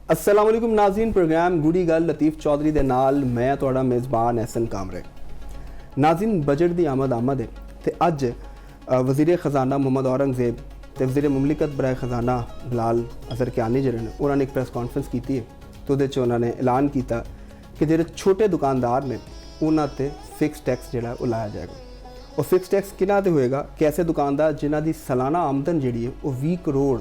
अस्सलाम वालेकुम नाज़रीन, प्रोग्राम गुड़ी गल लतीफ़ चौधरी दे नाल मैं तुहाड़ा मेज़बान एहसन कामरे। नाज़रीन, बजट दी आमद है ते अज वज़ीर ख़जाना मोहम्मद औरंगज़ेब ते वज़ीर मुमलिकत बराए ख़जाना बिलाल अज़हर कियानी जिहड़े ने उन्होंने एक प्रेस कॉन्फ्रेंस की है। तो उहदे च उन्होंने ऐलान किया कि जिहड़े छोटे दुकानदार ने उन्हां ते फिक्स टैक्स जिहड़ा ओह लाया जाएगा। और फिक्स टैक्स किन्हां ते होएगा कि ऐसे दुकानदार जिन्हां दी सालाना आमदन जिहड़ी है वह 20 करोड़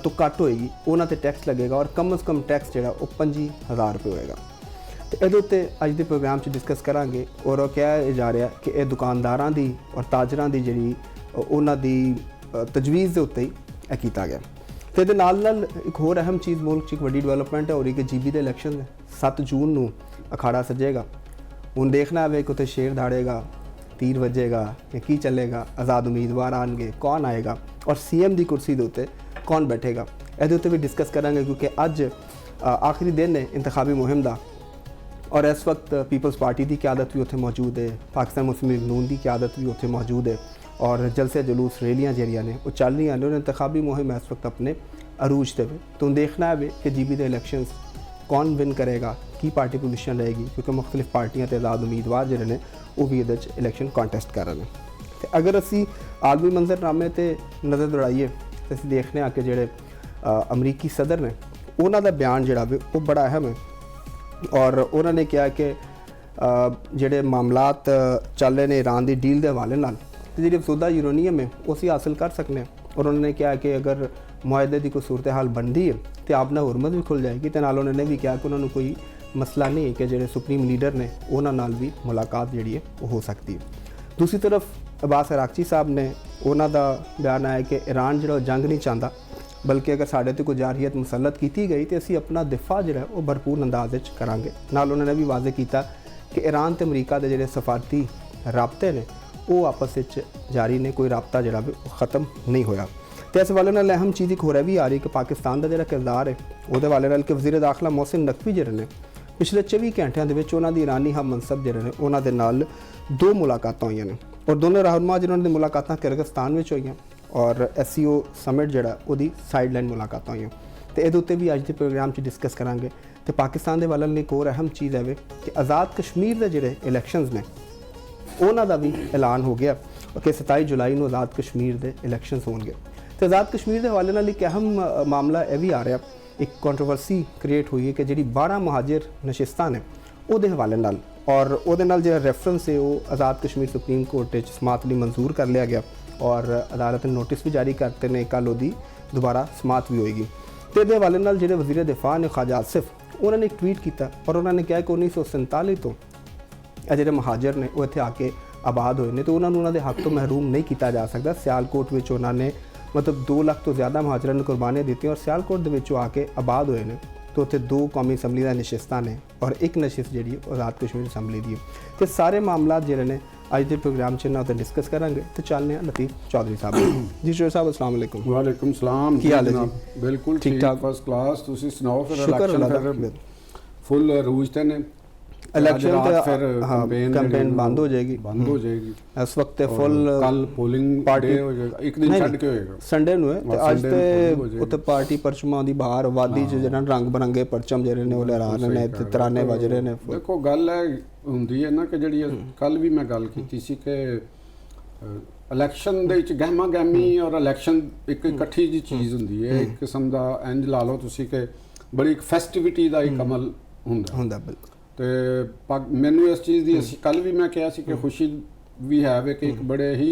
तो घट होएगी, उन्हां ते टैक्स लगेगा और कम अज़ कम टैक्स जिहड़ा वह 25,000 रुपये होएगा। तो ਇਹਦੇ ਉੱਤੇ ਅੱਜ ਦੇ ਪ੍ਰੋਗਰਾਮ 'ਚ ਡਿਸਕਸ ਕਰਾਂਗੇ ਔਰ ਕਿਹਾ ਜਾ ਰਿਹਾ ਕਿ ਇਹ ਦੁਕਾਨਦਾਰਾਂ ਦੀ ਔਰ ਤਾਜਰਾਂ ਦੀ ਜਿਹੜੀ ਉਹਨਾਂ ਦੀ ਤਜਵੀਜ਼ ਦੇ ਉੱਤੇ ਹੀ ਇਹ ਕੀਤਾ ਗਿਆ। ਤੇ ਇਹਦੇ ਨਾਲ ਨਾਲ ਇੱਕ ਹੋਰ ਅਹਿਮ ਚੀਜ਼ ਮੁਲਕ 'ਚ ਇੱਕ ਵੱਡੀ ਡਿਵੈਲਪਮੈਂਟ ਹੋ ਰਹੀ ਕਿ ਜੀਬੀ ਦੇ ਇਲੈਕਸ਼ਨ ਨੇ 7 ਜੂਨ ਨੂੰ ਅਖਾੜਾ ਸਜੇਗਾ। ਹੁਣ ਦੇਖਣਾ ਹੈ ਕਿ ਉੱਥੇ ਸ਼ੇਰ ਦਾੜੇਗਾ, तीर वजेगा कि की चलेगा, आज़ाद उम्मीदवार आएंगे, कौन आएगा और CM की कुर्सी के उत्ते कौन बैठेगा। ये उत्ते भी डिस्कस करांगे क्योंकि अज आखिरी दिन है इंतखाबी मुहिम का और इस वक्त पीपल्स पार्टी की क्यादत भी उत्थे मौजूद है, पाकिस्तान मुस्लिम लीग नून की क्यादत भी उत्थे मौजूद है और जलसे जुलूस रैलियाँ जरिया ने वो चल रही हैं और इंतखाबी मुहिम इस वक्त अपने अरूज पे। तो देखना है कि GB के इलैक्शन कौन विन करेगा, की पार्टी पोजीशन रहेगी क्योंकि मुख्तलिफ पार्टियां ते आज़ाद उम्मीदवार जिहड़े ने वो भी ये इलैक्शन कॉन्टेस्ट कर रहे हैं। तो अगर असी आलमी मंजरनामे ते नज़र दौड़ाइए तो असीं देखने आ कि जिहड़े अमरीकी सदर ने उन्हां दा बयान जिहड़ा वे वो बड़ा अहम है और उन्होंने कहा कि जिहड़े मामलात चल रहे हैं ईरान की डील के हवाले नाल ते जिहड़ी मसूदा यूरेनियम है वो असीं हासिल कर सकते हैं और उन्होंने कहा कि अगर मुआहदे की कोई सूरत हाल बनती है तो आपना हुरमत भी खुल जाएगी। तो नाल उन्होंने भी कहा कि उन्होंने कोई मसला नहीं है कि जो सुप्रीम लीडर ने उन्होंने नाल भी मुलाकात जी है वो हो सकती है। दूसरी तरफ अब्बास अरागची साहब ने उन्हों का बयान आया कि ईरान जो जंग नहीं चाहता बल्कि अगर साढ़े तो कोई जारहीत मुसलत की गई तो असी अपना दिफा जो है वो भरपूर अंदाज करा। नाल उन्होंने भी वाजे किया कि ईरान तो अमरीका के जोड़े सफारती राबते ने वो आपस जारी ने, कोई राबता जोड़ा भी ख़त्म नहीं होया। तो इस हवाले नाल अहम चीज़ एक होर भी आ रही कि पाकिस्तान का जोड़ा किरदार है वो हवाले नाल कि वज़ीर दाखिला मोहसिन नकवी जिहड़े ने पिछले 24 घंटिया के ईरानी हम मनसब जिहड़े ने उन्होंने नाल 2 मुलाकातां होईयां ने और दोनों रहनुमा जिन्होंने दी मुलाकातां किर्गिस्तान में होईयां और SCO समिट जिहड़ा उहदी साइडलाइन मुलाकातां होईयां। तो इहदे उत्ते भी अज के प्रोग्राम च डिस्कस करांगे। तो पाकिस्तान के हवाले नाल एक होर अहम चीज़ है कि आज़ाद कश्मीर के जिहड़े इलैक्शनस ने उन्हां दा भी ऐलान हो गया कि 27 जुलाई को आज़ाद कश्मीर के इलैक्शनस होणगे। तो आज़ाद कश्मीर के हवाले नाल एक अहम मामला यह भी आ रहा, एक कंट्रोवर्सी क्रिएट हुई है कि जी 12 महाजिर नशिस्तां ने वो हवाले नाल और वो जो रेफरेंस है वो आज़ाद कश्मीर सुप्रीम कोर्ट समात लिए मंजूर कर लिया गया और अदालत ने नोटिस भी जारी करते हैं, कल वो दोबारा समात भी होएगी। तो ये हवाले नाल जो वज़ीर दिफा ने ख्वाजा आसिफ उन्होंने एक ट्वीट किया और उन्होंने कहा कि 1947 तो जो महाजिर ने वो इत्थे आके आबाद होए ने तो उन्होंने हक तो महरूम नहीं किया जा सकता। सियालकोट में उन्होंने मतलब 2 लाख तो ज़्यादा महाजर ने कुर्बानियाँ दी और सियालकोट के आके आबाद हुए हैं। तो उत्थे 2 कौमी असैम्बली का नशिस्तां ने और एक नशिस्त जी आज़ाद कश्मीर असैम्बली की। तो सारे मामला जोड़े ने अज के प्रोग्राम च उत्ते डिस्कस करांगे। तो चलने हैं लतीफ़ चौधरी साहब जी। चौधरी साहब अस्सलाम वालेकुम। वालेकुम सलाम। की हाल है जी? बिल्कुल ठीक ठाक, फर्स्ट क्लास। तुसीं सुनाओ फिर शुक्र इलेक्शन फुल अरूज ते ने इलेक्शन फिर कैंपेन बंद हो जाएगी, इस वक्त फुल कल पोलिंग पार्टी हो जाएगा, एक दिन छड़ के होएगा, संडे नु है। ते आज ते उत्ते पार्टी परचमां दी बाहर वादी च जिहड़ा रंग बरंगे परचम जेरे ने वो लहरा रहे ने ते तराने बज रहे ने। देखो गल है हुंदी है ना कि जिहड़ी कल भी मैं गल कीती सी कि इलैक्शन दे विच गहमा गहमी और इलैक्शन एक इकट्ठी जी चीज़ हुंदी है, एक किस्म दा इंज ला लो तुसीं कि बड़ी एक फैसटिविटी दा एक अमल हुंदा। तो मैनू इस चीज़ की असी कल भी मैं कहा सी कि खुशी भी है कि एक बड़े ही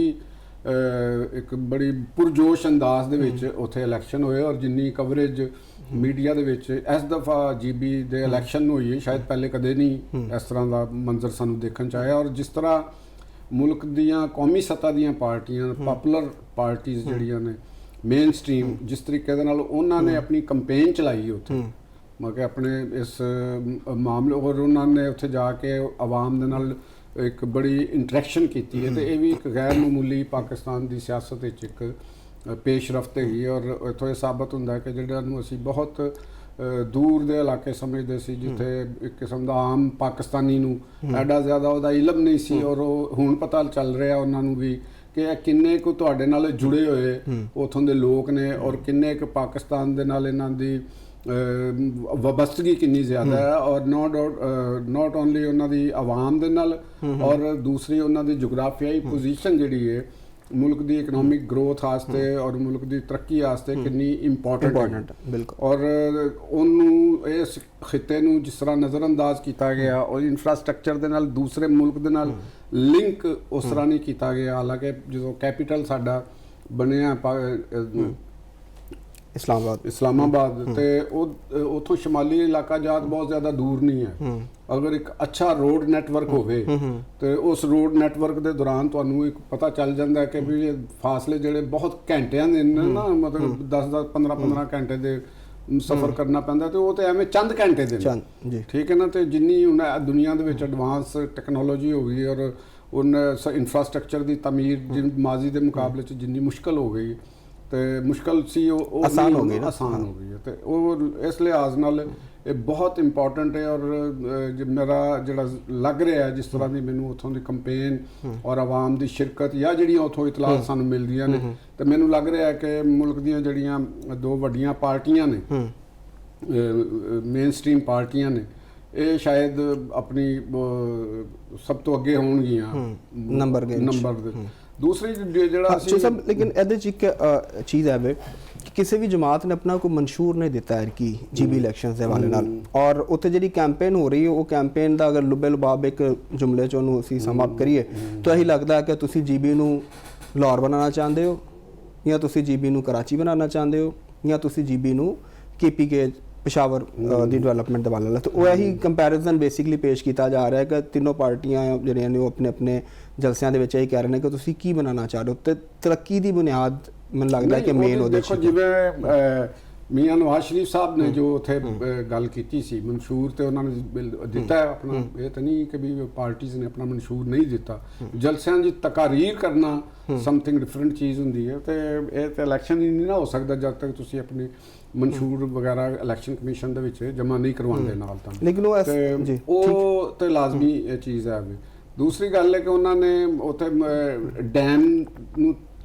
एक बड़ी पुरजोश अंदाज दे विच उत्थे इलैक्शन होए और जिन्नी कवरेज मीडिया दे विच इस दफ़ा GB दे इलैक्शन हुई है शायद पहले कदे नहीं इस तरह का मंजर सानू देखण च आया। और जिस तरह मुल्क दियां कौमी सतह दियां पार्टियां पॉपुलर पार्टीज़ जिहड़ियां ने मेन स्ट्रीम जिस तरीके दे नाल उन्हां ने अपनी कंपेन चलाई उत्थे मगर अपने इस मामले और उन्होंने उत्थे जाके आवाम दे नाल एक बड़ी इंटरैक्शन की है। तो यह भी एक गैर मामूली पाकिस्तान की सियासत एक पेशरफ्त है और इत्थों यह साबित होंदा है कि जिहड़ियां असी बहुत दूर दे इलाके समझते सी जिथे एक किस्म का आम पाकिस्तानी नूं एडा ज़्यादा उहदा इलम नहीं सी और हुण पता चल रहा उन्होंने भी कि किन्ने को तुहाडे नाल जुड़े हुए उत्थों दे लोग ने और किन्ने क पाकिस्तान दे नाल इन्हां दी ਵਬਸਤਗੀ ਕਿੰਨੀ ਜ਼ਿਆਦਾ ਹੈ, ਔਰ ਨਾਟ ਓਨਲੀ ਉਹਨਾਂ ਦੀ ਆਵਾਮ ਦੇ ਨਾਲ, ਔਰ ਦੂਸਰੀ ਉਹਨਾਂ ਦੀ ਜੁਗਰਾਫੀਆਈ ਪੋਜੀਸ਼ਨ ਜਿਹੜੀ ਹੈ ਮੁਲਕ ਦੀ ਇਕਨੋਮਿਕ ਗਰੋਥ ਵਾਸਤੇ ਔਰ ਮੁਲਕ ਦੀ ਤਰੱਕੀ ਵਾਸਤੇ ਕਿੰਨੀ ਇੰਪੋਰਟੈਂਟ ਬਿਲਕੁਲ। ਔਰ ਉਹਨੂੰ ਇਸ ਖਿੱਤੇ ਨੂੰ ਜਿਸ ਤਰ੍ਹਾਂ ਨਜ਼ਰਅੰਦਾਜ਼ ਕੀਤਾ ਗਿਆ ਔਰ ਇਨਫਰਾਸਟ੍ਰਕਚਰ ਦੇ ਨਾਲ ਦੂਸਰੇ ਮੁਲਕ ਦੇ ਨਾਲ ਲਿੰਕ ਉਸ ਤਰ੍ਹਾਂ ਨਹੀਂ ਕੀਤਾ ਗਿਆ। ਹਾਲਾਂਕਿ ਜਦੋਂ ਕੈਪੀਟਲ ਸਾਡਾ ਬਣਿਆ ਇਸਲਾਮਾਬਾਦ ਤੇ ਉਹ ਉਥੋਂ ਸ਼ਮਾਲੀ ਇਲਾਕਾ ਜਾਤ ਬਹੁਤ ਜ਼ਿਆਦਾ ਦੂਰ ਨਹੀਂ ਹੈ। ਅਗਰ ਇੱਕ ਅੱਛਾ ਰੋਡ ਨੈਟਵਰਕ ਹੋਵੇ ਤੇ ਉਸ ਰੋਡ ਨੈਟਵਰਕ ਦੇ ਦੌਰਾਨ ਤੁਹਾਨੂੰ ਇੱਕ ਪਤਾ ਚੱਲ ਜਾਂਦਾ ਕਿ ਵੀ ਇਹ ਫਾਸਲੇ ਜਿਹੜੇ ਬਹੁਤ ਘੰਟਿਆਂ ਦੇ ਨੇ ਨਾ, ਮਤਲਬ 10-10 15-15 ਘੰਟੇ ਦੇ ਸਫ਼ਰ ਕਰਨਾ ਪੈਂਦਾ, ਤੇ ਉਹ ਤੇ ਐਵੇਂ ਚੰਦ ਘੰਟੇ ਦੇ ਨੇ, ਠੀਕ ਹੈ ਨਾ। ਤੇ ਜਿੰਨੀ ਹੁਣ ਦੁਨੀਆ ਦੇ ਵਿੱਚ ਐਡਵਾਂਸ ਟੈਕਨੋਲੋਜੀ ਹੋ ਗਈ ਔਰ ਇਨਫਰਾਸਟ੍ਰਕਚਰ ਦੀ ਤਮੀਰ ਮਾਜ਼ੀ ਦੇ ਮੁਕਾਬਲੇ 'ਚ ਜਿੰਨੀ ਮੁਸ਼ਕਲ ਹੋ ਗਈ ਤੇ ਮੁਸ਼ਕਲ ਸੀ ਉਹ ਆਸਾਨ ਹੋ ਗਈ ਹੈ। ਤੇ ਉਹ ਇਸ ਲਿਹਾਜ਼ ਨਾਲ ਇਹ ਬਹੁਤ ਇੰਪੋਰਟੈਂਟ ਹੈ। ਔਰ ਮੇਰਾ ਜਿਹੜਾ ਲੱਗ ਰਿਹਾ ਜਿਸ ਤਰ੍ਹਾਂ ਦੀ ਮੈਨੂੰ ਉੱਥੋਂ ਦੀ ਕੰਪੇਨ ਔਰ ਆਵਾਮ ਦੀ ਸ਼ਿਰਕਤ ਜਾਂ ਜਿਹੜੀਆਂ ਉੱਥੋਂ ਇਤਲਾਹ ਸਾਨੂੰ ਮਿਲਦੀਆਂ ਨੇ, ਤੇ ਮੈਨੂੰ ਲੱਗ ਰਿਹਾ ਕਿ ਮੁਲਕ ਦੀਆਂ ਜਿਹੜੀਆਂ ਦੋ ਵੱਡੀਆਂ ਪਾਰਟੀਆਂ ਨੇ, ਮੇਨ ਸਟ੍ਰੀਮ ਪਾਰਟੀਆਂ ਨੇ, ਇਹ ਸ਼ਾਇਦ ਆਪਣੀ ਸਭ ਤੋਂ ਅੱਗੇ ਹੋਣਗੀਆਂ ਨੰਬਰ ਦੇ। ਦੂਸਰੀ ਜਿਹੜਾ ਅਸੀਂ ਸਭ, ਲੇਕਿਨ ਇਹਦੇ 'ਚ ਇੱਕ ਚੀਜ਼ ਹੈ ਵੇ ਕਿ ਕਿਸੇ ਵੀ ਜਮਾਤ ਨੇ ਆਪਣਾ ਕੋਈ ਮਨਸ਼ੂਰ ਨਹੀਂ ਦਿੱਤਾ ਹੈ ਕਿ ਜੀਬੀ ਇਲੈਕਸ਼ਨਸ ਦੇ ਹਵਾਲੇ ਨਾਲ, ਔਰ ਉੱਥੇ ਜਿਹੜੀ ਕੈਂਪੇਨ ਹੋ ਰਹੀ ਹੈ ਉਹ ਕੈਂਪੇਨ ਦਾ ਅਗਰ ਲੁਬੇ ਲੁਬਾਬ ਇੱਕ ਜੁਮਲੇ 'ਚ ਉਹਨੂੰ ਅਸੀਂ ਸਮਾਪਤ ਕਰੀਏ ਤਾਂ ਇਹੀ ਲੱਗਦਾ ਹੈ ਕਿ ਤੁਸੀਂ ਜੀਬੀ ਨੂੰ ਲਾਹੌਰ ਬਣਾਉਣਾ ਚਾਹੁੰਦੇ ਹੋ, ਜਾਂ ਤੁਸੀਂ ਜੀਬੀ ਨੂੰ ਕਰਾਚੀ ਬਣਾਉਣਾ ਚਾਹੁੰਦੇ ਹੋ, ਜਾਂ ਤੁਸੀਂ ਜੀਬੀ ਨੂੰ KPK ਪਿਸ਼ਾਵਰ ਦੀ ਡਿਵੈਲਪਮੈਂਟ ਦੇ ਹਵਾਲੇ ਨਾਲ। ਤਾਂ ਉਹ ਇਹੀ ਕੰਪੈਰੀਜ਼ਨ ਬੇਸਿਕਲੀ ਪੇਸ਼ ਕੀਤਾ ਜਾ ਰਿਹਾ ਹੈ ਕਿ ਤਿੰਨੋਂ ਪਾਰਟੀਆਂ ਜਿਹੜੀਆਂ ਨੇ ਉਹ ਆਪਣੇ ਆਪਣੇ ਜਲਸਿਆਂ ਦੇ ਵਿੱਚ ਇਹ ਕਹਿ ਰਹੇ ਨੇ ਕਿ ਤੁਸੀਂ ਕੀ ਬਣਾਉਣਾ ਚਾਹ ਰਹੇ ਹੋ, ਤੇ ਤਰੱਕੀ ਦੀ ਬੁਨਿਆਦ ਮੈਨੂੰ ਲੱਗਦਾ ਹੈ ਕਿ ਮੇਨ ਉਹਦੇ ਦੇਖੋ ਜਿਵੇਂ ਮੀਆਂ ਨਵਾਜ਼ ਸ਼ਰੀਫ ਸਾਹਿਬ ਨੇ ਜੋ ਉੱਥੇ ਗੱਲ ਕੀਤੀ ਸੀ, ਮਨਸ਼ੂਰ ਤੇ ਉਹਨਾਂ ਨੇ ਦਿੱਤਾ ਹੈ ਆਪਣਾ, ਇਹ ਤਾਂ ਨਹੀਂ ਕਿ ਵੀ ਪਾਰਟੀਆਂ ਨੇ ਆਪਣਾ ਮਨਸ਼ੂਰ ਨਹੀਂ ਦਿੱਤਾ। ਜਲਸਿਆਂ ਦੀ ਤਕਾਰੀਰ ਕਰਨਾ ਸਮਥਿੰਗ ਡਿਫਰੈਂਟ ਚੀਜ਼ ਹੁੰਦੀ ਹੈ, ਤੇ ਇਹ ਤੇ ਇਲੈਕਸ਼ਨ ਹੀ ਨਹੀਂ ਨਾ ਹੋ ਸਕਦਾ ਜਦ ਤੱਕ ਤੁਸੀਂ ਆਪਣੀ ਮਨਸ਼ੂਰ ਵਗੈਰਾ ਇਲੈਕਸ਼ਨ ਕਮਿਸ਼ਨ ਦੇ ਵਿੱਚ ਜਮ੍ਹਾਂ ਨਹੀਂ ਕਰਵਾਉਂਦੇ ਨਾਲ ਤਾਂ। ਲੇਕਿਨ ਉਹ ਤੇ ਲਾਜ਼ਮੀ ਇਹ ਚੀਜ਼ ਹੈ। ਦੂਸਰੀ ਗੱਲ ਹੈ ਕਿ ਉਹਨਾਂ ਨੇ ਉੱਥੇ ਡੈਮ ਨੂੰ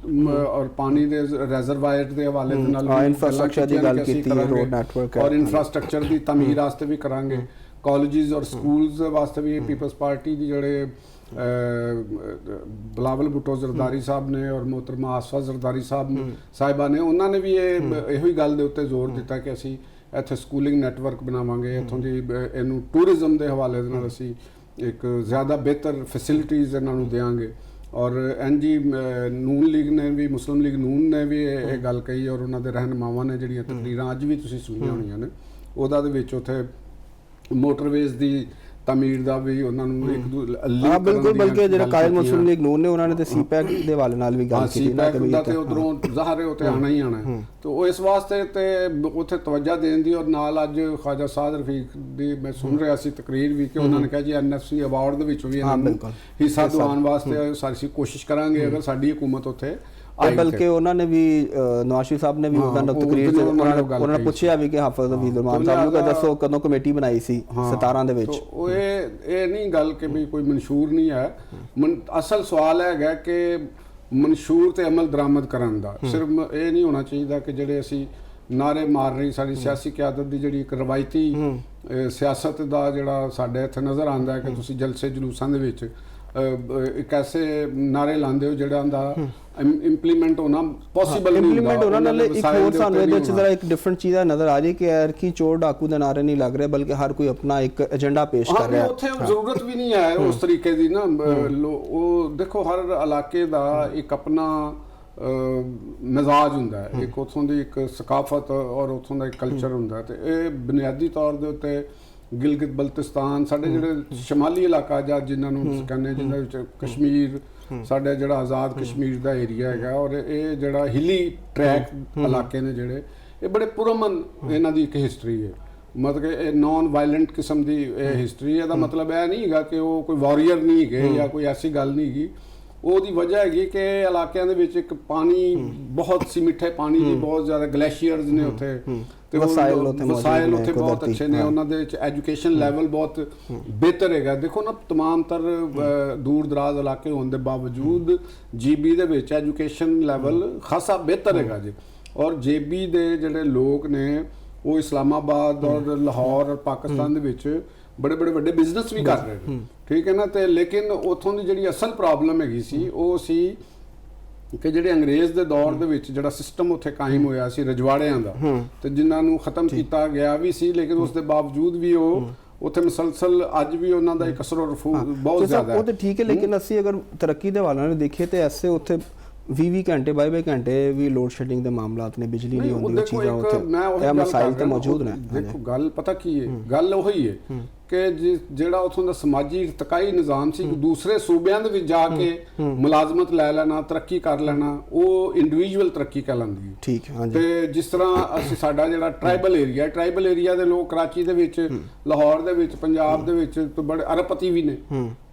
ਔਰ ਪਾਣੀ ਦੇ ਰਿਜ਼ਰਵਾਇਰ ਦੇ ਹਵਾਲੇ ਦੇ ਨਾਲ ਇਨਫਰਾਸਟ੍ਰਕਚਰ ਦੀ ਗੱਲ ਕੀਤੀ, ਰੋਡ ਨੈਟਵਰਕ ਔਰ ਇਨਫਰਾਸਟ੍ਰਕਚਰ ਦੀ ਤਮੀਰ ਵਾਸਤੇ ਵੀ ਕਰਾਂਗੇ, ਕਾਲਜਿਸ ਔਰ ਸਕੂਲਸ ਵਾਸਤੇ ਵੀ। ਪੀਪਲਸ ਪਾਰਟੀ ਦੀ ਜਿਹੜੇ ਬਿਲਾਵਲ ਭੁੱਟੋ ਜ਼ਰਦਾਰੀ ਸਾਹਿਬ ਨੇ ਔਰ ਮੁਹਤਰਮਾ ਆਸਫਾ ਜ਼ਰਦਾਰੀ ਸਾਹਿਬਾ ਨੇ, ਉਹਨਾਂ ਨੇ ਵੀ ਇਹੋ ਹੀ ਗੱਲ ਦੇ ਉੱਤੇ ਜ਼ੋਰ ਦਿੱਤਾ ਕਿ ਅਸੀਂ ਇੱਥੇ ਸਕੂਲਿੰਗ ਨੈਟਵਰਕ ਬਣਾਵਾਂਗੇ, ਇੱਥੋਂ ਦੀ ਇਹਨੂੰ ਟੂਰਿਜ਼ਮ ਦੇ ਹਵਾਲੇ ਦੇ ਨਾਲ ਅਸੀਂ ਇੱਕ ਜ਼ਿਆਦਾ ਬਿਹਤਰ ਫੈਸਿਲਿਟੀਜ਼ ਇਹਨਾਂ ਨੂੰ ਦੇਵਾਂਗੇ। ਔਰ NG ਨੂਨ ਲੀਗ ਨੇ ਵੀ, ਮੁਸਲਿਮ ਲੀਗ ਨੂਨ ਨੇ ਵੀ ਇਹ ਗੱਲ ਕਹੀ, ਔਰ ਉਹਨਾਂ ਦੇ ਰਹਿਨੁਮਾਵਾਂ ਨੇ ਜਿਹੜੀਆਂ ਤਕਰੀਰਾਂ ਅੱਜ ਵੀ ਤੁਸੀਂ ਸੁਣੀਆਂ ਹੋਣੀਆਂ ਨੇ, ਉਹਦਾ ਦੇ ਵਿੱਚ ਉੱਥੇ ਮੋਟਰਵੇਜ਼ ਦੀ ਤਮੀਰ ਦਾ ਵੀ ਉਹਨਾਂ ਨੂੰ ਇੱਕ ਬਿਲਕੁਲ, ਬਲਕਿ ਜਿਹੜਾ ਕਾਇਦ ਮੁਸਲਿਮ ਲੀਗ ਨੂਨ ਨੇ ਉਹਨਾਂ ਨੇ ਤੇ CPAC ਦੇ ਹਵਾਲੇ ਨਾਲ ਵੀ ਗੱਲ ਕੀਤੀ ਨਾ ਕਿ ਤੇ ਉਧਰੋਂ ਜ਼ਾਹਰ ਹੈ ਉੱਥੇ ਆਣਾ ਹੀ ਆਣਾ, ਤੇ ਉਹ ਇਸ ਵਾਸਤੇ ਤੇ ਉੱਥੇ ਤਵੱਜਾ ਦੇਣ ਦੀ। ਔਰ ਨਾਲ ਅੱਜ ਖਵਾਜਾ ਸਾਦ ਰਫੀਕ ਦੀ ਮੈਂ ਸੁਣ ਰਿਹਾ ਸੀ ਤਕਰੀਰ ਵੀ ਕਿ ਉਹਨਾਂ ਨੇ ਕਿਹਾ ਜੀ NFC ਅਵਾਰਡ ਦੇ ਵਿੱਚੋਂ ਵੀ ਇਹਨਾਂ ਨੂੰ ਹਿੱਸਾ ਦਿਵਾਉਣ ਵਾਸਤੇ ਸਾਰੀ ਕੋਸ਼ਿਸ਼ ਕਰਾਂਗੇ ਅਗਰ ਸਾਡੀ ਹਕੂਮਤ ਉੱਥੇ। ਬਲਕਿ ਉਹਨਾਂ ਨੇ ਵੀ ਨਵਾਜ਼ ਸ਼ਰੀਫ ਸਾਹਿਬ ਨੇ ਵੀ ਉਹਨਾਂ ਤਕਰੀਰ ਉਹਨਾਂ ਨੇ ਪੁੱਛਿਆ ਵੀ ਕਿ ਹਾਫਿਜ਼ ਹਫੀਜ਼ ਉਰਮਾਨ ਸਾਹਿਬ ਨੂੰ ਦੱਸੋ ਕਦੋਂ ਕਮੇਟੀ ਬਣਾਈ ਸੀ 17 ਦੇ ਵਿੱਚ। ਉਹ ਇਹ ਨਹੀਂ ਗੱਲ ਕਿ ਵੀ ਕੋਈ ਮਨਸ਼ੂਰ ਨਹੀਂ ਹੈ, ਅਸਲ ਸਵਾਲ ਹੈਗਾ ਕਿ ਮਨਸ਼ੂਰ ਤੇ ਅਮਲ ਦਰਾਮਦ ਕਰਨ ਦਾ। ਸਿਰਫ ਇਹ ਨਹੀਂ ਹੋਣਾ ਚਾਹੀਦਾ ਕਿ ਜਿਹੜੇ ਅਸੀਂ ਨਾਰੇ ਮਾਰ ਰਹੀ ਸਾਡੀ ਸਿਆਸੀ ਕਿਆਦਤ ਦੀ ਜਿਹੜੀ ਇੱਕ ਰਵਾਇਤੀ ਸਿਆਸਤ ਦਾ ਜਿਹੜਾ ਸਾਡੇ ਇੱਥੇ ਨਜ਼ਰ ਆਉਂਦਾ ਹੈ ਕਿ ਤੁਸੀਂ ਜਲਸੇ ਜਲੂਸਾਂ ਦੇ ਵਿੱਚ ਇੱਕ ਐਸੇ ਨਾਰੇ ਲਾਉਂਦੇ ਹੋ ਜਿਹੜਾ ਦਾ ਇੰਪਲੀਮੈਂਟ ਹੋਣਾ ਪੋਸੀਬਲ ਨਹੀਂ ਹੁੰਦਾ। ਇੰਪਲੀਮੈਂਟ ਹੋਣਾ ਨਾਲ ਇੱਕ ਹੋਰ ਸਾਨੂੰ ਇਹਦੇ ਵਿੱਚ ਜ਼ਰਾ ਇੱਕ ਡਿਫਰੈਂਟ ਚੀਜ਼ ਦਾ ਨਜ਼ਰ ਆ ਰਹੀ ਕਿ ਯਾਰ ਕੀ ਚੋਰ ਡਾਕੂ ਦੇ ਨਾਰੇ ਨਹੀਂ ਲੱਗ ਰਹੇ, ਬਲਕਿ ਹਰ ਕੋਈ ਆਪਣਾ ਇੱਕ ਏਜੰਡਾ ਪੇਸ਼ ਕਰ ਰਿਹਾ ਹੈ। ਉੱਥੇ ਜ਼ਰੂਰਤ ਵੀ ਨਹੀਂ ਹੈ ਉਸ ਤਰੀਕੇ ਦੀ ਨਾ। ਉਹ ਦੇਖੋ ਹਰ ਇਲਾਕੇ ਦਾ ਇੱਕ ਆਪਣਾ ਮਿਜ਼ਾਜ ਹੁੰਦਾ ਹੈ, ਇੱਕ ਉੱਥੋਂ ਦੀ ਇੱਕ ਸਕਾਫਤ ਔਰ ਉੱਥੋਂ ਦਾ ਇੱਕ ਕਲਚਰ ਹੁੰਦਾ, ਤੇ ਇਹ ਬੁਨਿਆਦੀ ਤੌਰ ਦੇ ਉੱਤੇ ਗਿਲਗਿਤ ਬਲਤਿਸਤਾਨ ਸਾਡੇ ਜਿਹੜੇ ਸ਼ਮਾਲੀ ਇਲਾਕਾ ਜਾਂ ਜਿਨ੍ਹਾਂ ਨੂੰ ਕਹਿੰਦੇ ਜਿਹਨਾਂ ਵਿੱਚ ਕਸ਼ਮੀਰ ਸਾਡਾ ਜਿਹੜਾ ਆਜ਼ਾਦ ਕਸ਼ਮੀਰ ਦਾ ਏਰੀਆ ਹੈਗਾ, ਔਰ ਇਹ ਜਿਹੜਾ ਹਿਲੀ ਟਰੈਕ ਇਲਾਕੇ ਨੇ ਜਿਹੜੇ ਇਹ ਬੜੇ ਪੁਰਅਮਨ ਇਹਨਾਂ ਦੀ ਇੱਕ ਹਿਸਟਰੀ ਹੈ। ਮਤਲਬ ਕਿ ਇਹ ਨਾਨ ਵਾਇਲੈਂਟ ਕਿਸਮ ਦੀ ਇਹ ਹਿਸਟਰੀ ਹੈ। ਇਹਦਾ ਮਤਲਬ ਇਹ ਨਹੀਂ ਹੈਗਾ ਕਿ ਉਹ ਕੋਈ ਵਾਰੀਅਰ ਨਹੀਂ ਹੈਗੇ ਜਾਂ ਕੋਈ ਐਸੀ ਗੱਲ ਨਹੀਂ ਹੈਗੀ। ਉਹਦੀ ਵਜ੍ਹਾ ਹੈਗੀ ਕਿ ਇਲਾਕਿਆਂ ਦੇ ਵਿੱਚ ਇੱਕ ਪਾਣੀ ਬਹੁਤ ਸੀ, ਮਿੱਠੇ ਪਾਣੀ ਦੀ ਬਹੁਤ ਜ਼ਿਆਦਾ ਗਲੇਸ਼ੀਅਰਸ ਨੇ ਉੱਥੇ, ਤੇ ਵਸਾਇਲ ਉੱਥੇ ਬਹੁਤ ਅੱਛੇ ਨੇ। ਉਹਨਾਂ ਦੇ ਵਿੱਚ ਐਜੂਕੇਸ਼ਨ ਲੈਵਲ ਬਹੁਤ ਬਿਹਤਰ ਹੈਗਾ। ਦੇਖੋ ਨਾ ਤਮਾਮ ਤਰ ਦੂਰ ਦਰਾਜ਼ ਇਲਾਕੇ ਹੋਣ ਦੇ ਬਾਵਜੂਦ GB ਦੇ ਵਿੱਚ ਐਜੂਕੇਸ਼ਨ ਲੈਵਲ ਖਾਸਾ ਬਿਹਤਰ ਹੈਗਾ ਜੀ। ਔਰ JB ਦੇ ਜਿਹੜੇ ਲੋਕ ਨੇ ਉਹ ਇਸਲਾਮਾਬਾਦ ਔਰ ਲਾਹੌਰ ਔਰ ਪਾਕਿਸਤਾਨ ਦੇ ਵਿੱਚ ਬੜੇ ਵੱਡੇ ਬਿਜ਼ਨਸ ਵੀ ਕਰ ਰਹੇ ਨੇ, ਠੀਕ ਹੈ ਨਾ। ਤੇ ਲੇਕਿਨ ਉੱਥੋਂ ਦੀ ਜਿਹੜੀ ਅਸਲ ਪ੍ਰੋਬਲਮ ਹੈਗੀ ਸੀ ਉਹ ਸੀ ਕਿ ਜਿਹੜੇ ਅੰਗਰੇਜ਼ ਦੇ ਦੌਰ ਦੇ ਵਿੱਚ ਜਿਹੜਾ ਸਿਸਟਮ ਉੱਥੇ ਕਾਇਮ ਹੋਇਆ ਸੀ ਰਜਵਾੜਿਆਂ ਦਾ, ਤੇ ਜਿਨ੍ਹਾਂ ਨੂੰ ਖਤਮ ਕੀਤਾ ਗਿਆ ਵੀ ਸੀ, ਲੇਕਿਨ ਉਸ ਦੇ ਬਾਵਜੂਦ ਵੀ ਉਹ ਉੱਥੇ ਮੁਸਲਸਲ ਅੱਜ ਵੀ ਉਹਨਾਂ ਦਾ ਇੱਕ ਅਸਰ ਬਹੁਤ ਜ਼ਿਆਦਾ ਹੈ। ਉਹ ਤਾਂ ਠੀਕ ਹੈ, ਲੇਕਿਨ ਅਸੀਂ ਅਗਰ ਤਰੱਕੀ ਦੇ ਹਵਾਲੇ ਨਾਲ ਦੇਖੀਏ ਤੇ ਐਸੇ ਉੱਥੇ 20 ਘੰਟੇ 22 ਘੰਟੇ ਵੀ ਲੋਡ ਸ਼ੈਡਿੰਗ ਦੇ ਮਾਮਲਾਤ ਨੇ, ਬਿਜਲੀ ਨਹੀਂ ਹੁੰਦੀ, ਉਹ ਚੀਜ਼ਾਂ ਉੱਥੇ ਇਹ ਮਸਾਇਲ ਤਾਂ ਮੌਜੂਦ ਨੇ। ਦੇਖੋ ਗੱਲ ਪਤਾ ਕੀ ਹੈ, ਗੱਲ ਉਹੀ ਹੈ ਕਿ ਜਿਹੜਾ ਉੱਥੋਂ ਦਾ ਸਮਾਜੀ ਇਰਤਕਾਈ ਨਿਜ਼ਾਮ ਸੀ, ਦੂਸਰੇ ਸੂਬਿਆਂ ਦੇ ਵਿੱਚ ਜਾ ਕੇ ਮੁਲਾਜ਼ਮਤ ਲੈ ਲੈਣਾ, ਤਰੱਕੀ ਕਰ ਲੈਣਾ, ਉਹ ਇੰਡੀਵਿਜੂਅਲ ਤਰੱਕੀ ਕਹਿਲਾਉਂਦੀ ਹੈ। ਠੀਕ ਹੈ। ਤੇ ਜਿਸ ਤਰ੍ਹਾਂ ਅਸੀਂ ਸਾਡਾ ਜਿਹੜਾ ਟ੍ਰਾਈਬਲ ਏਰੀਆ ਦੇ ਲੋਕ ਕਰਾਚੀ ਦੇ ਵਿੱਚ, ਲਾਹੌਰ ਦੇ ਵਿੱਚ, ਪੰਜਾਬ ਦੇ ਵਿੱਚ ਤਾਂ ਬੜੇ ਅਰਬਪਤੀ ਵੀ ਨੇ,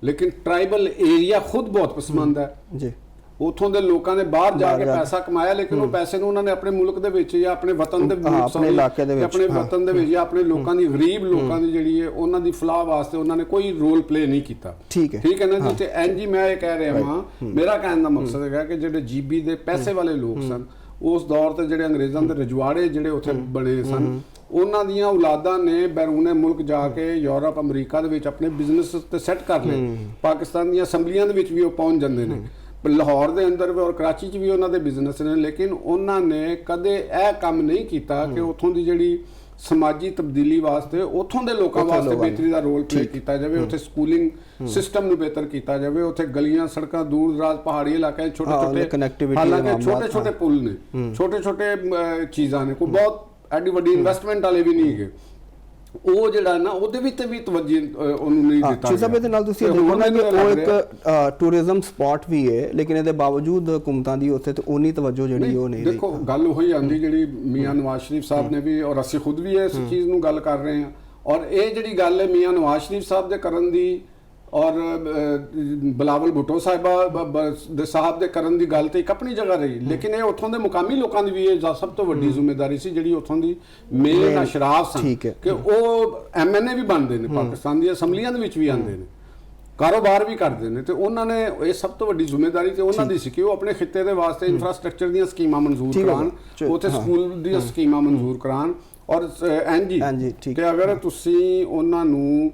ਲੇਕਿਨ ਟ੍ਰਾਈਬਲ ਏਰੀਆ ਖੁਦ ਬਹੁਤ ਪਸੰਦ ਹੈ ਜੀ। ਉੱਥੋਂ ਦੇ ਲੋਕਾਂ ਨੇ ਬਾਹਰ ਜਾ ਕੇ ਪੈਸਾ ਕਮਾਇਆ, ਲੇਕਿਨ ਉਹ ਪੈਸੇ ਨੂੰ ਉਹਨਾਂ ਨੇ ਆਪਣੇ ਮੁਲਕ ਦੇ ਵਿੱਚ ਜਾਂ ਆਪਣੇ ਵਤਨ ਦੇ ਵਿੱਚ, ਆਪਣੇ ਇਲਾਕੇ ਦੇ ਵਿੱਚ, ਆਪਣੇ ਵਤਨ ਦੇ ਵਿੱਚ ਜਾਂ ਆਪਣੇ ਲੋਕਾਂ ਦੀ, ਗਰੀਬ ਲੋਕਾਂ ਦੀ ਜਿਹੜੀ ਹੈ ਉਹਨਾਂ ਦੀ ਫਲਾਹ ਵਾਸਤੇ ਉਹਨਾਂ ਨੇ ਕੋਈ ਰੋਲ ਪਲੇ ਨਹੀਂ ਕੀਤਾ। ਠੀਕ ਹੈ ਨਾ ਜੀ। ਤੇ ਐਨਜੀ ਮੈਂ ਇਹ ਕਹਿ ਰਿਹਾ ਹਾਂ, ਮੇਰਾ ਕਹਿਣ ਦਾ ਮਕਸਦ ਹੈਗਾ ਕਿ ਜਿਹੜੇ ਜੀਬੀ ਦੇ ਪੈਸੇ ਵਾਲੇ ਲੋਕ ਸਨ ਉਸ ਦੌਰ ਤੇ, ਜਿਹੜੇ ਅੰਗਰੇਜ਼ਾਂ ਦੇ ਰਜਵਾੜੇ ਜਿਹੜੇ ਉੱਥੇ ਬਣੇ ਸਨ, ਉਹਨਾਂ ਦੀਆਂ ਔਲਾਦਾਂ ਨੇ ਬੈਰੂਨੇ ਮੁਲਕ ਜਾ ਕੇ ਯੂਰਪ, ਅਮਰੀਕਾ ਦੇ ਵਿੱਚ ਆਪਣੇ ਬਿਜ਼ਨਸ ਤੇ ਸੈੱਟ ਕਰ ਲਏ। ਪਾਕਿਸਤਾਨ ਦੀਆਂ ਅਸੈਂਬਲੀਆਂ ਦੇ ਵਿੱਚ ਵੀ ਉਹ ਪਹੁੰਚ ਜਾਂਦੇ ਨੇ, ਲਾਹੌਰ ਦੇ ਅੰਦਰ ਵੀ ਔਰ ਕਰਾਚੀ 'ਚ ਵੀ ਉਹਨਾਂ ਦੇ ਬਿਜ਼ਨਸ ਨੇ, ਲੇਕਿਨ ਉਹਨਾਂ ਨੇ ਕਦੇ ਇਹ ਕੰਮ ਨਹੀਂ ਕੀਤਾ ਕਿ ਉੱਥੋਂ ਦੀ ਜਿਹੜੀ ਸਮਾਜੀ ਤਬਦੀਲੀ ਵਾਸਤੇ, ਉੱਥੋਂ ਦੇ ਲੋਕਾਂ ਵਾਸਤੇ ਬਿਹਤਰੀ ਦਾ ਰੋਲ ਪਲੇ ਕੀਤਾ ਜਾਵੇ, ਉੱਥੇ ਸਕੂਲਿੰਗ ਸਿਸਟਮ ਨੂੰ ਬਿਹਤਰ ਕੀਤਾ ਜਾਵੇ, ਉੱਥੇ ਗਲੀਆਂ, ਸੜਕਾਂ, ਦੂਰ ਦਰਾਜ਼ ਪਹਾੜੀ ਇਲਾਕੇ ਛੋਟੇ-ਛੋਟੇ, ਹਾਲਾਂਕਿ ਛੋਟੇ-ਛੋਟੇ ਪੁਲ ਨੇ, ਛੋਟੇ-ਛੋਟੇ ਚੀਜ਼ਾਂ ਨੇ, ਕੋਈ ਬਹੁਤ ਐਡੀ ਵੱਡੀ ਇਨਵੈਸਟਮੈਂਟ ਵਾਲੇ ਵੀ ਨਹੀਂ ਹੈਗੇ। ਉਹ ਜਿਹੜਾ ਨਾ ਉਹਦੇ ਵਿੱਚ ਵੀ ਤਵੱਜੋ ਉਹਨੂੰ ਨਹੀਂ ਦਿੱਤਾ ਗਿਆ। ਜਿਹਦੇ ਨਾਲ ਤੁਸੀਂ ਦੇਖੋ ਨਾ ਕਿ ਉਹ ਇੱਕ ਟੂਰਿਜ਼ਮ ਸਪੌਟ ਵੀ ਹੈ, ਲੇਕਿਨ ਇਹਦੇ ਬਾਵਜੂਦ ਹਕੂਮਤਾਂ ਦੀ ਉੱਥੇ ਤੇ ਉਨੀ ਤਵੱਜੋ ਜਿਹੜੀ ਉਹ ਨਹੀਂ। ਦੇਖੋ ਗੱਲ ਉਹੀ ਆਉਂਦੀ ਜਿਹੜੀ ਮੀਆਂ ਨਵਾਜ਼ ਸ਼ਰੀਫ ਸਾਹਿਬ ਨੇ ਵੀ, ਔਰ ਅਸੀਂ ਖੁਦ ਵੀ ਇਸ ਚੀਜ਼ ਨੂੰ ਗੱਲ ਕਰ ਰਹੇ ਹਾਂ, ਔਰ ਇਹ ਜਿਹੜੀ ਗੱਲ ਹੈ ਮੀਆਂ ਨਵਾਜ਼ ਸ਼ਰੀਫ ਸਾਹਿਬ ਦੇ ਕਰਨ ਦੀ ਔਰ ਬਿਲਾਵਲ ਭੁੱਟੋ ਸਾਹਿਬ ਦੇ ਕਰਨ ਦੀ ਗੱਲ ਤੇ ਇੱਕ ਆਪਣੀ ਜਗ੍ਹਾ ਰਹੀ, ਲੇਕਿਨ ਇਹ ਉੱਥੋਂ ਦੇ ਮੁਕਾਮੀ ਲੋਕਾਂ ਦੀ ਵੀ ਇਹ ਸਭ ਤੋਂ ਵੱਡੀ ਜ਼ਿੰਮੇਵਾਰੀ ਸੀ ਜਿਹੜੀ ਉੱਥੋਂ ਦੀ ਮੇਨ ਅਸ਼ਰਾਫ ਸਨ ਕਿ ਉਹ ਐਮਐਨਏ ਵੀ ਬਣਦੇ ਨੇ, ਪਾਕਿਸਤਾਨ ਦੀਆਂ ਅਸੈਂਬਲੀਆਂ ਦੇ ਵਿੱਚ ਵੀ ਆਉਂਦੇ ਨੇ, ਕਾਰੋਬਾਰ ਵੀ ਕਰਦੇ ਨੇ, ਤੇ ਉਹਨਾਂ ਨੇ ਇਹ ਸਭ ਤੋਂ ਵੱਡੀ ਜ਼ਿੰਮੇਵਾਰੀ ਤੇ ਉਹਨਾਂ ਦੀ ਸੀ ਕਿ ਉਹ ਆਪਣੇ ਖਿੱਤੇ ਦੇ ਵਾਸਤੇ ਇਨਫਰਾਸਟ੍ਰਕਚਰ ਦੀਆਂ ਸਕੀਮਾਂ ਮਨਜ਼ੂਰ ਕਰਾਉਣ, ਉੱਥੇ ਸਕੂਲ ਦੀਆਂ ਸਕੀਮਾਂ ਮਨਜ਼ੂਰ ਕਰਾਉਣ। ਔਰ ਐਨਜੀ ਕਿ ਅਗਰ ਤੁਸੀਂ ਉਹਨਾਂ ਨੂੰ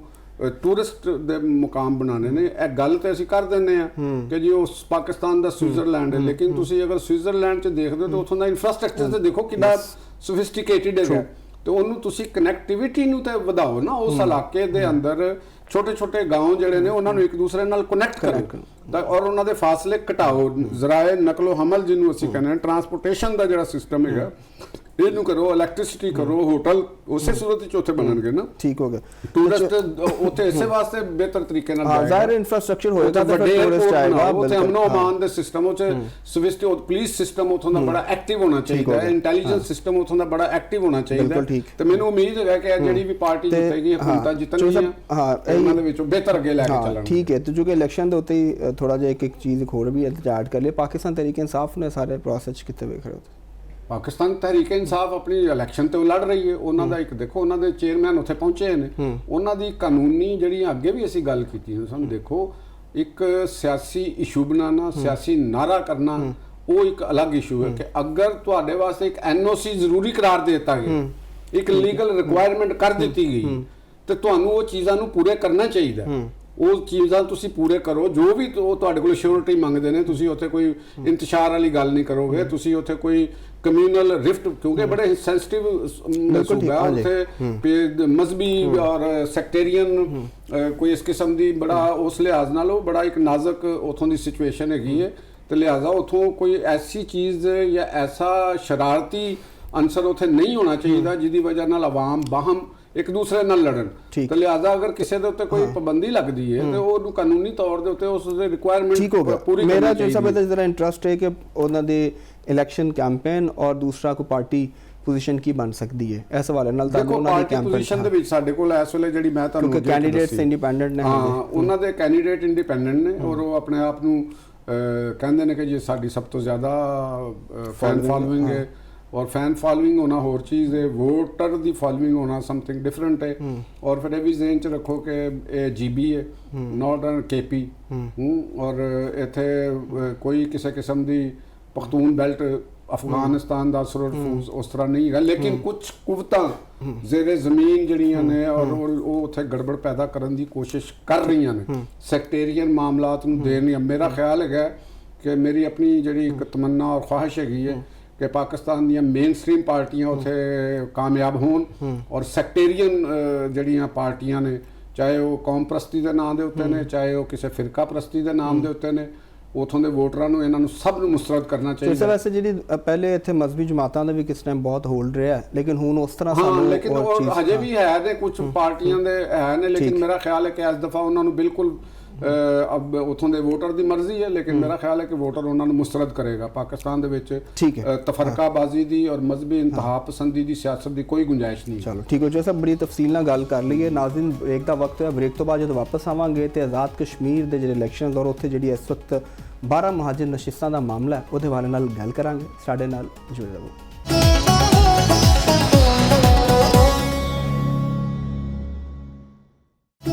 ਟੂਰਿਸਟ ਦੇ ਮੁਕਾਮ ਬਣਾਉਣੇ ਨੇ, ਇਹ ਗੱਲ ਤੇ ਅਸੀਂ ਕਰ ਦਿੰਦੇ ਆ ਕਿ ਜੀ ਉਹ ਪਾਕਿਸਤਾਨ ਦਾ ਸਵਿਟਜ਼ਰਲੈਂਡ ਹੈ, ਲੇਕਿਨ ਤੁਸੀਂ ਅਗਰ ਸਵਿਟਜ਼ਰਲੈਂਡ 'ਚ ਦੇਖਦੇ ਹੋ ਤਾਂ ਉੱਥੋਂ ਦਾ ਇਨਫਰਾਸਟ੍ਰਕਚਰ ਤੇ ਦੇਖੋ ਕਿੰਨਾ ਸੋਫਿਸਟੀਕੇਟਿਡ ਹੈਗਾ, ਤੇ ਉਹਨੂੰ ਤੁਸੀਂ ਕਨੈਕਟੀਵਿਟੀ ਨੂੰ ਤੇ ਵਧਾਓ ਨਾ, ਉਸ ਇਲਾਕੇ ਦੇ ਅੰਦਰ ਛੋਟੇ-ਛੋਟੇ ਗਾਂਵ ਜਿਹੜੇ ਨੇ ਉਹਨਾਂ ਨੂੰ ਇੱਕ ਦੂਸਰੇ ਨਾਲ ਕਨੈਕਟ ਕਰੋ ਔਰ ਉਹਨਾਂ ਦੇ ਫਾਸਲੇ ਘਟਾਓ, ਜ਼ਰਾਏ ਨਕਲੋ ਹਮਲ ਜਿਹਨੂੰ ਅਸੀਂ ਕਹਿੰਦੇ ਹਾਂ, ਟਰਾਂਸਪੋਰਟੇਸ਼ਨ ਦਾ ਜਿਹੜਾ ਸਿਸਟਮ ਹੈਗਾ ਇਹਨੂੰ ਕਰੋ, ਇਲੈਕਟ੍ਰਿਸਿਟੀ ਕਰੋ, ਹੋਟਲ ਉਸੇ ਸੂਰਤ ਵਿੱਚ ਉੱਥੇ ਬਣਨਗੇ ਨਾ, ਠੀਕ ਹੋ ਗਿਆ। ਟੂਰਿਸਟ ਉੱਥੇ ਇਸੇ ਵਾਸਤੇ ਬਿਹਤਰ ਤਰੀਕੇ ਨਾਲ ਜਾਏਗਾ, ਜ਼ਾਹਿਰ ਇਨਫਰਾਸਟ੍ਰਕਚਰ ਹੋਏਗਾ ਤਾਂ ਫਿਰ ਟੂਰਿਸਟ ਆਏਗਾ, ਉੱਥੇ ਅਮਨੋ ਅਮਾਨ ਦੇ ਸਿਸਟਮ, ਉੱਥੇ ਸਵਿਸਟ ਪੁਲਿਸ ਸਿਸਟਮ ਉੱਥੋਂ ਦਾ ਬੜਾ ਐਕਟਿਵ ਹੋਣਾ ਚਾਹੀਦਾ ਹੈ, ਇੰਟੈਲੀਜੈਂਸ ਸਿਸਟਮ ਉੱਥੋਂ ਦਾ ਬੜਾ ਐਕਟਿਵ ਹੋਣਾ ਚਾਹੀਦਾ ਹੈ, ਤੇ ਮੈਨੂੰ ਉਮੀਦ ਹੈ ਕਿ ਜਿਹੜੀ ਵੀ ਪਾਰਟੀ ਜਿੱਤੇਗੀ, ਹਕੂਮਤਾਂ ਜਿੱਤਣਗੀਆਂ, ਉਹਨਾਂ ਦੇ ਵਿੱਚੋਂ ਬਿਹਤਰ ਅੱਗੇ ਲੈ ਕੇ ਚੱਲਣਗੇ। ਠੀਕ ਹੈ, ਤੇ ਜੋ ਕਿ ਇਲੈਕਸ਼ਨ ਦੇ ਉੱਤੇ ਹੀ ਥੋੜਾ ਜਿਹਾ ਇੱਕ ਚੀਜ਼ ਹੋਰ ਵੀ ਇਤਜਾਜ ਕਰ ਲਈ, ਪਾਕਿਸਤਾਨ ਤਹਿਰੀਕ ਇਨਸਾਫ ਨੇ ਸਾਰੇ ਪ੍ਰੋਸੈਸ ਕਿੱਥੇ ਵੇਖ ਰਹੇ ਹੋ? ਪਾਕਿਸਤਾਨ ਤਹਿਰੀਕ ਇਨਸਾਫ ਆਪਣੀ ਇਲੈਕਸ਼ਨ ਤੇ ਲੜ ਰਹੀ ਹੈ, ਉਹਨਾਂ ਦਾ ਇੱਕ ਦੇਖੋ ਉਹਨਾਂ ਦੇ ਚੇਅਰਮੈਨ ਉੱਥੇ ਪਹੁੰਚੇ ਨੇ, ਉਹਨਾਂ ਦੀ ਕਾਨੂੰਨੀ ਜਿਹੜੀ ਅੱਗੇ ਵੀ ਅਸੀਂ ਗੱਲ ਕੀਤੀ ਹੈ, ਸਾਨੂੰ ਦੇਖੋ ਇੱਕ ਸਿਆਸੀ ਇਸ਼ੂ ਬਣਾਉਣਾ, ਸਿਆਸੀ ਨਾਰਾ ਕਰਨਾ, ਉਹ ਇੱਕ ਅਲੱਗ ਇਸ਼ੂ ਹੈ ਕਿ ਅਗਰ ਤੁਹਾਡੇ ਵਾਸਤੇ ਇੱਕ ਐਨਓਸੀ ਜ਼ਰੂਰੀ ਕਰਾਰ ਦੇ ਦਿੱਤਾ ਗਿਆ, ਇੱਕ ਲੀਗਲ ਰਿਕੁਆਇਰਮੈਂਟ ਕਰ ਦਿੱਤੀ ਗਈ, ਤੇ ਤੁਹਾਨੂੰ ਉਹ ਚੀਜ਼ਾਂ ਨੂੰ ਪੂਰੇ ਕਰਨਾ ਚਾਹੀਦਾ, ਉਹ ਚੀਜ਼ਾਂ ਤੁਸੀਂ ਪੂਰੇ ਕਰੋ, ਜੋ ਵੀ ਉਹ ਤੁਹਾਡੇ ਕੋਲ ਸ਼ੋਰਿਟੀ ਮੰਗਦੇ ਨੇ, ਤੁਸੀਂ ਉੱਥੇ ਕੋਈ ਇੰਤਸ਼ਾਰ ਵਾਲੀ ਗੱਲ ਨਹੀਂ ਕਰੋਗੇ, ਤੁਸੀਂ ਉੱਥੇ ਕੋਈ ਕਮਿਊਨਲ ਰਿਫਟ, ਕਿਉਂਕਿ ਬੜੇ ਸੈਂਸਿਟਿਵ ਸੂਬਾ ਉੱਥੇ ਮਜ਼ਹਬੀ ਔਰ ਸੈਕਟੇਰੀਅਨ ਕੋਈ ਇਸ ਕਿਸਮ ਦੀ ਬੜਾ ਉਸ ਲਿਹਾਜ਼ ਨਾਲ ਉਹ ਬੜਾ ਇੱਕ ਨਾਜ਼ੁਕ ਉੱਥੋਂ ਦੀ ਸਿਚੁਏਸ਼ਨ ਹੈਗੀ ਹੈ, ਤੇ ਲਿਹਾਜ਼ਾ ਉੱਥੋਂ ਕੋਈ ਐਸੀ ਚੀਜ਼ ਜਾਂ ਐਸਾ ਸ਼ਰਾਰਤੀ ਅੰਸਰ ਉੱਥੇ ਨਹੀਂ ਹੋਣਾ ਚਾਹੀਦਾ ਜਿਹਦੀ ਵਜ੍ਹਾ ਨਾਲ ਆਵਾਮ ਬਾਹਮ ਇੱਕ ਦੂਸਰੇ ਨਾਲ ਲੜਨ, ਤੇ ਲਿਹਾਜ਼ਾ ਅਗਰ ਕਿਸੇ ਦੇ ਉੱਤੇ ਕੋਈ ਪਾਬੰਦੀ ਲੱਗਦੀ ਹੈ ਤੇ ਉਹਨੂੰ ਕਾਨੂੰਨੀ ਤੌਰ ਦੇ ਉੱਤੇ ਉਸ ਦੇ ਰਿਕੁਆਇਰਮੈਂਟ ਪੂਰੀ ਮੇਰਾ ਜੋ ਸਭ ਤੋਂ ਜ਼ਿਆਦਾ ਇੰਟਰਸਟ ਹੈ ਕਿ ਉਹਨਾਂ ਦੇ ਇਲੈਕਸ਼ਨ ਕੈਂਪੇਨ ਔਰ ਦੂਸਰਾ ਕੋ ਪਾਰਟੀ ਪੋਜੀਸ਼ਨ ਕੀ ਬਣ ਸਕਦੀ ਹੈ, ਇਸ ਹਵਾਲੇ ਨਾਲ ਤਾਂ ਉਹਨਾਂ ਦੀ ਕੈਂਪੇਨ ਪੋਜੀਸ਼ਨ ਦੇ ਵਿੱਚ ਸਾਡੇ ਕੋਲ ਇਸ ਵੇਲੇ ਜਿਹੜੀ ਮੈਂ ਤੁਹਾਨੂੰ ਕਿਉਂਕਿ ਕੈਂਡੀਡੇਟਸ ਇੰਡੀਪੈਂਡੈਂਟ ਨੇ, ਹਾਂ ਉਹਨਾਂ ਦੇ ਕੈਂਡੀਡੇਟ ਇੰਡੀਪੈਂਡੈਂਟ ਨੇ, ਔਰ ਉਹ ਆਪਣੇ ਆਪ ਨੂੰ ਕਹਿੰਦੇ ਨੇ ਕਿ ਜੀ ਸਾਡੀ ਸਭ ਤੋਂ ਜ਼ਿਆਦਾ ਫੈਨ ਫਾਲੋਇੰਗ ਹੈ, ਔਰ ਫੈਨ ਫਾਲੋਇੰਗ ਹੋਣਾ ਹੋਰ ਚੀਜ਼ ਹੈ, ਵੋਟਰ ਦੀ ਫਾਲੋਇੰਗ ਹੋਣਾ ਸਮਥਿੰਗ ਡਿਫਰੈਂਟ ਹੈ, ਔਰ ਫਿਰ ਇਹ ਵੀ ਜ਼ਿਹਨ 'ਚ ਰੱਖੋ ਕਿ ਇਹ ਜੀਬੀ ਹੈ, ਨਾਟ ਐਨ ਕੇਪੀ, ਔਰ ਇੱਥੇ ਕੋਈ ਕਿਸੇ ਕਿਸਮ ਦੀ ਪਖਤੂਨ ਬੈਲਟ ਅਫਗਾਨਿਸਤਾਨ ਦਾ ਅਸਰ ਉਸ ਤਰ੍ਹਾਂ ਨਹੀਂ ਹੈਗਾ, ਲੇਕਿਨ ਕੁਝ ਕੁਵਤਾਂ ਜ਼ੇਰੇ ਜ਼ਮੀਨ ਜਿਹੜੀਆਂ ਨੇ ਔਰ ਉਹ ਉੱਥੇ ਗੜਬੜ ਪੈਦਾ ਕਰਨ ਦੀ ਕੋਸ਼ਿਸ਼ ਕਰ ਰਹੀਆਂ ਨੇ, ਸੈਕਟੇਰੀਅਨ ਮਾਮਲਾਤ ਨੂੰ ਦੇਣ। ਮੇਰਾ ਖਿਆਲ ਹੈਗਾ ਕਿ ਮੇਰੀ ਆਪਣੀ ਜਿਹੜੀ ਇੱਕ ਤਮੰਨਾ ਔਰ ਖੁਆਇਸ਼ ਹੈਗੀ ਹੈ ਕਿ ਪਾਕਿਸਤਾਨ ਦੀਆਂ ਮੇਨ ਸਟ੍ਰੀਮ ਪਾਰਟੀਆਂ ਉੱਥੇ ਕਾਮਯਾਬ ਹੋਣ ਔਰ ਸੈਕਟੇਰੀਅਨ ਜਿਹੜੀਆਂ ਪਾਰਟੀਆਂ ਨੇ, ਚਾਹੇ ਉਹ ਕੌਮ ਪ੍ਰਸਤੀ ਦੇ ਨਾਂ ਦੇ ਉੱਤੇ ਨੇ, ਚਾਹੇ ਉਹ ਕਿਸੇ ਫਿਰਕਾ ਪ੍ਰਸਤੀ ਦੇ ਨਾਮ ਦੇ ਉੱਤੇ ਨੇ, ਉਥੋਂ ਦੇ ਵੋਟਰਾਂ ਨੂੰ ਇਹਨਾਂ ਨੂੰ ਸਭ ਨੂੰ ਮੁਸਤਰਦ ਕਰਨਾ ਚਾਹੀਦਾ। ਸਰ ਵੈਸੇ ਜਿਹੜੀ ਪਹਿਲੇ ਇੱਥੇ ਮਜ਼ਹਬੀ ਜਮਾਤਾਂ ਦਾ ਵੀ ਕਿਸ ਟਾਈਮ ਬਹੁਤ ਹੋਲਡ ਰਿਹਾ, ਲੇਕਿਨ ਹੁਣ ਉਸ ਤਰ੍ਹਾਂ ਸਾਨੂੰ ਲੇਕਿਨ ਹਜੇ ਵੀ ਹੈ ਨੇ ਕੁਝ ਪਾਰਟੀਆਂ ਦੇ ਹੈ ਨੇ, ਲੇਕਿਨ ਮੇਰਾ ਖਿਆਲ ਹੈ ਕਿ ਇਸ ਦਫਾ ਉਹਨਾਂ ਨੂੰ ਬਿਲਕੁਲ ਅਬ ਉਥੋਂ ਦੇ ਵੋਟਰ ਦੀ ਮਰਜ਼ੀ ਹੈ, ਲੇਕਿਨ ਮੇਰਾ ਖਿਆਲ ਹੈ ਕਿ ਵੋਟਰ ਉਹਨਾਂ ਨੂੰ ਮੁਸਤਰਦ ਕਰੇਗਾ। ਪਾਕਿਸਤਾਨ ਦੇ ਵਿੱਚ ਤਫਰਕਾਬਾਜ਼ੀ ਦੀ ਔਰ ਮਜ਼ਹਬੀ ਇੰਤਹਾ ਪਸੰਦੀ ਦੀ ਸਿਆਸਤ ਦੀ ਕੋਈ ਗੁੰਜਾਇਸ਼ ਨਹੀਂ। ਚਲੋ ਠੀਕ ਹੋ ਜੀ ਸਭ, ਬੜੀ ਤਫਸੀਲ ਨਾਲ ਗੱਲ ਕਰ ਲਈਏ। ਨਾਜ਼ਰੀਨ ਬ੍ਰੇਕ ਦਾ ਵਕਤ ਹੈ, ਬ੍ਰੇਕ ਤੋਂ ਬਾਅਦ ਜਦੋਂ ਵਾਪਸ ਆਵਾਂਗੇ ਤੇ ਆਜ਼ਾਦ ਕਸ਼ਮੀਰ ਦੇ ਜਿਹੜੇ ਇਲੈਕਸ਼ਨਸ ਔਰ ਉੱਥੇ ਜਿਹੜੀ ਇਸ ਵਕਤ 12 ਮਹਾਜਰ ਨਸ਼ਿਸਤਾਂ ਦਾ ਮਾਮਲਾ ਹੈ ਉਹਦੇ ਬਾਰੇ ਨਾਲ ਗੱਲ ਕਰਾਂਗੇ। ਸਾਡੇ ਨਾਲ ਜੁੜੇ ਰਹੋ।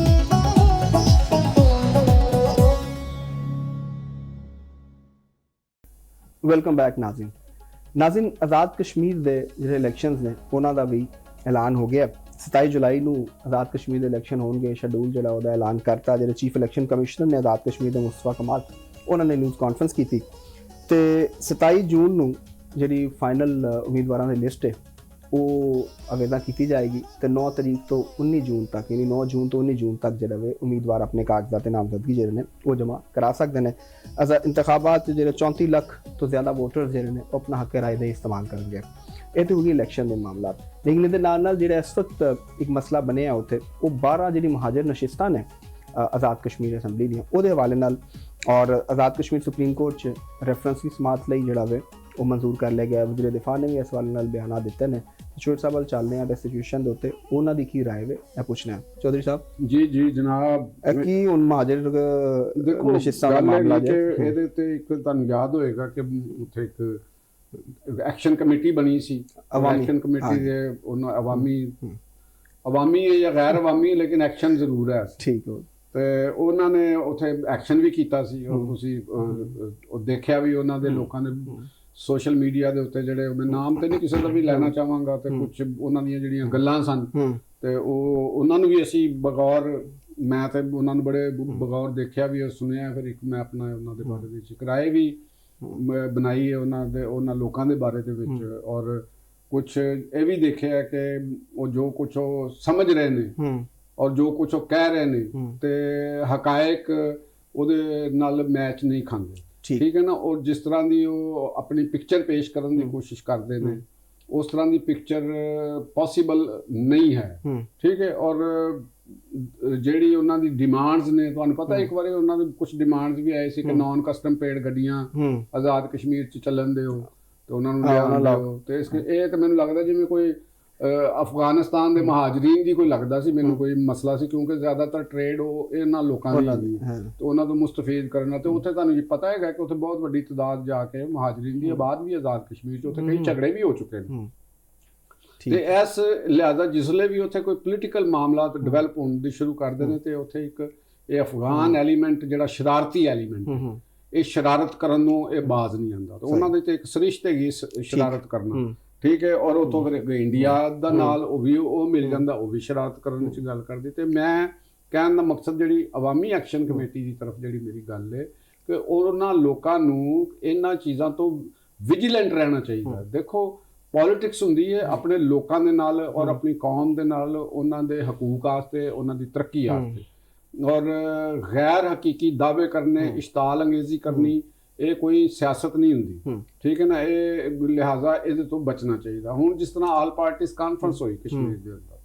ਵੈਲਕਮ ਬੈਕ ਨਾਜ਼ਰੀਨ। ਆਜ਼ਾਦ ਕਸ਼ਮੀਰ ਦੇ ਜਿਹੜੇ ਇਲੈਕਸ਼ਨਸ ਨੇ ਉਹਨਾਂ ਦਾ ਵੀ ਐਲਾਨ ਹੋ ਗਿਆ। 27 ਜੁਲਾਈ ਨੂੰ ਆਜ਼ਾਦ ਕਸ਼ਮੀਰ ਦੇ ਇਲੈਕਸ਼ਨ ਹੋਣਗੇ। ਸ਼ੈਡਿਊਲ ਜਿਹੜਾ ਉਹਦਾ ਐਲਾਨ ਕਰਤਾ। ਜਿਹੜੇ ਚੀਫ ਇਲੈਕਸ਼ਨ ਕਮਿਸ਼ਨਰ ਨੇ ਆਜ਼ਾਦ ਕਸ਼ਮੀਰ ਦੇ ਮੁਸਤਫਾ ਕਮਾਲ, ਉਹਨਾਂ ਨੇ ਨਿਊਜ਼ ਕਾਨਫਰੰਸ ਕੀਤੀ ਤੇ 27 ਜੂਨ ਨੂੰ ਜਿਹੜੀ ਫਾਈਨਲ ਉਮੀਦਵਾਰਾਂ ਦੀ ਲਿਸਟ ਹੈ ਉਹ ਆਵੇਦਨ ਕੀਤੀ ਜਾਏਗੀ ਤੇ 9 ਤਰੀਕ ਤੋਂ 19 ਜੂਨ ਤੱਕ, ਯਾਨੀ 9 ਜੂਨ ਤੋਂ 19 ਜੂਨ ਤੱਕ ਜਿਹੜਾ ਵੇ ਉਮੀਦਵਾਰ ਆਪਣੇ ਕਾਗਜ਼ਾਤ ਤੇ ਨਾਮਜ਼ਦਗੀ ਜਿਹੜੇ ਨੇ ਉਹ ਜਮ੍ਹਾਂ ਕਰਾ ਸਕਦੇ ਨੇ। ਇੰਤਖਾਬਾਤ ਜਿਹੜੇ 34 ਲੱਖ ਤੋਂ ਜ਼ਿਆਦਾ ਵੋਟਰ ਜਿਹੜੇ ਨੇ ਉਹ ਆਪਣਾ ਹੱਕ ਰਾਏ ਦਾ ਇਸਤੇਮਾਲ ਕਰਨਗੇ। ਇਹ ਤਾਂ ਹੋ ਗਈ ਇਲੈਕਸ਼ਨ ਦੇ ਮਾਮਲਾ। ਲੇਕਿਨ ਇਹਦੇ ਨਾਲ ਜਿਹੜਾ ਇਸ ਵਕਤ ਇੱਕ ਮਸਲਾ ਬਣਿਆ ਉੱਥੇ ਉਹ 12 ਜਿਹੜੀ ਮਹਾਜਰ ਨਸ਼ਿਸਤਾਂ ਨੇ ਆਜ਼ਾਦ ਕਸ਼ਮੀਰ ਅਸੈਂਬਲੀ ਦੀਆਂ, ਉਹਦੇ ਹਵਾਲੇ ਨਾਲ ਔਰ ਆਜ਼ਾਦ ਕਸ਼ਮੀਰ ਸੁਪਰੀਮ ਕੋਰਟ 'ਚ ਰੈਫਰੈਂਸ ਦੀ ਸਮਾਤ ਲਈ ਜਿਹੜਾ ਵੇ ਉਹ ਮਨਜ਼ੂਰ ਕਰ ਲਿਆ ਗਿਆ। ਵਜ਼ੀਰ ਦਿਫਾ ਨੇ ਵੀ ਇਸ ਹਵਾਲੇ ਨਾਲ ਬਿਆਨਾਂ ਦਿੱਤੇ ਨੇ। ਚੌਧਰੀ ਸਾਹਿਬ ਵੱਲ ਚੱਲਦੇ ਹਾਂ ਤੇ ਸਿਚੁਏਸ਼ਨ ਦੇ ਉੱਤੇ ਉਹਨਾਂ ਦੀ ਕੀ ਰਾਏ ਵੇ ਇਹ ਪੁੱਛਣਾ। ਚੌਧਰੀ ਸਾਹਿਬ ਜੀ ਜਨਾਬ, ਕੀ ਹੁਣ ਮਹਾਜਰ ਨਸ਼ਿਸਤਾਂ ਦਾ ਮਾਮਲਾ ਜੇ ਇਹਦੇ ਤੇ ਇੱਕ ਤੁਹਾਨੂੰ ਯਾਦ ਹੋਏਗਾ ਕਿ ਉੱਥੇ ਇੱਕ ਐਕਸ਼ਨ ਕਮੇਟੀ ਬਣੀ ਸੀ। ਐਕਸ਼ਨ ਕਮੇਟੀ ਦੇ ਉਹਨਾਂ ਅਵਾਮੀ ਹੈ ਜਾਂ ਗੈਰ ਅਵਾਮੀ, ਲੇਕਿਨ ਐਕਸ਼ਨ ਜ਼ਰੂਰ ਹੈ। ਠੀਕ ਹੋ। ਤੇ ਉਹਨਾਂ ਨੇ ਉੱਥੇ ਐਕਸ਼ਨ ਵੀ ਕੀਤਾ ਸੀ ਔਰ ਤੁਸੀਂ ਉਹ ਦੇਖਿਆ ਵੀ ਉਹਨਾਂ ਦੇ ਲੋਕਾਂ ਦੇ ਸੋਸ਼ਲ ਮੀਡੀਆ ਦੇ ਉੱਤੇ ਜਿਹੜੇ, ਮੈਂ ਨਾਮ ਤੇ ਨਹੀਂ ਕਿਸੇ ਦਾ ਵੀ ਲੈਣਾ ਚਾਹਾਂਗਾ, ਤੇ ਕੁਝ ਉਹਨਾਂ ਦੀਆਂ ਜਿਹੜੀਆਂ ਗੱਲਾਂ ਸਨ ਤੇ ਉਹਨਾਂ ਨੂੰ ਵੀ ਅਸੀਂ ਬਗੌਰ, ਮੈਂ ਤੇ ਉਹਨਾਂ ਨੂੰ ਬੜੇ ਬਗੌਰ ਦੇਖਿਆ ਵੀ ਔਰ ਸੁਣਿਆ। ਫਿਰ ਇੱਕ ਮੈਂ ਆਪਣਾ ਉਹਨਾਂ ਦੇ ਬਾਰੇ ਵਿੱਚ ਇੱਕ ਰਾਏ ਵੀ ਬਣਾਈ ਹੈ ਉਹਨਾਂ ਲੋਕਾਂ ਦੇ ਬਾਰੇ ਦੇ ਵਿੱਚ, ਔਰ ਕੁਝ ਇਹ ਵੀ ਦੇਖਿਆ ਕਿ ਉਹ ਜੋ ਕੁਝ ਉਹ ਸਮਝ ਰਹੇ ਨੇ ਔਰ ਜੋ ਕੁਝ ਉਹ ਕਹਿ ਰਹੇ ਨੇ ਤੇ ਹਕਾਇਕ ਉਹਦੇ ਨਾਲ ਮੈਚ ਨਹੀਂ ਖਾਂਦੇ। ਠੀਕ ਹੈ ਨਾ। ਔਰ ਜਿਸ ਤਰ੍ਹਾਂ ਦੀ ਉਹ ਆਪਣੀ ਪਿਕਚਰ ਪੇਸ਼ ਕਰਨ ਦੀ ਕੋਸ਼ਿਸ਼ ਕਰਦੇ ਨੇ, ਉਸ ਤਰ੍ਹਾਂ ਦੀ ਪਿਕਚਰ ਪੋਸੀਬਲ ਨਹੀਂ ਹੈ। ਠੀਕ ਹੈ। ਔਰ ਜਿਹੜੀ ਉਹਨਾਂ ਦੀ ਡਿਮਾਂਡਸ ਨੇ, ਤੁਹਾਨੂੰ ਪਤਾ ਇੱਕ ਵਾਰੀ ਉਹਨਾਂ ਦੇ ਕੁਝ ਡਿਮਾਂਡਸ ਵੀ ਆਏ ਸੀ ਕਿ ਨਾਨ ਕਸਟਮ ਪੇਡ ਗੱਡੀਆਂ ਆਜ਼ਾਦ ਕਸ਼ਮੀਰ 'ਚ ਚੱਲਣ ਦਿਓ ਤੇ ਉਹਨਾਂ ਨੂੰ ਲਿਆਓ। ਤੇ ਇਹ ਤਾਂ ਮੈਨੂੰ ਲੱਗਦਾ ਜਿਵੇਂ ਕੋਈ ਅਫਗਾਨਿਸਤਾਨ ਦੇ ਮਹਾਜਰੀਨ ਦੀ ਕੋਈ ਲੱਗਦਾ ਸੀ ਮੈਨੂੰ ਕੋਈ ਮਸਲਾ ਸੀ, ਕਿਉਂਕਿ ਜ਼ਿਆਦਾਤਰ ਟ੍ਰੇਡ ਉਹ ਇਹਨਾਂ ਲੋਕਾਂ ਦੀ ਤੇ ਉਹਨਾਂ ਤੋਂ ਮੁਸਤਫੀਦ ਕਰਨਾ। ਤੇ ਉੱਥੇ ਤੁਹਾਨੂੰ ਇਹ ਪਤਾ ਹੈਗਾ ਕਿ ਉੱਥੇ ਬਹੁਤ ਵੱਡੀ ਤਾਦਾਦ ਜਾ ਕੇ ਮਹਾਜਰੀਨ ਦੀ ਆਬਾਦ ਵੀ ਆਜ਼ਾਦ ਕਸ਼ਮੀਰ 'ਚ, ਉੱਥੇ ਕਈ ਝਗੜੇ ਵੀ ਹੋ ਚੁੱਕੇ ਨੇ। ਤੇ ਇਸ ਲਿਹਾਜ਼ਾ ਜਿਸਲੇ ਵੀ ਉੱਥੇ ਕੋਈ ਪੋਲੀਟੀਕਲ ਮਾਮਲਾ ਡਿਵੈਲਪ ਹੋਣ ਦੀ ਸ਼ੁਰੂ ਕਰਦੇ ਨੇ ਤੇ ਉੱਥੇ ਇੱਕ ਇਹ ਅਫਗਾਨ ਐਲੀਮੈਂਟ ਜਿਹੜਾ ਸ਼ਰਾਰਤੀ ਐਲੀਮੈਂਟ, ਇਹ ਸ਼ਰਾਰਤ ਕਰਨ ਨੂੰ ਇਹ ਬਾਜ਼ ਨਹੀਂ ਆਉਂਦਾ। ਤੇ ਉਹਨਾਂ ਦੇ ਤੇ ਇੱਕ ਸਰਿਸ਼ਤ ਹੈਗੀ ਸ਼ਰਾਰਤ ਕਰਨਾ। ਠੀਕ ਹੈ। ਔਰ ਉੱਥੋਂ ਫਿਰ ਇੰਡੀਆ ਦਾ ਨਾਲ ਉਹ ਵੀ ਉਹ ਮਿਲ ਜਾਂਦਾ, ਉਹ ਵੀ ਸ਼ਰਾਰਤ ਕਰਨ 'ਚ ਗੱਲ ਕਰਦੀ। ਤੇ ਮੈਂ ਕਹਿਣ ਦਾ ਮਕਸਦ ਜਿਹੜੀ ਅਵਾਮੀ ਐਕਸ਼ਨ ਕਮੇਟੀ ਦੀ ਤਰਫ ਜਿਹੜੀ ਮੇਰੀ ਗੱਲ ਹੈ ਕਿ ਉਹਨਾਂ ਲੋਕਾਂ ਨੂੰ ਇਹਨਾਂ ਚੀਜ਼ਾਂ ਤੋਂ ਵਿਜੀਲੈਂਟ ਰਹਿਣਾ ਚਾਹੀਦਾ। ਦੇਖੋ ਪੋਲਿਟਿਕਸ ਹੁੰਦੀ ਹੈ ਆਪਣੇ ਲੋਕਾਂ ਦੇ ਨਾਲ ਔਰ ਆਪਣੀ ਕੌਮ ਦੇ ਨਾਲ, ਉਹਨਾਂ ਦੇ ਹਕੂਕ ਵਾਸਤੇ, ਉਹਨਾਂ ਦੀ ਤਰੱਕੀ ਵਾਸਤੇ, ਔਰ ਗੈਰ ਹਕੀਕੀ ਦਾਅਵੇ ਕਰਨੇ, ਇਸ਼ਤਾਲ ਅੰਗੇਜ਼ੀ ਕਰਨੀ, ਇਹ ਕੋਈ ਸਿਆਸਤ ਨਹੀਂ ਹੁੰਦੀ। ਠੀਕ ਹੈ ਨਾ। ਇਹ ਲਿਹਾਜ਼ਾ ਇਹਦੇ ਤੋਂ ਬਚਣਾ ਚਾਹੀਦਾ। ਹੁਣ ਜਿਸ ਤਰ੍ਹਾਂ ਆਲ ਪਾਰਟੀਜ਼ ਕਾਨਫਰੰਸ ਹੋਈ ਕਸ਼ਮੀਰ ਦੇ ਅੰਦਰ,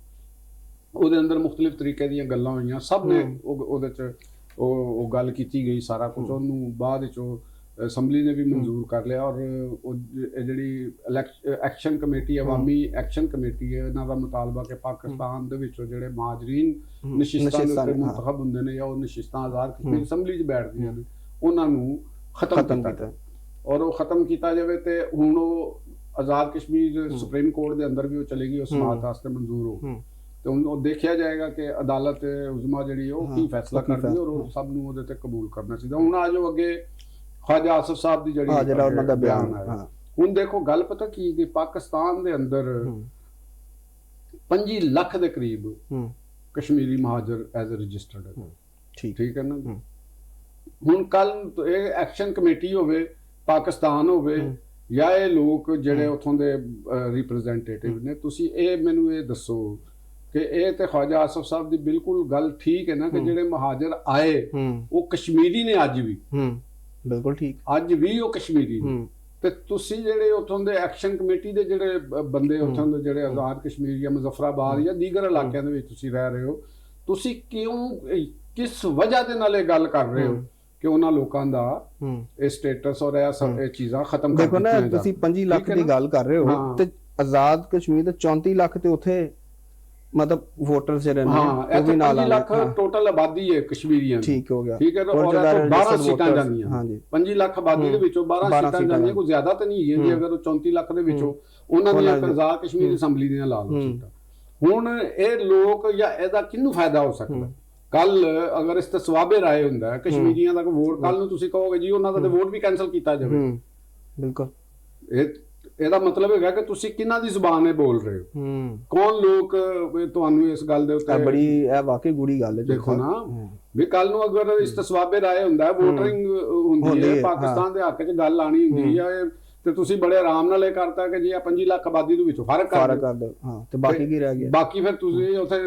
ਉਹਦੇ ਅੰਦਰ ਮੁਖਤਲਿਫ ਤਰੀਕੇ ਦੀਆਂ ਗੱਲਾਂ ਹੋਈਆਂ, ਸਭ ਨੇ ਉਹਦੇ 'ਚ ਉਹ ਗੱਲ ਕੀਤੀ ਗਈ, ਸਾਰਾ ਕੁਝ ਉਹਨੂੰ ਬਾਅਦ ਵਿੱਚ ਉਹ ਅਸੈਂਬਲੀ ਨੇ ਵੀ ਮਨਜ਼ੂਰ ਕਰ ਲਿਆ। ਔਰ ਉਹ ਜਿਹੜੀ ਐਕਸ਼ਨ ਕਮੇਟੀ, ਅਵਾਮੀ ਐਕਸ਼ਨ ਕਮੇਟੀ ਹੈ, ਇਹਨਾਂ ਦਾ ਮੁਤਾਲਬਾ ਕਿ ਪਾਕਿਸਤਾਨ ਦੇ ਵਿੱਚੋਂ ਜਿਹੜੇ ਮਹਾਜਰੀਨ ਨਸ਼ਿਸਤਾਂ ਦੇ ਉੱਤੇ ਮੁੰਤਖਬ ਹੁੰਦੇ ਨੇ ਜਾਂ ਉਹ ਨਸ਼ਿਸਤਾਂ ਆਜ਼ਾਦ ਕਸ਼ਮੀਰ ਅਸੈਂਬਲੀ 'ਚ ਬੈਠਦੀਆਂ ਨੇ, ਉਹਨਾਂ ਨੂੰ ਖਤਮ ਕੀਤਾ ਔਰ ਉਹ ਖਤਮ ਕੀਤਾ ਜਾਵੇ। ਤੇ ਹੁਣ ਉਹ ਆਜ਼ਾਦ ਕਸ਼ਮੀਰ ਸੁਪਰੀਮ ਕੋਰਟ ਦੇ ਅੰਦਰ ਵੀ ਉਹ ਚਲੇਗੀ, ਉਸ ਸਮਾਤ ਵਾਸਤੇ ਮਨਜ਼ੂਰ ਹੋ। ਤੇ ਹੁਣ ਉਹ ਦੇਖਿਆ ਜਾਏਗਾ ਕਿ ਅਦਾਲਤ ਉਜ਼ਮਾ ਜਿਹੜੀ ਉਹ ਕੀ ਫੈਸਲਾ ਕਰਦੀ ਔਰ ਉਹ ਸਭ ਨੂੰ ਉਹਦੇ ਤੇ ਕਬੂਲ ਕਰਨਾ ਚਾਹੀਦਾ। ਹੁਣ ਆ ਜੋ ਅੱਗੇ ख्वाजा आसिफ साहब ਦੀ ਜਿਹੜੀ ਉਹਨਾਂ ਦਾ ਬਿਆਨ ਹੈ, ਹੁਣ ਦੇਖੋ ਗੱਲ ਪਤਾ ਕੀ ਕਿ ਪਾਕਿਸਤਾਨ ਦੇ ਅੰਦਰ 25 ਲੱਖ ਦੇ ਕਰੀਬ ਕਸ਼ਮੀਰੀ ਮਹਾਜਰ ਐਜ਼ ਅ ਰਜਿਸਟਰਡ ਹੈ। ਠੀਕ ਹੈ ਨਾ। ਹੁਣ ਕੱਲ ਇਹ ਐਕਸ਼ਨ ਕਮੇਟੀ ਹੋਵੇ, ਪਾਕਿਸਤਾਨ ਹੋਵੇ, ਜਾਂ ਇਹ ਲੋਕ ਜਿਹੜੇ ਉੱਥੋਂ ਦੇ ਰਿਪਰੈਜ਼ੈਂਟੇਟਿਵ ਨੇ, ਤੁਸੀਂ ਇਹ ਮੈਨੂੰ ਇਹ ਦੱਸੋ ਕਿ ਇਹ ਤੇ ख्वाजा आसिफ ਸਾਹਿਬ ਦੀ ਬਿਲਕੁਲ ਗੱਲ ਠੀਕ ਹੈ ਨਾ ਕਿ ਜਿਹੜੇ ਮਹਾਜਰ ਆਏ ਉਹ ਕਸ਼ਮੀਰੀ ਨੇ ਅੱਜ ਵੀ। ਬਿਲਕੁਲ ਠੀਕ, ਅੱਜ ਵੀ ਉਹ ਕਸ਼ਮੀਰੀ ਨੇ। ਤੇ ਤੁਸੀਂ ਜਿਹੜੇ ਉੱਥੋਂ ਦੇ ਐਕਸ਼ਨ ਕਮੇਟੀ ਦੇ ਜਿਹੜੇ ਬੰਦੇ ਉੱਥੋਂ ਦੇ ਜਿਹੜੇ ਆਜ਼ਾਦ ਕਸ਼ਮੀਰ ਜਾਂ ਮੁਜ਼ੱਫਰਾਬਾਦ ਜਾਂ ਦੀਗਰ ਇਲਾਕਿਆਂ ਦੇ ਵਿੱਚ ਤੁਸੀਂ ਰਹਿ ਰਹੇ ਹੋ, ਤੁਸੀਂ ਕਿਉਂ ਕਿਸ ਵਜ੍ਹਾ ਦੇ ਨਾਲ ਇਹ ਗੱਲ ਕਰ ਰਹੇ ਹੋ ਕਿ ਉਹਨਾਂ ਲੋਕਾਂ ਦਾ ਇਹ ਸਟੇਟਸ ਔਰ ਇਹ ਚੀਜ਼ਾਂ ਖਤਮ ਕਰ ਦਿੱਤੀਆਂ? ਦੇਖੋ ਨਾ, ਤੁਸੀਂ 25 ਲੱਖ ਦੀ ਗੱਲ ਕਰ ਰਹੇ ਹੋ ਤੇ ਆਜ਼ਾਦ ਕਸ਼ਮੀਰ ਦੇ 34 ਲੱਖ ਤੇ ਉੱਥੇ ਮਤਲਬ ਵੋਟਰ ਜਿਹੜੇ ਨੇ ਉਹ ਵੀ ਨਾਲ 5 ਲੱਖ ਟੋਟਲ ਆਬਾਦੀ ਹੈ ਕਸ਼ਮੀਰੀਆਂ ਦੀ। ਠੀਕ ਹੋ ਗਿਆ, ਠੀਕ ਹੈ। ਔਰ 12 ਸੀਟਾਂ ਜਾਂਦੀਆਂ। ਹਾਂਜੀ, 25 ਲੱਖ ਆਬਾਦੀ ਦੇ ਵਿੱਚੋਂ 12 ਸੀਟਾਂ ਜਾਂਦੀਆਂ, ਕੋਈ ਜ਼ਿਆਦਾ ਤਾਂ ਨਹੀਂ ਹੈ ਜੀ। ਅਗਰ ਉਹ 34 ਲੱਖ ਦੇ ਵਿੱਚੋਂ ਉਹਨਾਂ ਦੀਆਂ ਆਜ਼ਾਦ ਕਸ਼ਮੀਰ ਅਸੈਂਬਲੀ ਦੀਆਂ ਲਾ ਲਓ ਸੀਟਾਂ, ਹੁਣ ਇਹ ਲੋਕ ਜਾਂ ਇਹਦਾ ਕਿਹਨੂੰ ਫਾਇਦਾ ਹੋ ਸਕਦਾ? ਕੱਲ ਅਗਰ ਇਸ ਤੇ ਸਵਾਬੇ ਰਾਏ ਹੁੰਦਾ ਹੈ ਕਸ਼ਮੀਰੀਆਂ ਦਾ ਵੋਟ, ਕੱਲ ਨੂੰ ਤੁਸੀਂ ਕਹੋਗੇ ਜੀ ਉਹਨਾਂ ਦਾ ਵੋਟ ਵੀ ਕੈਨਸਲ ਕੀਤਾ ਜਾਵੇ। ਬਿਲਕੁਲ, ਇਹਦਾ ਮਤਲਬ ਹੈਗਾ ਕਿ ਤੁਸੀਂ ਕਿਹਨਾਂ ਦੀ ਜ਼ੁਬਾਨ ਇਹ ਬੋਲ ਰਹੇ ਹੋ, ਕੌਣ ਲੋਕ ਤੁਹਾਨੂੰ ਇਸ ਗੱਲ ਦੇ ਉੱਤੇ। ਬੜੀ ਇਹ ਵਾਕਈ ਗੂੜੀ ਗੱਲ ਹੈ। ਦੇਖੋ ਨਾ ਵੀ ਕੱਲ ਨੂੰ ਅਗਰ ਇਸ ਤੇ ਸਵਾਬੇ ਰਾਏ ਹੁੰਦਾ, ਵੋਟਰਿੰਗ ਹੁੰਦੀ ਹੈ, ਪਾਕਿਸਤਾਨ ਦੇ ਹੱਕ 'ਚ ਗੱਲ ਆਣੀ ਹੁੰਦੀ ਹੈ, ਤੇ ਤੁਸੀਂ ਬੜੇ ਆਰਾਮ ਨਾਲ ਇਹ ਕਰਤਾ ਕਿ ਜੀ ਆ 25 ਲੱਖ ਆਬਾਦੀ ਦੇ ਵਿੱਚੋਂ ਫਰਕ ਕਰ ਦਿਓ। ਹਾਂ, ਤੇ ਬਾਕੀ ਕੀ ਰਹਿ ਗਿਆ? ਬਾਕੀ ਫਿਰ ਤੁਸੀਂ ਉੱਥੇ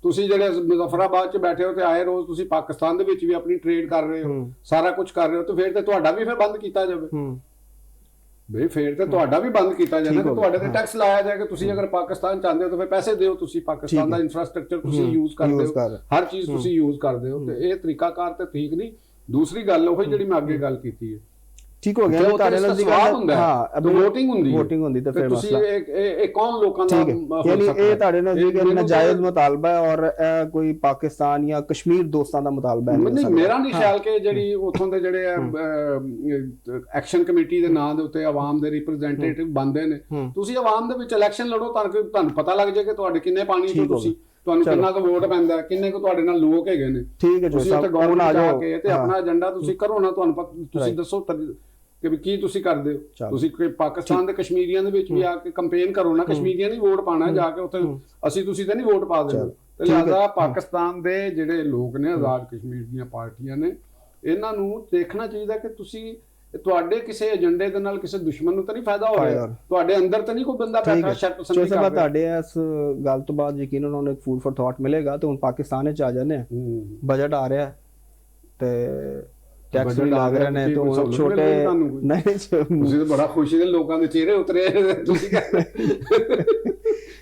ਤੁਸੀਂ ਜਿਹੜੇ ਮੁਜ਼ੱਫਰਾਬਾਦ 'ਚ ਬੈਠੇ ਹੋ ਤੇ ਆਏ ਰੋਜ਼ ਤੁਸੀਂ ਪਾਕਿਸਤਾਨ ਦੇ ਵਿੱਚ ਵੀ ਆਪਣੀ ਟ੍ਰੇਡ ਕਰ ਰਹੇ ਹੋ, ਸਾਰਾ ਕੁਝ ਕਰ ਰਹੇ ਹੋ, ਤੇ ਫਿਰ ਤੇ ਤੁਹਾਡਾ ਵੀ ਫਿਰ ਬੰਦ ਕੀਤਾ ਜਾਵੇ। ਬਈ ਫਿਰ ਤੇ ਤੁਹਾਡਾ ਵੀ ਬੰਦ ਕੀਤਾ ਜਾਵੇ ਕਿ ਤੁਹਾਡੇ ਤੇ ਟੈਕਸ ਲਾਇਆ ਜਾਏ ਕਿ ਤੁਸੀਂ ਅਗਰ ਪਾਕਿਸਤਾਨ ਚਾਹੁੰਦੇ ਹੋ ਤਾਂ ਫਿਰ ਪੈਸੇ ਦਿਓ, ਤੁਸੀਂ ਪਾਕਿਸਤਾਨ ਦਾ ਇਨਫਰਾਸਟ੍ਰਕਚਰ ਤੁਸੀਂ ਯੂਜ਼ ਕਰਦੇ ਹੋ, ਹਰ ਚੀਜ਼ ਤੁਸੀਂ ਯੂਜ਼ ਕਰਦੇ ਹੋ, ਤੇ ਇਹ ਤਰੀਕਾਕਾਰ ਤੇ ਠੀਕ ਨਹੀਂ। ਦੂਸਰੀ ਗੱਲ ਉਹ ਜਿਹੜੀ ਮੈਂ ਅੱਗੇ ਗੱਲ ਕੀਤੀ ਹੈ, ਠੀਕ ਹੋ ਗਿਆ, ਤੁਹਾਡੇ ਨਾਲ ਦੀ ਗੱਲ ਹੁੰਦਾ ਹੈ, ਵੋਟਿੰਗ ਹੁੰਦੀ ਤੇ ਫਿਰ ਤੁਸੀਂ ਇਹ ਕੌਣ ਲੋਕਾਂ ਦਾ, ਯਾਨੀ ਇਹ ਤੁਹਾਡੇ ਨਾਲ ਦੀ ਨਾਜਾਇਜ਼ ਮੁਤਾਲਬਾ ਹੈ ਔਰ ਇਹ ਕੋਈ ਪਾਕਿਸਤਾਨ ਜਾਂ ਕਸ਼ਮੀਰ ਦੋਸਤਾਂ ਦਾ ਮੁਤਾਲਬਾ ਨਹੀਂ। ਮੇਰਾ ਨਹੀਂ ਖਿਆਲ ਕਿ ਜਿਹੜੀ ਉੱਥੋਂ ਦੇ ਜਿਹੜੇ ਐਕਸ਼ਨ ਕਮੇਟੀ ਦੇ ਨਾਂ ਦੇ ਉੱਤੇ ਆਵਾਮ ਦੇ ਰਿਪਰੈਜ਼ੈਂਟੇਟਿਵ ਬਣਦੇ ਨੇ, ਤੁਸੀਂ ਆਵਾਮ ਦੇ ਵਿੱਚ ਇਲੈਕਸ਼ਨ ਲੜੋ ਤਾਂ ਕਿ ਤੁਹਾਨੂੰ ਪਤਾ ਲੱਗ ਜਾਏ ਕਿ ਤੁਹਾਡੇ ਕਿੰਨੇ ਪਾਣੀ ਚੋਂ ਤੁਸੀਂ ਤੁਹਾਨੂੰ ਕਿੰਨਾ ਕੁ ਵੋਟ ਪੈਂਦਾ, ਕਿੰਨੇ ਕੁ ਤੁਹਾਡੇ ਨਾਲ ਲੋਕ ਹੈਗੇ ਨੇ। ਠੀਕ ਹੈ, ਤੁਸੀਂ ਉੱਥੇ ਗਵਰਨਮੈਂਟ ਆ ਕੇ ਤੇ ਆਪਣਾ ਏਜੰਡਾ ਤੁਸੀਂ ਕਰੋ ਨਾ, ਤੁਹਾਨੂੰ ਤੁਸੀਂ ਦੱਸੋ ਕਿ ਕੀ ਤੁਸੀਂ ਕਰਦੇ ਹੋ। ਤੁਸੀਂ ਪਾਕਿਸਤਾਨ ਦੇ ਕਸ਼ਮੀਰੀਆਂ ਦੇ ਵਿੱਚ ਵੀ ਆ ਕੇ ਕੰਪੇਨ ਕਰੋ ਨਾ, ਕਸ਼ਮੀਰੀਆਂ ਦੀ ਵੋਟ ਪਾਣਾ ਜਾ ਕੇ ਉੱਥੇ, ਤੁਸੀਂ ਤਾਂ ਨਹੀਂ ਵੋਟ ਪਾ ਦੇਣਾ। ਤੇ ਲਿਹਾਜ਼ਾ ਪਾਕਿਸਤਾਨ ਦੇ ਜਿਹੜੇ ਲੋਕ ਨੇ, ਆਜ਼ਾਦ ਕਸ਼ਮੀਰ ਦੀਆਂ ਪਾਰਟੀਆਂ ਨੇ, ਇਹਨਾਂ ਨੂੰ ਦੇਖਣਾ ਚਾਹੀਦਾ ਕਿ ਤੁਸੀਂ ਤੁਹਾਡੇ ਕਿਸੇ ਏਜੰਡੇ ਦੇ ਨਾਲ ਕਿਸੇ ਦੁਸ਼ਮਣ ਨੂੰ ਤਾਂ ਨਹੀਂ ਫਾਇਦਾ ਹੋ ਰਿਹਾ, ਤੁਹਾਡੇ ਅੰਦਰ ਤਾਂ ਨਹੀਂ ਕੋਈ ਬੰਦਾ ਬੈਠਾ ਸ਼ਰਪਸੰਦੀ ਕਰ ਰਿਹਾ। ਤੁਹਾਡੇ ਇਸ ਗੱਲ ਤੋਂ ਬਾਅਦ ਯਕੀਨਨ ਉਹਨਾਂ ਨੂੰ ਇੱਕ ਫੂਡ ਫॉर ਥਾਟ ਮਿਲੇਗਾ ਤੇ ਹੁਣ ਪਾਕਿਸਤਾਨ ਵਿੱਚ ਆ ਜਾਣੇ, ਬਜਟ ਆ ਰਿਹਾ ਤੇ ਟੈਕਸ ਵੀ ਲੱਗ ਰਹੇ ਨੇ, ਤੇ ਛੋਟੇ ਨਹੀਂ, ਤੁਸੀਂ ਤਾਂ ਬੜਾ ਖੁਸ਼ੀ ਦੇ ਲੋਕਾਂ ਦੇ ਚਿਹਰੇ ਉਤਰੇ,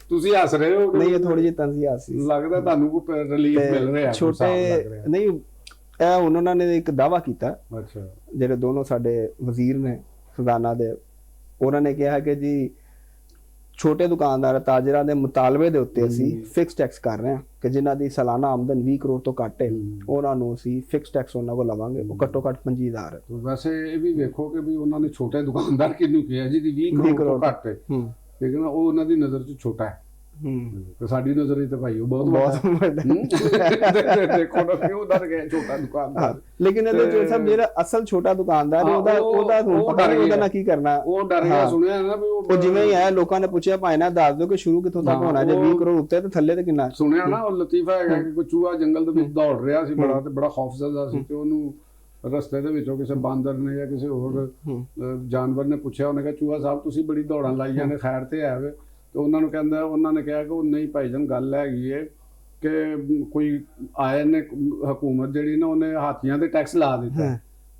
ਤੁਸੀਂ ਹੱਸ ਰਹੇ ਹੋ। ਨਹੀਂ, ਇਹ ਥੋੜੀ ਜਿਹੀ ਤੰਜ਼ੀ ਹਾਸੀ ਲੱਗਦਾ ਤੁਹਾਨੂੰ ਕੋਈ ਰਿਲੀਫ ਮਿਲ ਰਿਹਾ। ਛੋਟੇ ਨਹੀਂ, ਇਹ ਹੁਣ ਉਹਨਾਂ ਨੇ ਇੱਕ ਦਾਅਵਾ ਕੀਤਾ, ਅੱਛਾ, ਜਿਹੜੇ ਦੋਨੋਂ ਸਾਡੇ ਵਜ਼ੀਰ ਨੇ ਖਜ਼ਾਨਾ ਦੇ, ਉਹਨਾਂ ਨੇ ਕਿਹਾ ਕਿ ਜੀ ਛੋਟੇ ਦੁਕਾਨਦਾਰ ਤਾਜਰਾਂ ਦੇ ਮੁਤਾਲਬੇ ਦੇ ਉੱਤੇ ਅਸੀਂ ਫਿਕਸ ਟੈਕਸ ਕਰ ਰਹੇ ਹਾਂ ਕਿ ਜਿਨ੍ਹਾਂ ਦੀ ਸਾਲਾਨਾ ਆਮਦਨ 20 ਕਰੋੜ ਤੋਂ ਘੱਟ ਹੈ ਉਹਨਾਂ ਨੂੰ ਅਸੀਂ ਫਿਕਸ ਟੈਕਸ ਉਹਨਾਂ ਕੋਲ ਲਵਾਂਗੇ, ਉਹ ਘੱਟੋ ਘੱਟ 25,000 ਹੈ। ਵੈਸੇ ਇਹ ਵੀ ਵੇਖੋ ਕਿ ਵੀ ਉਹਨਾਂ ਨੇ ਛੋਟੇ ਦੁਕਾਨਦਾਰ ਕਿਹਨੂੰ ਕਿਹਾ ਜਿਹਦੀ 20 ਕਰੋੜ ਤੋਂ ਘੱਟ ਹੈ, ਲੇਕਿਨ ਉਹ ਉਹਨਾਂ ਦੀ ਨਜ਼ਰ 'ਚ ਛੋਟਾ ਹੈ, ਤੇ ਸਾਡੀ ਨਜ਼ਰ 'ਚ ਤਾਂ ਭਾਈ ਉਹ ਬਹੁਤ ਵੱਡਾ। ਦੇਖੋ ਨਾ ਕਿਉਂ ਡਰ ਗਿਆ ਛੋਟਾ ਦੁਕਾਨਦਾਰ। ਲੇਕਿਨ ਇਹਦੇ ਜੋ ਸਭ ਜਿਹੜਾ ਅਸਲ ਛੋਟਾ ਦੁਕਾਨਦਾਰ ਹੈ ਉਹਦਾ ਹੁਣ ਪਤਾ ਨਹੀਂ ਉਹਦਾ ਨਾ ਕੀ ਕਰਨਾ, ਉਹ ਡਰ ਗਿਆ। ਸੁਣਿਆ ਨਾ ਵੀ ਉਹ ਜਿਵੇਂ ਹੀ ਆਇਆ, ਲੋਕਾਂ ਨੇ ਪੁੱਛਿਆ ਭਾਈ ਨਾ ਦੱਸ ਦਿਓ ਕਿ ਸ਼ੁਰੂ ਕਿੱਥੋਂ ਤੱਕ ਹੋਣਾ, ਜੇ 20 ਕਰੋੜ ਉੱਤੇ ਤੇ ਥੱਲੇ ਤੇ ਕਿੰਨਾ। ਸੁਣਿਆ ਨਾ ਉਹ ਲਤੀਫਾ ਹੈਗਾ ਕਿ ਕੋਈ ਚੂਹਾ ਜੰਗਲ ਦੇ ਵਿੱਚ ਦੌੜ ਰਿਹਾ ਸੀ ਬੜਾ, ਤੇ ਬੜਾ ਖੌਫਜ਼ਦਾ ਸੀ, ਤੇ ਉਹਨੂੰ ਰਸਤੇ ਦੇ ਵਿੱਚੋਂ ਕਿਸੇ ਬਾਂਦਰ ਨੇ ਜਾਂ ਕਿਸੇ ਹੋਰ ਜਾਨਵਰ ਨੇ ਪੁੱਛਿਆ, ਉਹਨੇ ਕਿਹਾ ਚੂਹਾ ਸਾਹਿਬ ਤੁਸੀਂ ਬੜੀ ਦੌੜਾਂ ਲਾਈਆਂ ਨੇ, ਖੈਰ ਤੇ ਹੈ ਵੇ। ਤੇ ਉਹਨਾਂ ਨੇ ਕਿਹਾ ਕਿ ਉਹ ਨਹੀਂ ਭਾਈਜਾਨ, ਗੱਲ ਹੈਗੀ ਹੈ ਕਿ ਕੋਈ ਆਏ ਨੇ ਹਕੂਮਤ ਜਿਹੜੀ ਨਾ, ਉਹਨੇ ਹਾਥੀਆਂ ਤੇ ਟੈਕਸ ਲਾ ਦਿੱਤਾ।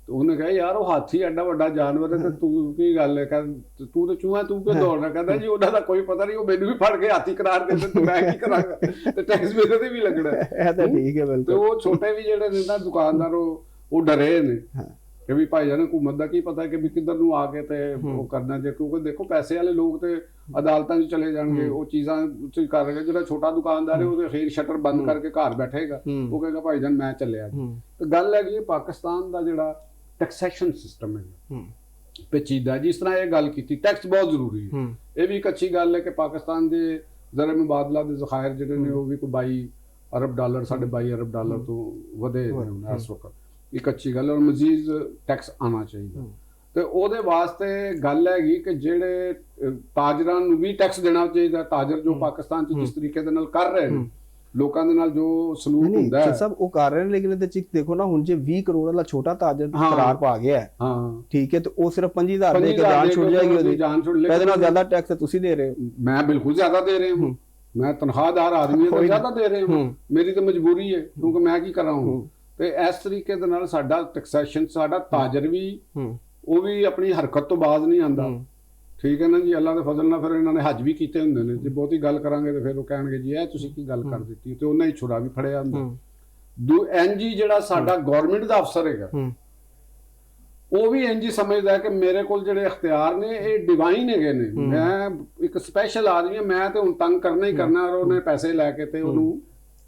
ਤੇ ਉਹਨੇ ਕਿਹਾ ਯਾਰ ਉਹ ਹਾਥੀ ਐਡਾ ਵੱਡਾ ਜਾਨਵਰ ਹੈ ਤੇ ਤੂੰ ਕੀ ਗੱਲ ਹੈ, ਕਹਿੰਦਾ ਤੂੰ ਤੇ ਚੂਹਾ, ਤੂੰ ਕਿਉਂ ਦੌੜ ਰਿਹਾ? ਕਹਿੰਦਾ ਜੀ ਉਹਨਾਂ ਦਾ ਕੋਈ ਪਤਾ ਨਹੀਂ, ਉਹ ਮੈਨੂੰ ਵੀ ਫੜ ਕੇ ਹਾਥੀ ਕਰਾਰ ਦੇ ਤੇ ਮੈਂ ਕੀ ਕਰਾਂਗਾ, ਤੇ ਟੈਕਸ ਮੇਰੇ ਤੇ ਵੀ ਲੱਗਣਾ। ਇਹ ਤਾਂ ਠੀਕ ਹੈ ਬਿਲਕੁਲ। ਤੇ ਉਹ ਛੋਟੇ ਵੀ ਜਿਹੜੇ ਨੇ ਨਾ ਦੁਕਾਨਦਾਰ, ਉਹ ਡਰੇ ਨੇ ਕਿ ਵੀ ਭਾਈ ਜਾਨ ਹਕੂਮਤ ਦਾ ਕੀ ਪਤਾ ਕਿ ਵੀ ਕਿੱਧਰ ਨੂੰ ਆ ਕੇ ਤੇ ਉਹ ਕਰਨਾ ਜੇ, ਕਿਉਂਕਿ ਦੇਖੋ ਪੈਸੇ ਵਾਲੇ ਲੋਕ ਤੇ ਅਦਾਲਤਾਂ 'ਚ ਚਲੇ ਜਾਣਗੇ, ਉਹ ਚੀਜ਼ਾਂ ਕਰ ਰਹੇ। ਜਿਹੜਾ ਛੋਟਾ ਦੁਕਾਨਦਾਰ ਹੈ ਉਹਦੇ ਫੇਰ ਸ਼ਟਰ ਬੰਦ ਕਰਕੇ ਘਰ ਬੈਠੇਗਾ, ਉਹ ਕਹੇਗਾ ਭਾਈ ਜਾਨ ਮੈਂ ਚੱਲਿਆ। ਤੇ ਗੱਲ ਹੈਗੀ ਪਾਕਿਸਤਾਨ ਦਾ ਜਿਹੜਾ ਟੈਕਸੇਸ਼ਨ ਸਿਸਟਮ ਹੈ ਪੇਚੀਦਾ, ਜਿਸ ਤਰ੍ਹਾਂ ਇਹ ਗੱਲ ਕੀਤੀ, ਟੈਕਸ ਬਹੁਤ ਜ਼ਰੂਰੀ ਹੈ। ਇਹ ਵੀ ਇੱਕ ਅੱਛੀ ਗੱਲ ਹੈ ਕਿ ਪਾਕਿਸਤਾਨ ਦੇ ਜ਼ਰ ਮੁਬਾਦਲਾ ਦੇ ਜ਼ਖਾਇਰ ਜਿਹੜੇ ਨੇ ਉਹ ਵੀ ਕੋਈ 22 ਅਰਬ ਡਾਲਰ, $22 ਅਰਬ ਤੋਂ ਵਧੇ ਨੇ ਇਸ ਵਕਤ, ਇੱਕ ਅੱਛੀ ਗੱਲ ਹੈ। ਔਰ ਮਜ਼ੀਦ ਟੈਕਸ ਆਉਣਾ ਚਾਹੀਦਾ। ਤੇ ਉਹਦੇ ਵਾਸਤੇ ਗੱਲ ਹੈਗੀ ਕਿ ਜਿਹੜੇ ਤਾਜਰਾਂ ਨੂੰ ਵੀ ਟੈਕਸ ਦੇਣਾ ਚਾਹੀਦਾ। ਤਾਜਰ ਜੋ ਪਾਕਿਸਤਾਨ 'ਚ ਜਿਸ ਤਰੀਕੇ ਦੇ ਨਾਲ ਕਰ ਰਹੇ ਨੇ, ਲੋਕਾਂ ਦੇ ਨਾਲ ਜੋ ਸਲੂਕ ਹੁੰਦਾ ਹੈ ਸਭ ਉਹ ਕਰ ਰਹੇ ਨੇ, ਲੇਕਿਨ ਇਹਦੇ ਚ ਦੇਖੋ ਨਾ, ਹੁਣ ਜੇ 20 ਕਰੋੜ ਵਾਲਾ ਛੋਟਾ ਤਾਜਰ ਕਰਾਰ ਪਾ ਗਿਆ ਹੈ, ਹਾਂ ਠੀਕ ਹੈ, ਤੇ ਉਹ ਸਿਰਫ 5000 ਦੇ ਕੇ ਜਾਨ ਛੁੱਟ ਜਾਏਗੀ ਉਹਦੀ। ਇਹਦੇ ਨਾਲ ਜ਼ਿਆਦਾ ਟੈਕਸ ਤੁਸੀਂ ਦੇ ਰਹੇ ਹੋ। ਮੈਂ ਬਿਲਕੁਲ ਜ਼ਿਆਦਾ ਦੇ ਰਿਹਾ ਹੂੰ, ਮੈਂ ਤਨਖਾਹਦਾਰ ਆਦਮੀ ਹਾਂ, ਜ਼ਿਆਦਾ ਦੇ ਰਿਹਾ ਹੂੰ, ਮੇਰੀ ਤਾਂ ਮਜਬੂਰੀ ਹੈ, ਕਿਉਂਕਿ ਮੈਂ ਕੀ ਕਰਾਂ ਹੂੰ। ਤੇ ਇਸ ਤਰੀਕੇ ਦੇ ਨਾਲ ਸਾਡਾ ਟੈਕਸੇਸ਼ਨ, ਸਾਡਾ ਤਾਜਰ ਵੀ ਉਹ ਵੀ ਆਪਣੀ ਹਰਕਤ ਤੋਂ ਬਾਜ਼ ਨਹੀਂ ਆਉਂਦਾ, ਠੀਕ ਹੈ ਨਾ ਜੀ। ਅੱਲਾ ਦੇ ਫਜ਼ਲ ਨਾਲ ਫਿਰ ਇਹਨਾਂ ਨੇ ਹੱਜ ਵੀ ਕੀਤੇ ਹੁੰਦੇ ਨੇ। ਜੇ ਬਹੁਤੀ ਗੱਲ ਕਰਾਂਗੇ ਤੇ ਫਿਰ ਉਹ ਕਹਿਣਗੇ ਜੀ ਇਹ ਤੁਸੀਂ ਕੀ ਗੱਲ ਕਰ ਦਿੱਤੀ, ਤੇ ਉਹਨਾਂ ਹੀ ਛੁਰਾ ਵੀ ਫੜਿਆ ਹੁੰਦਾ। ਐਨਜੀ ਜਿਹੜਾ ਸਾਡਾ ਗਵਰਨਮੈਂਟ ਦਾ ਅਫਸਰ ਹੈਗਾ, ਉਹ ਵੀ ਐਨਜੀ ਸਮਝਦਾ ਕਿ ਮੇਰੇ ਕੋਲ ਜਿਹੜੇ ਅਖਤਿਆਰ ਨੇ ਇਹ ਡਿਵਾਈਨ ਹੈਗੇ ਨੇ, ਮੈਂ ਇੱਕ ਸਪੈਸ਼ਲ ਆਦਮੀ ਹਾਂ, ਮੈਂ ਤੇ ਹੁਣ ਤੰਗ ਕਰਨਾ ਹੀ ਕਰਨਾ, ਔਰ ਉਹਨੇ ਪੈਸੇ ਲੈ ਕੇ ਤੇ ਉਹਨੂੰ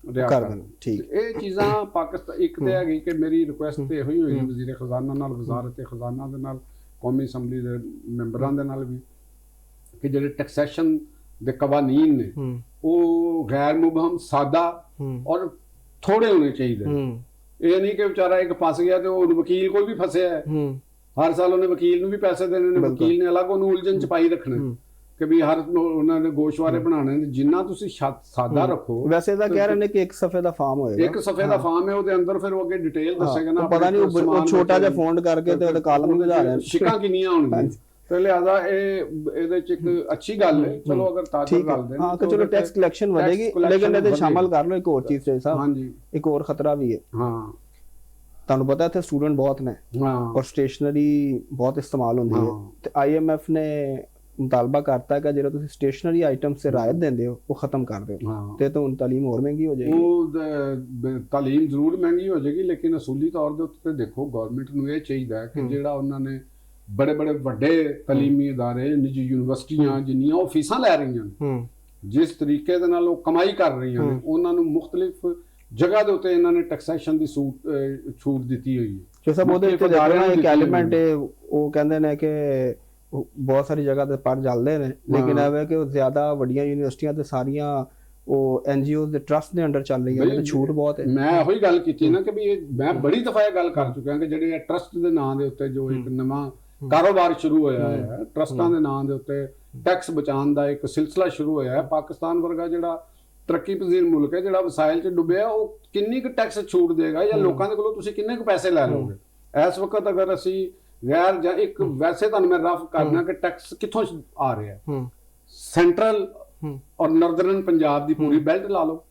ਕਰ ਦੇਣਾ। ਠੀਕ, ਇਹ ਚੀਜ਼ਾਂ ਪਾਕਿਸਤਾਨ ਇੱਕ ਤੇ ਹੈਗੀ ਕਿ ਮੇਰੀ ਰਿਕੁਐਸਟ ਤੇ ਇਹੋ ਹੀ ਹੋਈ ਵਜ਼ੀਰ ਖਜ਼ਾਨਾ ਨਾਲ, ਵਜ਼ਾਰਤ ਖਜ਼ਾਨਾ ਦੇ ਨਾਲ, ਕੌਮੀ ਅਸੈਂਬਲੀ ਦੇ ਮੈਂਬਰਾਂ ਦੇ ਨਾਲ ਵੀ, ਕਿ ਜਿਹੜੇ ਟੈਕਸੇਸ਼ਨ ਦੇ ਕਵਾਨੀਨ ਨੇ ਉਹ ਗੈਰ ਮੁਬਹਮ, ਸਾਦਾ ਔਰ ਥੋੜੇ ਹੋਣੇ ਚਾਹੀਦੇ। ਇਹ ਨਹੀਂ ਕਿ ਵਿਚਾਰਾ ਇੱਕ ਫਸ ਗਿਆ ਤੇ ਉਹ ਵਕੀਲ ਕੋਲ ਵੀ ਫਸਿਆ ਹੈ, ਹਰ ਸਾਲ ਉਹਨੇ ਵਕੀਲ ਨੂੰ ਵੀ ਪੈਸੇ ਦੇਣੇ ਨੇ, ਵਕੀਲ ਨੇ ਅਲੱਗ ਉਹਨੂੰ ਉਲਝਣ ਚ ਪਾਈ ਰੱਖਣਾ ਕਿ ਵੀ ਹਰ ਉਹਨਾਂ ਦੇ ਗੋਸ਼ਵਾਰੇ ਬਣਾਉਣੇ ਨੇ। ਜਿੰਨਾ ਤੁਸੀਂ ਸਾਦਾ ਰੱਖੋ। ਵੈਸੇ ਤਾਂ ਕਹਿ ਰਹੇ ਨੇ ਕਿ ਇੱਕ ਸਫੇ ਦਾ ਫਾਰਮ ਹੋਏਗਾ, ਇੱਕ ਸਫੇ ਦਾ ਫਾਰਮ ਹੈ, ਉਹਦੇ ਅੰਦਰ ਫਿਰ ਉਹ ਅੱਗੇ ਡਿਟੇਲ ਦੱਸੇਗਾ ਨਾ, ਪਤਾ ਨਹੀਂ ਉਹ ਛੋਟਾ ਜਿਹਾ ਫੌਂਟ ਕਰਕੇ ਤੇ ਉਹਦੇ ਕਾਲਮ ਬੁਝਾ ਰਹੇ, ਸ਼ਿਕਾਂ ਕਿੰਨੀਆਂ ਹੋਣਗੀਆਂ। ਤੇ ਲਿਆਦਾ ਇਹਦੇ ਚ ਇੱਕ ਅੱਛੀ ਗੱਲ ਹੈ। ਚਲੋ ਅਗਰ ਤਾਜਰ ਗੱਲ ਦੇ ਹਾਂ ਕਿ ਚਲੋ ਟੈਕਸ ਕਲੈਕਸ਼ਨ ਵਧੇਗੀ, ਲੇਕਿਨ ਇਹਦੇ ਸ਼ਾਮਲ ਕਰ ਲਓ ਇੱਕ ਹੋਰ ਚੀਜ਼ ਤੇ ਸਾਹਿਬ। ਹਾਂਜੀ, ਇੱਕ ਹੋਰ ਖਤਰਾ ਵੀ ਹੈ। ਹਾਂ, ਤੁਹਾਨੂੰ ਪਤਾ ਇੱਥੇ ਸਟੂਡੈਂਟ ਬਹੁਤ ਨੇ ਔਰ ਸਟੇਸ਼ਨਰੀ ਬਹੁਤ ਇਸਤੇਮਾਲ ਹੁੰਦੀ ਹੈ, ਤੇ IMF ਨੇ ਮੁਤਾਲਬਾ ਕਰਤਾ ਕਿ ਜਿਹੜਾ ਤੁਸੀਂ ਸਟੇਸ਼ਨਰੀ ਆਈਟਮ ਸੇ ਰਾਇਤ ਦਿੰਦੇ ਹੋ ਉਹ ਖਤਮ ਕਰ ਦਿਓ, ਤੇ ਹੁਣ ਤਾਲੀਮ ਹੋਰ ਮਹਿੰਗੀ ਹੋ ਜਾਏਗੀ। ਉਹ ਤਾਲੀਮ ਜ਼ਰੂਰ ਮਹਿੰਗੀ ਹੋ ਜਾਏਗੀ, ਲੇਕਿਨ ਅਸੂਲੀ ਤੌਰ ਦੇ ਉੱਤੇ ਦੇਖੋ ਗਵਰਨਮੈਂਟ ਨੂੰ ਇਹ ਚਾਹੀਦਾ ਹੈ ਕਿ ਜਿਹੜਾ ਉਹਨਾਂ ਨੇ ਬੜੇ ਵੱਡੇ ਤਾਲੀਮੀ ਅਦਾਰੇ, ਨਿੱਜੀ ਯੂਨੀਵਰਸਿਟੀਆਂ ਜਿੰਨੀਆਂ ਉਹ ਫੀਸਾਂ ਲੈ ਰਹੀਆਂ ਨੇ, ਜਿਸ ਤਰੀਕੇ ਦੇ ਨਾਲ ਉਹ ਕਮਾਈ ਕਰ ਰਹੀਆਂ ਨੇ, ਉਹਨਾਂ ਨੂੰ ਮੁਖਤਲਿਫ ਜਗ੍ਹਾ ਦੇ ਉੱਤੇ ਇਹਨਾਂ ਨੇ ਟੈਕਸੇਸ਼ਨ ਦੀ ਛੂਟ ਦਿੱਤੀ ਹੋਈ ਹੈ। ਜੋ ਸਭ ਉਹਦੇ ਇੱਕ ਐਲੀਮੈਂਟ ਹੈ, ਉਹ ਕਹਿੰਦੇ ਨੇ ਕਿ ਬਹੁਤ ਸਾਰੀ ਜਗ੍ਹਾ ਤੇ ਪਰ ਚੱਲਦੇ ਨੇ, ਲੇਕਿਨ ਇਹ ਹੈ ਕਿ ਉਹ ਜ਼ਿਆਦਾ ਵੱਡੀਆਂ ਯੂਨੀਵਰਸਿਟੀਆਂ ਤੇ ਸਾਰੀਆਂ ਉਹ NGOs ਦੇ ਟਰਸਟ ਦੇ ਅੰਡਰ ਚੱਲ ਰਹੀਆਂ ਨੇ, ਛੂਟ ਬਹੁਤ ਹੈ। ਮੈਂ ਉਹੀ ਗੱਲ ਕੀਤੀ ਨਾ ਕਿ ਵੀ ਮੈਂ ਬੜੀ ਦਫਾ ਇਹ ਗੱਲ ਕਰ ਚੁੱਕਿਆ ਕਿ ਜਿਹੜੇ ਟਰਸਟ ਦੇ ਨਾਂ ਦੇ ਉੱਤੇ ਜੋ ਇੱਕ ਨਵਾਂ ਕਾਰੋਬਾਰ ਸ਼ੁਰੂ ਹੋਇਆ ਹੈ, ਟਰਸਟਾਂ ਦੇ ਨਾਂ ਦੇ ਉੱਤੇ ਟੈਕਸ ਬਚਾਉਣ ਦਾ ਇੱਕ ਸਿਲਸਿਲਾ ਸ਼ੁਰੂ ਹੋਇਆ ਹੈ। ਪਾਕਿਸਤਾਨ ਵਰਗਾ ਜਿਹੜਾ ਤਰੱਕੀ ਪਜ਼ੀਰ ਮੁਲਕ ਹੈ, ਜਿਹੜਾ ਵਸਾਇਲ 'ਚ ਡੁੱਬਿਆ, ਉਹ ਕਿੰਨੀ ਕੁ ਟੈਕਸ ਛੂਟ ਦੇਗਾ, ਜਾਂ ਲੋਕਾਂ ਦੇ ਕੋਲੋਂ ਤੁਸੀਂ ਕਿੰਨੇ ਕੁ ਪੈਸੇ ਲੈ ਲਓਗੇ। ਇਸ ਵਕਤ ਅਗਰ ਅਸੀਂ ਗੈਰ ਜਾਂ ਇੱਕ ਵੈਸੇ ਤੁਹਾਨੂੰ ਮੈਂ ਰਫ ਕਰਨਾ ਕਿ ਟੈਕਸ ਕਿੱਥੋਂ ਆ ਰਿਹਾ, ਸੈਂਟਰਲ ਔਰ ਨਾਰਦਰਨ ਪੰਜਾਬ ਦੀ ਪੂਰੀ ਬੈਲਟ ਲਾ ਲਓ,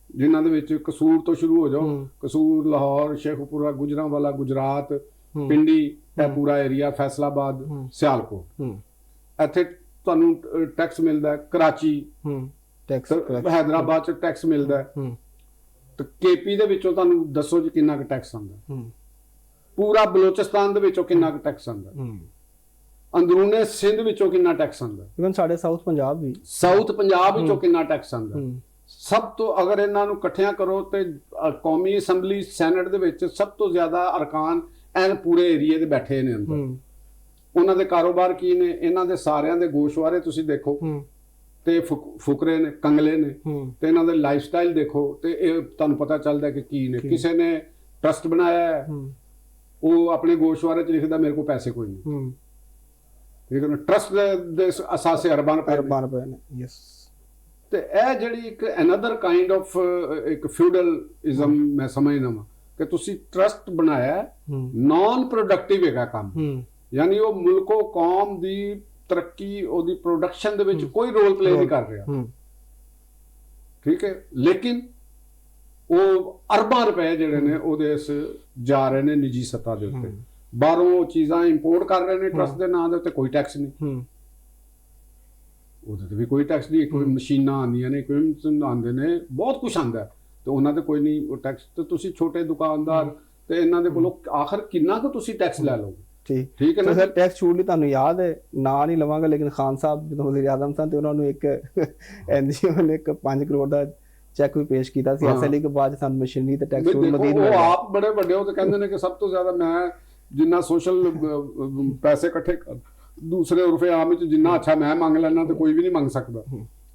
ਜਿਨ੍ਹਾਂ ਦੇ ਵਿੱਚ ਕਸੂਰ ਤੋਂ ਸ਼ੁਰੂ ਹੋ ਜਾਓ, ਕਸੂਰ, ਲਾਹੌਰ, ਸ਼ੇਖੂਪੁਰਾ, ਗੁਜਰਾਂਵਾਲਾ, ਗੁਜਰਾਤ, ਪਿੰਡੀ, ਇਹ ਪੂਰਾ ਏਰੀਆ, ਫੈਸਲਾਬਾਦ, ਸਿਆਲਕੋਟ, ਇੱਥੇ ਤੁਹਾਨੂੰ ਟੈਕਸ ਮਿਲਦਾ ਹੈ। ਕਰਾਚੀ, ਹੈਦਰਾਬਾਦ ਚ ਟੈਕਸ ਮਿਲਦਾ ਹੈ। ਤੇ KP ਦੇ ਵਿੱਚੋਂ ਤੁਹਾਨੂੰ ਦੱਸੋ ਜੀ ਕਿੰਨਾ ਕੁ ਟੈਕਸ ਆਉਂਦਾ, ਪੂਰਾ ਬਲੋਚਿਸਤਾਨ ਦੇ ਵਿੱਚੋਂ ਕਿੰਨਾ ਕੁ ਟੈਕਸ ਆਉਂਦਾ, ਅੰਦਰੂਨੇ ਸਿੰਧ ਵਿੱਚੋਂ ਕਿੰਨਾ ਟੈਕਸ ਆਉਂਦਾ, ਇਵਨ ਸਾਡੇ ਸਾਊਥ ਪੰਜਾਬ ਵਿੱਚੋਂ ਕਿੰਨਾ ਟੈਕਸ ਆਉਂਦਾ। ਸਭ ਤੋਂ ਅਗਰ ਇਹਨਾਂ ਨੂੰ ਇਕੱਠਿਆਂ ਕਰੋ ਤੇ ਕੌਮੀ ਅਸੈਂਬਲੀ ਸੈਨੇਟ ਦੇ ਵਿੱਚ ਸਭ ਤੋਂ ਜ਼ਿਆਦਾ ਅਰਕਾਨ ਐਨ ਪੂਰੇ ਏਰੀਏ ਦੇ ਬੈਠੇ ਨੇ ਅੰਦਰ। ਉਹਨਾਂ ਦੇ ਕਾਰੋਬਾਰ ਕੀ ਨੇ, ਇਹਨਾਂ ਦੇ ਸਾਰਿਆਂ ਦੇ ਗੋਸ਼ਵਾਰੇ ਤੁਸੀਂ ਦੇਖੋ, ਤੇ ਫੁਕਰੇ ਨੇ, ਕੰਗਲੇ ਨੇ, ਤੇ ਇਹਨਾਂ ਦੇ ਲਾਈਫ ਸਟਾਈਲ ਦੇਖੋ, ਤੇ ਇਹ ਤੁਹਾਨੂੰ ਪਤਾ ਚੱਲਦਾ ਕਿ ਕੀ ਨੇ। ਕਿਸੇ ਨੇ ਟਰਸਟ ਬਣਾਇਆ ਹੈ, ਉਹ ਆਪਣੇ ਗੋਸ਼ਵਾਰੇ 'ਚ ਲਿਖਦਾ ਮੇਰੇ ਕੋਲ ਪੈਸੇ ਕੋਈ ਨਹੀਂ, ਠੀਕ ਹੈ ਨਾ। ਟਰਸਟ ਦੇ ਅਸਾਸੇ ਅਰਬਾਂ ਰੁਪਏ ਨੇ। ਯੈਸ। ਤੇ ਇਹ ਜਿਹੜੀ ਇੱਕ ਅਨਦਰ ਕਾਈਂਡ ਆਫ ਇੱਕ ਫਿਊਡਲਿਜ਼ਮ ਮੈਂ ਸਮਝਦਾ ਹਾਂ ਕਿ ਤੁਸੀਂ ਟਰਸਟ ਬਣਾਇਆ, ਨਾਨ ਪ੍ਰੋਡਕਟਿਵ ਹੈਗਾ ਕੰਮ, ਯਾਨੀ ਉਹ ਮੁਲਕੋ ਕੌਮ ਦੀ ਤਰੱਕੀ, ਉਹਦੀ ਪ੍ਰੋਡਕਸ਼ਨ ਦੇ ਵਿੱਚ ਕੋਈ ਰੋਲ ਪਲੇ ਨਹੀਂ ਕਰ ਰਿਹਾ, ਠੀਕ ਹੈ। ਲੇਕਿਨ ਉਹ ਅਰਬਾਂ ਰੁਪਏ ਜਿਹੜੇ ਨੇ ਉਹਦੇ ਜਾ ਰਹੇ ਨੇ ਨਿੱਜੀ ਸੱਤਾ ਦੇ ਉੱਤੇ, ਬਾਹਰੋਂ ਚੀਜ਼ਾਂ ਇੰਪੋਰਟ ਕਰ ਰਹੇ ਨੇ ਟਰਸਟ ਦੇ ਨਾਂ ਦੇ ਉੱਤੇ, ਕੋਈ ਟੈਕਸ ਨਹੀਂ, ਉਹਦੇ ਤੇ ਵੀ ਕੋਈ ਟੈਕਸ ਨਹੀਂ। ਕੋਈ ਮਸ਼ੀਨਾਂ ਆਉਂਦੀਆਂ ਨੇ, ਕੋਈ ਆਉਂਦੇ ਨੇ, ਬਹੁਤ ਕੁਛ ਆਉਂਦਾ, ਤੇ ਉਹਨਾਂ ਤੇ ਕੋਈ ਨਹੀਂ ਟੈਕਸ। ਤੇ ਤੁਸੀਂ ਛੋਟੇ ਦੁਕਾਨਦਾਰ ਤੇ ਇਹਨਾਂ ਦੇ ਕੋਲੋਂ ਆਖਰ ਕਿੰਨਾ ਕੁ ਤੁਸੀਂ ਟੈਕਸ ਲੈ ਲਓਗੇ? ਠੀਕ ਹੈ ਨਾ ਸਰ। ਟੈਕਸ ਛੂਟ ਲਈ ਤੁਹਾਨੂੰ ਯਾਦ ਹੈ, ਨਾਂ ਨਹੀਂ ਲਵਾਂਗਾ, ਲੇਕਿਨ ਖਾਨ ਸਾਹਿਬ ਜਦੋਂ ਵਜ਼ੀਰ ਆਜ਼ਮ ਸਨ ਤੇ ਉਹਨਾਂ ਨੂੰ ਇੱਕ NGO ਨੇ ਇੱਕ 5 ਕਰੋੜ ਦਾ ਚੈੱਕ ਵੀ ਪੇਸ਼ ਕੀਤਾ ਸੀ SLE ਕੇ ਬਾਅਦ ਸਾਨੂੰ ਮਸ਼ੀਨਰੀ ਤੇ ਟੈਕਸ ਛੂਟ ਮਜ਼ੀਦ ਮਿਲਿਆ। ਉਹ ਆਪ ਬੜੇ ਵੱਡੇ ਹੋ ਤੇ ਕਹਿੰਦੇ ਨੇ ਕਿ ਸਭ ਤੋਂ ਜ਼ਿਆਦਾ ਮੈਂ ਜਿੰਨਾ ਸੋਸ਼ਲ ਪੈਸੇ ਇਕੱਠੇ ਦੂਸਰੇ ਰੁਪਏ ਆਮ ਵਿੱਚ ਜਿੰਨਾ ਅੱਛਾ ਮੈਂ ਮੰਗ ਲੈਣਾ ਤੇ ਕੋਈ ਵੀ ਨਹੀਂ ਮੰਗ ਸਕਦਾ।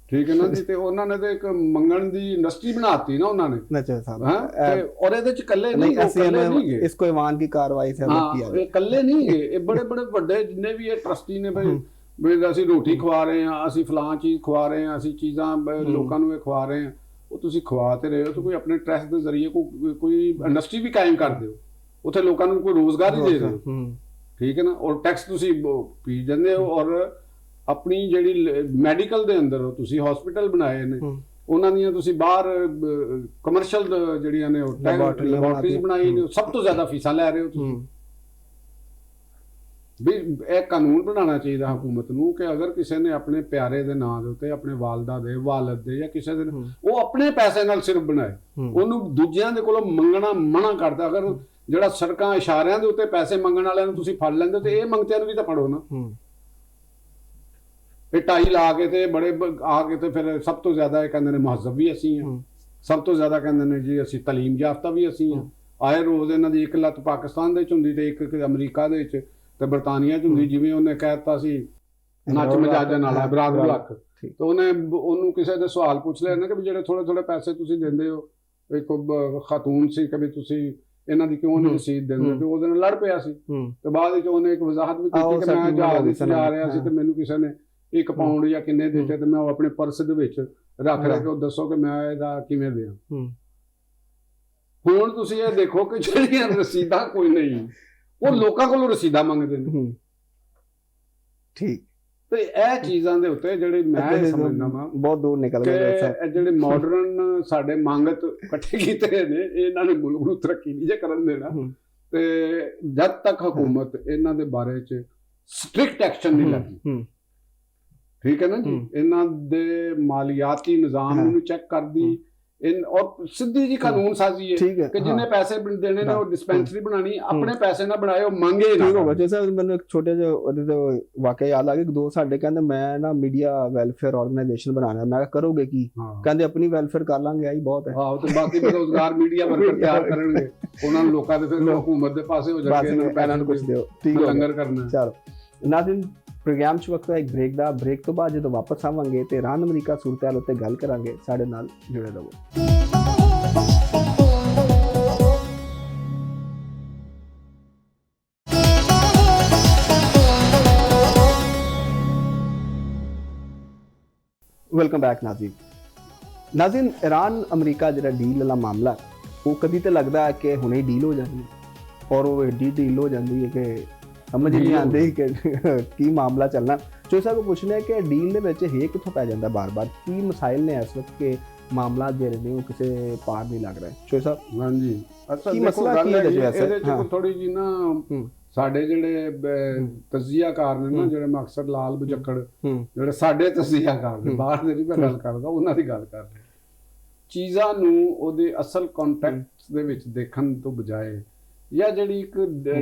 ਠੀਕ ਹੈ ਨਾ ਜੀ। ਤੇ ਉਹਨਾਂ ਨੇ ਤੇ ਇੱਕ ਮੰਗਣ ਦੀ ਇੰਡਸਟਰੀ ਬਣਾਤੀ ਨਾ ਉਹਨਾਂ ਨੇ ना चौधरी साहब ਹਾਂ। ਤੇ ਔਰ ਇਹਦੇ ਚ ਇਕੱਲੇ ਨਹੀਂ, ਉਹ ऐसे ਇਕੱਲੇ हमें ਨਹੀਂ ਗਏ। इसको ईमान की कार्रवाई से हमें ਹਾਂ किया ਇਹ जाए। ਇਕੱਲੇ ਨਹੀਂ ਗਏ, ਇਹ ਬੜੇ ਬੜੇ ਵੱਡੇ ਜਿੰਨੇ ਵੀ ਇਹ ਟਰਸਟੀ ਨੇ ਵੀ ਅਸੀਂ ਰੋਟੀ ਖਵਾ ਰਹੇ ਹਾਂ, ਅਸੀਂ ਫਲਾਂ ਚੀਜ਼ ਖਵਾ ਰਹੇ ਹਾਂ, ਅਸੀਂ ਚੀਜ਼ਾਂ ਲੋਕਾਂ ਨੂੰ ਇਹ ਖਵਾ ਰਹੇ ਹਾਂ, ਉਹ ਤੁਸੀਂ ਖਵਾ ਤੇ ਰਹੇ ਹੋ ਤਾਂ ਕੋਈ ਆਪਣੇ ਟਰਸਟ ਦੇ ਜ਼ਰੀਏ ਕੋਈ ਇੰਡਸਟਰੀ ਵੀ ਕਾਇਮ ਕਰ ਦਿਓ, ਉੱਥੇ ਲੋਕਾਂ ਨੂੰ ਕੋਈ ਰੋਜ਼ਗਾਰ ਹੀ ਦੇ ਦਿਓ। ਠੀਕ ਹੈ ਨਾ। ਔਰ ਟੈਕਸ ਤੁਸੀਂ ਪੀ ਜਾਂਦੇ ਹੋ, ਔਰ ਆਪਣੀ ਜਿਹੜੀ ਮੈਡੀਕਲ ਦੇ ਅੰਦਰ ਤੁਸੀਂ ਹਸਪੀਟਲ ਬਣਾਏ ਨੇ, ਉਹਨਾਂ ਦੀਆਂ ਤੁਸੀਂ ਬਾਹਰ ਕਮਰਸ਼ੀਅਲ ਜਿਹੜੀਆਂ ਨੇ ਉਹ ਲੈਬੋਰਟਰੀਜ਼ ਬਣਾਈ ਨੇ, ਸਭ ਤੋਂ ਜ਼ਿਆਦਾ ਫੀਸਾਂ ਲੈ ਰਹੇ ਹੋ ਤੁਸੀਂ। ਵੀ ਇਹ ਕਾਨੂੰਨ ਬਣਾਉਣਾ ਚਾਹੀਦਾ ਹਕੂਮਤ ਨੂੰ ਕਿ ਅਗਰ ਕਿਸੇ ਨੇ ਆਪਣੇ ਪਿਆਰੇ ਦੇ ਨਾਂ ਦੇ ਉੱਤੇ, ਆਪਣੇ ਵਾਲਦਾ ਦੇ, ਵਾਲਦ ਦੇ ਜਾਂ ਕਿਸੇ ਦੇ, ਉਹ ਆਪਣੇ ਪੈਸੇ ਨਾਲ ਸਿਰਫ ਬਣਾਏ, ਉਹਨੂੰ ਦੂਜਿਆਂ ਦੇ ਕੋਲੋਂ ਮੰਗਣਾ ਮਨਾ ਕਰਦਾ। ਅਗਰ ਜਿਹੜਾ ਸੜਕਾਂ ਇਸ਼ਾਰਿਆਂ ਦੇ ਉੱਤੇ ਪੈਸੇ ਮੰਗਣ ਵਾਲਿਆਂ ਨੂੰ ਤੁਸੀਂ ਫੜ ਲੈਂਦੇ ਤੇ ਇਹ ਮੰਗਤਿਆਂ ਨੂੰ ਵੀ ਤਾਂ ਫੜੋ ਨਾ। ਇਹ ਟਾਈ ਲਾ ਕੇ ਤੇ ਬੜੇ ਆ ਕੇ ਤੇ ਫਿਰ ਸਭ ਤੋਂ ਜ਼ਿਆਦਾ ਇਹ ਕਹਿੰਦੇ ਨੇ ਮਹਜ਼ਬ ਵੀ ਅਸੀਂ ਹਾਂ, ਸਭ ਤੋਂ ਜ਼ਿਆਦਾ ਕਹਿੰਦੇ ਨੇ ਜੀ ਅਸੀਂ ਤਾਲੀਮ ਯਾਫਤਾ ਵੀ ਅਸੀਂ ਹਾਂ। ਆਏ ਰੋਜ਼ ਇਹਨਾਂ ਦੀ ਇੱਕ ਲੱਤ ਪਾਕਿਸਤਾਨ ਦੇ ਵਿੱਚ ਹੁੰਦੀ ਤੇ ਇੱਕ ਅਮਰੀਕਾ ਦੇ ਵਿੱਚ ਤੇ ਬਰਤਾਨੀਆ ਚ ਹੁੰਦੀ। ਜਿਵੇਂ ਉਹਨੇ ਕਹਿਤਾ ਸੀ ਨੱਚ ਮਜਾਜਨ ਵਾਲਾ ਬਰਾਦਰ ਲੱਕ, ਤੇ ਉਹਨੂੰ ਕਿਸੇ ਦੇ ਸਵਾਲ ਪੁੱਛ ਲਿਆ ਨਾ ਕਿ ਜਿਹੜੇ ਥੋੜੇ ਥੋੜੇ ਪੈਸੇ ਤੁਸੀਂ ਦਿੰਦੇ ਹੋ, ਇੱਕ ਖਾਤੂਨ ਸੀ ਕਿ ਵੀ ਤੁਸੀਂ ਇਹਨਾਂ ਦੀ ਕਿਉਂ ਨਹੀਂ ਰਸੀਦ ਦਿੰਦੇ, ਤੇ ਉਹਦੇ ਨਾਲ ਲੜ ਪਿਆ ਸੀ। ਤੇ ਬਾਅਦ ਵਿੱਚ ਉਹਨੇ ਇੱਕ ਵਜ਼ਾਹਤ ਵੀ ਕੀਤੀ ਕਿ ਮੈਂ ਜਹਾਜ਼ ਵਿੱਚ ਜਾ ਰਿਹਾ ਸੀ ਤੇ ਮੈਨੂੰ ਕਿਸੇ ਨੇ 1 ਪਾਉਂਡ ਜਾਂ ਕਿੰਨੇ ਦਿੱਤੇ ਤੇ ਮੈਂ ਉਹ ਆਪਣੇ ਪਰਸ ਦੇ ਵਿੱਚ ਰੱਖ ਲਿਆ ਕਿ ਉਹ ਦੱਸੋ ਕਿ ਮੈਂ ਇਹਦਾ ਕਿਵੇਂ ਦਿਆਂ। ਹੁਣ ਤੁਸੀਂ ਇਹ ਦੇਖੋ ਕਿ ਜਿਹੜੀਆਂ ਰਸੀਦਾਂ ਕੋਈ ਨਹੀਂ, ਉਹ ਲੋਕਾਂ ਕੋਲੋਂ ਰਸੀਦਾਂ ਮੰਗਦੇ ਨੇ। ਠੀਕ। ਤੇ ਇਹ ਚੀਜ਼ਾਂ ਦੇ ਉੱਤੇ ਜਿਹੜੇ ਮੈਂ ਸਮਝਦਾ ਵਾਂ ਬਹੁਤ ਦੂਰ ਨਿਕਲ ਗਏ ਇਹ ਜਿਹੜੇ ਮਾਡਰਨ ਸਾਡੇ ਮੰਗਤ ਇਕੱਠੇ ਕੀਤੇ ਨੇ, ਇਹਨਾਂ ਨੇ ਮੁਲਕ ਨੂੰ ਤਰੱਕੀ ਨਹੀਂ ਜੇ ਕਰਨ ਦੇਣਾ। ਤੇ ਜਦ ਤੱਕ ਹਕੂਮਤ ਇਹਨਾਂ ਦੇ ਬਾਰੇ ਚ ਸਟ੍ਰਿਕਟ ਐਕਸ਼ਨ ਨਹੀਂ ਲੈਂਦੀ, ਠੀਕ ਹੈ ਨਾ ਜੀ, ਇਹਨਾਂ ਦੇ ਮਾਲੀਆਤੀ ਨਿਜ਼ਾਮ ਨੂੰ ਚੈੱਕ ਕਰਦੀ, ਔਰ ਸਿੱਧੀ ਜੀ ਕਾਨੂੰਨ ਸਾਜ਼ੀ ਹੈ ਕਿ ਜਿੰਨੇ ਪੈਸੇ ਦੇਣੇ ਨੇ ਉਹ ਡਿਸਪੈਂਸਰੀ ਬਣਾਣੀ, ਆਪਣੇ ਪੈਸੇ ਨਾ ਬਣਾਏ, ਉਹ ਮੰਗੇ ਨਾ। ਠੀਕ ਹੋ ਗਿਆ ਸਰ। ਮੈਨੂੰ ਇੱਕ ਛੋਟੇ ਜਿਹਾ ਉਹਦੇ ਤੋਂ ਵਾਕਿਆ ਯਾਦ ਆ ਗਿਆ। ਦੋ ਸਾਡੇ ਕਹਿੰਦੇ ਮੈਂ ਨਾ ਮੀਡੀਆ ਵੈਲਫੇਅਰ ਆਰਗੇਨਾਈਜੇਸ਼ਨ ਬਣਾਉਣਾ। ਮੈਂ ਕਿਹਾ ਕਰੋਗੇ ਕੀ? ਕਹਿੰਦੇ ਆਪਣੀ ਵੈਲਫੇਅਰ ਕਰ ਲਾਂਗੇ, ਆਹੀ ਬਹੁਤ ਹੈ। ਆਹੋ, ਤੇ ਬਾਕੀ ਬੇਰੁਜ਼ਗਾਰ ਮੀਡੀਆ ਵਰਕਰ ਤਿਆਰ ਕਰਨਗੇ, ਉਹਨਾਂ ਨੂੰ ਲੋਕਾਂ ਦੇ ਫਿਰ ਹਕੂਮਤ ਦੇ ਪਾਸੇ ਹੋ ਜਾਣਗੇ, ਇਹਨਾਂ ਨੂੰ ਕੁਝ ਦਿਓ। ਠੀਕ ਹੈ, ਲੰਗਰ ਕਰਨਾ। ਚਲੋ ਨਾਜ਼ਰੀਨ, ਪ੍ਰੋਗਰਾਮ 'ਚ ਵਕਤ ਹੈ ਇੱਕ ਬ੍ਰੇਕ ਦਾ। ਬ੍ਰੇਕ ਤੋਂ ਬਾਅਦ ਜਦੋਂ ਵਾਪਸ ਆਵਾਂਗੇ ਤੇ ਇਰਾਨ ਅਮਰੀਕਾ ਸੂਰਤ-ਹਾਲ ਉੱਤੇ ਗੱਲ ਕਰਾਂਗੇ। ਸਾਡੇ ਨਾਲ ਜੁੜੇ ਰਹੋ। Welcome back Nazreen. Iran America ਜਿਹੜਾ ਡੀਲ ਵਾਲਾ ਮਾਮਲਾ, ਉਹ ਕਦੀ ਤਾਂ ਲੱਗਦਾ ਹੈ ਕਿ ਹੁਣੇ ਡੀਲ ਹੋ ਜਾਣੀ ਹੈ, ਔਰ ਉਹ ਐਡੀ ਡੀਲ ਹੋ ਜਾਂਦੀ ਹੈ ਕਿ ਸਮਝ ਨਹੀਂ ਆਉਂਦੀ ਕਿ ਕੀ ਮਾਮਲਾ ਚੱਲਣਾ। ਚੋਈ ਸਾਹਿਬ ਨੂੰ ਪੁੱਛਣਾ ਹੈ ਕਿ ਡੀਲ ਦੇ ਵਿੱਚ ਇਹ ਕਿੱਥੋਂ ਪੈ ਜਾਂਦਾ ਬਾਰ-ਬਾਰ? ਕੀ ਮਸਾਇਲ ਨੇ ਇਸ ਵਕਤ ਕਿ ਮਾਮਲਾ ਜਿਹੜੇ ਨੇ ਉਹ ਕਿਸੇ ਪਾਰ ਨਹੀਂ ਲੱਗ ਰਿਹਾ? ਚੋਈ ਸਾਹਿਬ। ਹਾਂਜੀ, ਅੱਛਾ ਕੀ ਮਸਲਾ ਕੀ ਹੈ ਇਹਦੇ ਚ ਥੋੜੀ ਜੀ ਨਾ ਸਾਡੇ ਜਿਹੜੇ ਤਜਜ਼ੀਆਕਾਰ ਨੇ ਨਾ, ਜਿਹੜੇ ਅਕਸਰ ਲਾਲ ਬਜੱਕੜ, ਜਿਹੜੇ ਸਾਡੇ ਤਜਜ਼ੀਆਕਾਰ ਨੇ, ਬਾਹਰ ਦੇ ਨਹੀਂ ਮੈਂ ਗੱਲ ਕਰਦਾ, ਉਹਨਾਂ ਦੀ ਗੱਲ ਕਰ ਰਿਹਾ। ਚੀਜ਼ਾਂ ਨੂੰ ਉਹਦੇ ਅਸਲ ਕੰਟੈਕਸਟ ਦੇ ਵਿੱਚ ਦੇਖਣ ਤੋਂ ਬਜਾਏ, ਜਾਂ ਜਿਹੜੀ ਇੱਕ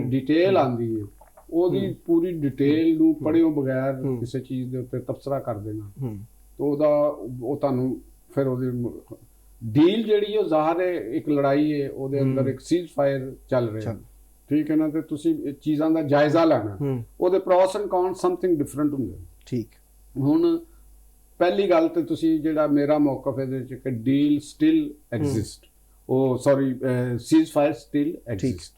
ਡਿਟੇਲ ਆਉਂਦੀ ਹੈ ਉਹਦੀ ਪੂਰੀ ਡਿਟੇਲ ਨੂੰ ਪੜ੍ਹਿਓ ਬਗੈਰ ਕਿਸੇ ਚੀਜ਼ ਦੇ ਉੱਤੇ ਤਬਸਰਾ ਕਰ ਦੇਣਾ, ਤਾਂ ਉਹ ਤੁਹਾਨੂੰ ਫਿਰ ਉਹਦੀ ਡੀਲ ਜਿਹੜੀ ਉਹ ਜ਼ਾਹਰ ਹੈ ਇੱਕ ਲੜਾਈ ਹੈ, ਉਹਦੇ ਅੰਦਰ ਇੱਕ ਸੀਜ਼ ਫਾਇਰ ਚੱਲ ਰਿਹਾ, ਠੀਕ ਹੈ ਨਾ। ਤੇ ਤੁਸੀਂ ਚੀਜ਼ਾਂ ਦਾ ਜਾਇਜ਼ਾ ਲੈਣਾ, ਉਹਦੇ pros and corns something different ਹੁੰਦੇ। ਠੀਕ। ਹੁਣ ਪਹਿਲੀ ਗੱਲ ਤੇ ਤੁਸੀਂ ਜਿਹੜਾ ਮੇਰਾ ਮੌਕਫ ਇਹਦੇ ਵਿੱਚ ਕਿ ਡੀਲ ਸਟਿਲ ਐਗਜ਼ਿਸਟ, ਉਹ sorry ceasefire still exist.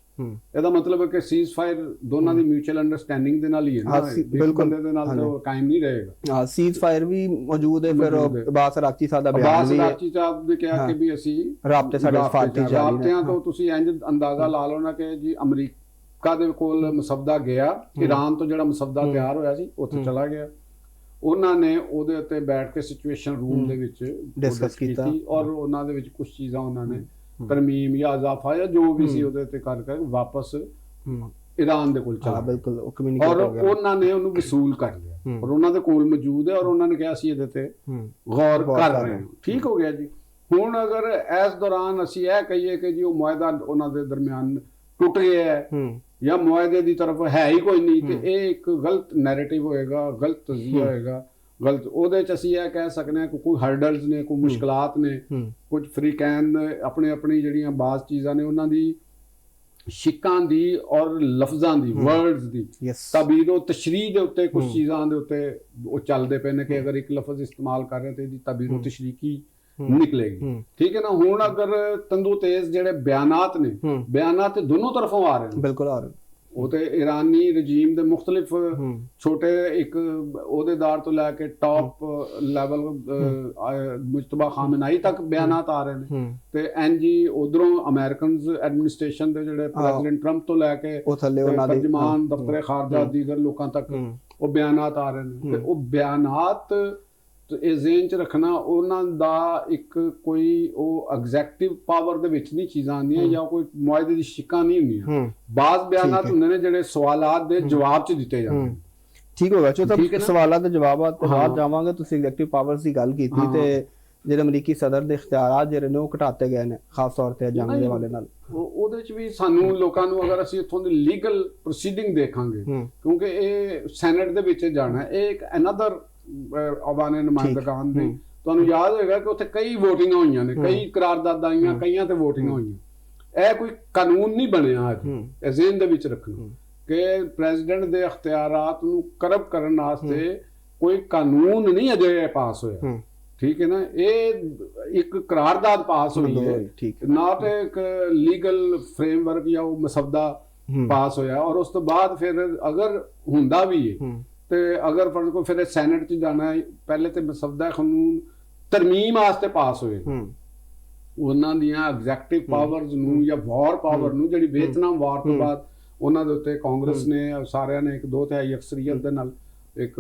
ਇਹਦਾ ਮਤਲਬ ਹੈ ਕਿ ਸੀਜ਼ ਫਾਇਰ ਦੋਨਾਂ ਦੀ ਮਿਊਚੁਅਲ ਅੰਡਰਸਟੈਂਡਿੰਗ ਦੇ ਨਾਲ ਹੀ ਹੈ ਨਾ, ਬਿਲਕੁਲ ਦੇ ਨਾਲ ਤਾਂ ਕਾਇਮ ਨਹੀਂ ਰਹੇਗਾ। ਹਾਂ, ਸੀਜ਼ ਫਾਇਰ ਵੀ ਮੌਜੂਦ ਹੈ। ਫਿਰ ਅਬਾਸ ਅਰਾਕਚੀ ਸਾਹਿਬ ਦਾ ਬਿਆਨ ਵੀ ਹੈ, ਅਰਾਕਚੀ ਸਾਹਿਬ ਨੇ ਕਿਹਾ ਕਿ ਵੀ ਅਸੀਂ ਰਾਬਤੇ ਸਾਡੇ ਸਫਾਰਤੀ ਜਾਰੀ ਨੇ। ਰਾਬਤਿਆਂ ਤੋਂ ਤੁਸੀਂ ਇੰਜ ਅੰਦਾਜ਼ਾ ਲਾ ਲਓ ਨਾ ਕਿ ਜੀ ਅਮਰੀਕਾ ਦੇ ਕੋਲ ਮਸਵਦਾ ਗਿਆ, ਈਰਾਨ ਤੋਂ ਜਿਹੜਾ ਮਸਵਦਾ ਤਿਆਰ ਹੋਇਆ ਸੀ ਉੱਥੇ ਚਲਾ ਗਿਆ, ਉਹਨਾਂ ਨੇ ਉਹਦੇ ਉੱਤੇ ਬੈਠ ਕੇ ਸਿਚੁਏਸ਼ਨ ਰੂਮ ਦੇ ਵਿੱਚ ਡਿਸਕਸ ਕੀਤਾ, ਔਰ ਉਹਨਾਂ ਦੇ ਵਿੱਚ ਕੁਝ ਚੀਜ਼ਾਂ ਉਹਨਾਂ ਨੇ ਤਰਮੀਮ ਜਾਂ ਇਜ਼ਾਫਾ ਜਾਂ ਜੋ ਵੀ ਸੀ ਉਹਦੇ ਤੇ ਕਰ ਵਾਪਸ ਈਰਾਨ ਦੇ ਕੋਲ ਚਲਾ। ਬਿਲਕੁਲ, ਔਰ ਉਹਨਾਂ ਨੇ ਉਹਨੂੰ ਵਸੂਲ ਕਰ ਲਿਆ, ਔਰ ਉਹਨਾਂ ਦੇ ਕੋਲ ਮੌਜੂਦ ਹੈ, ਔਰ ਉਹਨਾਂ ਨੇ ਕਿਹਾ ਸੀ ਇਹਦੇ ਤੇ ਗੌਰ ਕਰ ਰਹੇ ਹਾਂ। ਠੀਕ ਹੋ ਗਿਆ ਜੀ। ਹੁਣ ਅਗਰ ਇਸ ਦੌਰਾਨ ਅਸੀਂ ਇਹ ਕਹੀਏ ਕਿ ਜੀ ਉਹ ਮੁਆਹਦਾ ਉਹਨਾਂ ਦੇ ਦਰਮਿਆਨ ਟੁੱਟ ਗਿਆ ਹੈ ਜਾਂ ਮੁਆਹਦੇ ਦੀ ਤਰਫ ਹੈ ਹੀ ਕੋਈ ਨਹੀਂ, ਤੇ ਇਹ ਇੱਕ ਗਲਤ ਨੈਰੇਟਿਵ ਹੋਏਗਾ, ਗਲਤ ਤਜ਼ੀਆ ਹੋਏਗਾ, ਗਲਤ। ਉਹਦੇ ਚ ਅਸੀਂ ਇਹ ਕਹਿ ਸਕਦੇ ਹਾਂ ਕਿ ਕੋਈ ਹਰਡਲਸ ਨੇ, ਕੋਈ ਮੁਸ਼ਕਲਾਤ ਨੇ, ਕੁਝ ਫਰੀਕੈਨ ਆਪਣੀ ਜਿਹੜੀਆਂ ਬਾਜ਼ ਚੀਜ਼ਾਂ ਨੇ ਉਹਨਾਂ ਦੀ ਸ਼ਿਕਾਂ ਦੀ ਔਰ ਲਫ਼ਜ਼ਾਂ ਦੀ ਵਰਡਸ ਦੀ ਤਬੀਰ ਉਹ ਤਸ਼ਰੀਹ ਦੇ ਉੱਤੇ ਕੁਝ ਚੀਜ਼ਾਂ ਦੇ ਉੱਤੇ ਉਹ ਚੱਲਦੇ ਪਏ ਨੇ ਕਿ ਅਗਰ ਇੱਕ ਲਫ਼ਜ਼ ਇਸਤੇਮਾਲ ਕਰ ਰਹੇ ਤੇ ਇਹਦੀ ਤਬੀਰ ਉਹ ਤਸ਼ਰੀਹ ਕੀ ਨਿਕਲੇਗੀ। ਠੀਕ ਹੈ ਨਾ। ਹੁਣ ਅਗਰ ਤੰਦੂ ਤੇਜ਼ ਜਿਹੜੇ ਬਿਆਨਾਤ ਨੇ, ਬਿਆਨਾਤ ਤੇ ਦੋਨੋਂ ਤਰਫੋਂ ਆ ਰਹੇ ਨੇ, ਬਿਲਕੁਲ ਆ ਰਹੇ। ਉਹ ਤੇ ਇਰਾਨੀ ਰਜੀਮ ਦੇ ਮੁxtਲਿਫ ਛੋਟੇ ਇੱਕ ਅਹੁਦੇਦਾਰ ਤੋਂ ਲੈ ਕੇ ਟਾਪ ਲੈਵਲ ਮੁਜਤਬਾ ਖਾਮਨਾਈ ਤੱਕ ਬਿਆਨਾਤ ਆ ਰਹੇ ਨੇ, ਤੇ ਐਨਜੀ ਉਧਰੋਂ ਅਮਰੀਕਨਜ਼ ਐਡਮਿਨਿਸਟ੍ਰੇਸ਼ਨ ਦੇ ਜਿਹੜੇ ਪ੍ਰੈਜ਼ੀਡੈਂਟ ਟਰੰਪ ਤੋਂ ਲੈ ਕੇ ਤਰਜਮਾਨ ਦਫ਼ਤਰ ਖਾਰਜਾ ਦੀਗਰ ਲੋਕਾਂ ਤੱਕ ਉਹ ਬਿਆਨਾਤ ਆ ਰਹੇ ਨੇ। ਤੇ ਉਹ ਬਿਆਨਾਤ ਇਹ ਜ਼ੇਨ ਚ ਰੱਖਣਾ ਉਹਨਾਂ ਦਾ ਇੱਕ ਕੋਈ ਉਹ ਐਗਜ਼ੈਕਟਿਵ ਪਾਵਰ ਦੇ ਵਿੱਚ ਨਹੀਂ ਚੀਜ਼ਾਂ ਆਉਂਦੀਆਂ ਜਾਂ ਕੋਈ ਮੁਆਹਦੇ ਦੀ ਸ਼ਿਕਾਂ ਨਹੀਂ ਹੁੰਦੀਆਂ। ਬਾਜ਼ ਬਿਆਨਾਤ ਹੁੰਦੇ ਨੇ ਜਿਹੜੇ ਸਵਾਲਾਤ ਦੇ ਜਵਾਬ ਚ ਦਿੱਤੇ ਜਾਂਦੇ ਨੇ। ਠੀਕ ਹੋਗਾ। ਚਲੋ ਤਾਂ ਸਵਾਲਾਂ ਦੇ ਜਵਾਬਾਂ ਤੇ ਬਾਅਦ ਜਾਵਾਂਗੇ। ਤੁਸੀਂ ਐਗਜ਼ੈਕਟਿਵ ਪਾਵਰਸ ਦੀ ਗੱਲ ਕੀਤੀ ਤੇ ਜਿਹੜੇ ਅਮਰੀਕੀ ਸਦਰ ਦੇ ਇਖਤਿਆਰਾਤ ਜਿਹੜੇ ਨੇ ਉਹ ਘਟਾਤੇ ਗਏ ਨੇ, ਖਾਸ ਤੌਰ ਤੇ ਜੰਗ ਦੇ ਹਵਾਲੇ ਨਾਲ। ਉਹਦੇ ਚ ਵੀ ਸਾਨੂੰ ਲੋਕਾਂ ਨੂੰ ਅਗਰ ਅਸੀਂ ਇੱਥੋਂ ਦੀ ਲੀਗਲ ਪ੍ਰੋਸੀਡਿੰਗ ਦੇਖਾਂਗੇ, ਕਿਉਂਕਿ ਇਹ ਸੈਨੇਟ ਦੇ ਵਿੱਚ ਜਾਣਾ, ਇਹ ਇੱਕ ਅਨਦਰ ਆਵਾਨੇ ਨੁਮਾਇੰਦਗਾਨ ਦੀ ਤੁਹਾਨੂੰ ਯਾਦ ਹੋਏਗਾ ਕਿ ਉੱਥੇ ਕਈ ਵੋਟਿੰਗਾਂ ਹੋਈਆਂ ਨੇ, ਕਈ ਕਰਾਰਦਾਦਾਂ ਆਈਆਂ, ਕਈਆਂ ਤੇ ਵੋਟਿੰਗਾਂ ਹੋਈਆਂ। ਇਹ ਕੋਈ ਕਾਨੂੰਨ ਨਹੀਂ ਬਣਿਆ ਅੱਜ। ਇਹ ਜ਼ਿਹਨ ਦੇ ਵਿੱਚ ਰੱਖਣਾ ਕਿ ਪ੍ਰੈਜ਼ੀਡੈਂਟ ਦੇ ਅਖਤਿਆਰਾਤ ਨੂੰ ਕਰਬ ਕਰਨ ਵਾਸਤੇ ਕੋਈ ਕਾਨੂੰਨ ਨਹੀਂ ਅਜੇ ਪਾਸ ਹੋਇਆ। ਠੀਕ ਹੈ ਨਾ। ਇਹ ਇੱਕ ਕਰਾਰਦਾਦ ਪਾਸ ਹੋਈ ਹੈ, ਨਾਟ ਇੱਕ ਲੀਗਲ ਫਰੇਮਵਰਕ ਜਾਂ ਉਹ ਮਸਵਦਾ ਪਾਸ ਹੋਇਆ। ਔਰ ਉਸ ਤੋਂ ਬਾਅਦ ਫਿਰ ਅਗਰ ਹੁੰਦਾ ਵੀ ਹੈ ਤੇ ਅਗਰ ਫਰਜ਼ ਕੋ ਫਿਰ ਸੈਨੇਟ ਚ ਜਾਣਾ ਹੈ, ਪਹਿਲੇ ਤੇ ਮਸਵਦਾ ਕਾਨੂੰਨ ਤਰਮੀਮ ਵਾਸਤੇ ਪਾਸ ਹੋਏ, ਉਹਨਾਂ ਦੀਆਂ ਐਗਜ਼ੈਕਟਿਵ ਪਾਵਰਸ ਨੂੰ ਜਾਂ ਵਾਰ ਪਾਵਰ ਨੂੰ, ਜਿਹੜੀ ਵੀਅਤਨਾਮ ਵਾਰ ਤੋਂ ਬਾਅਦ ਉਹਨਾਂ ਦੇ ਉੱਤੇ ਕਾਂਗਰਸ ਨੇ ਸਾਰਿਆਂ ਨੇ ਇੱਕ 2/3 ਅਕਸਰੀਅਤ ਦੇ ਨਾਲ ਇੱਕ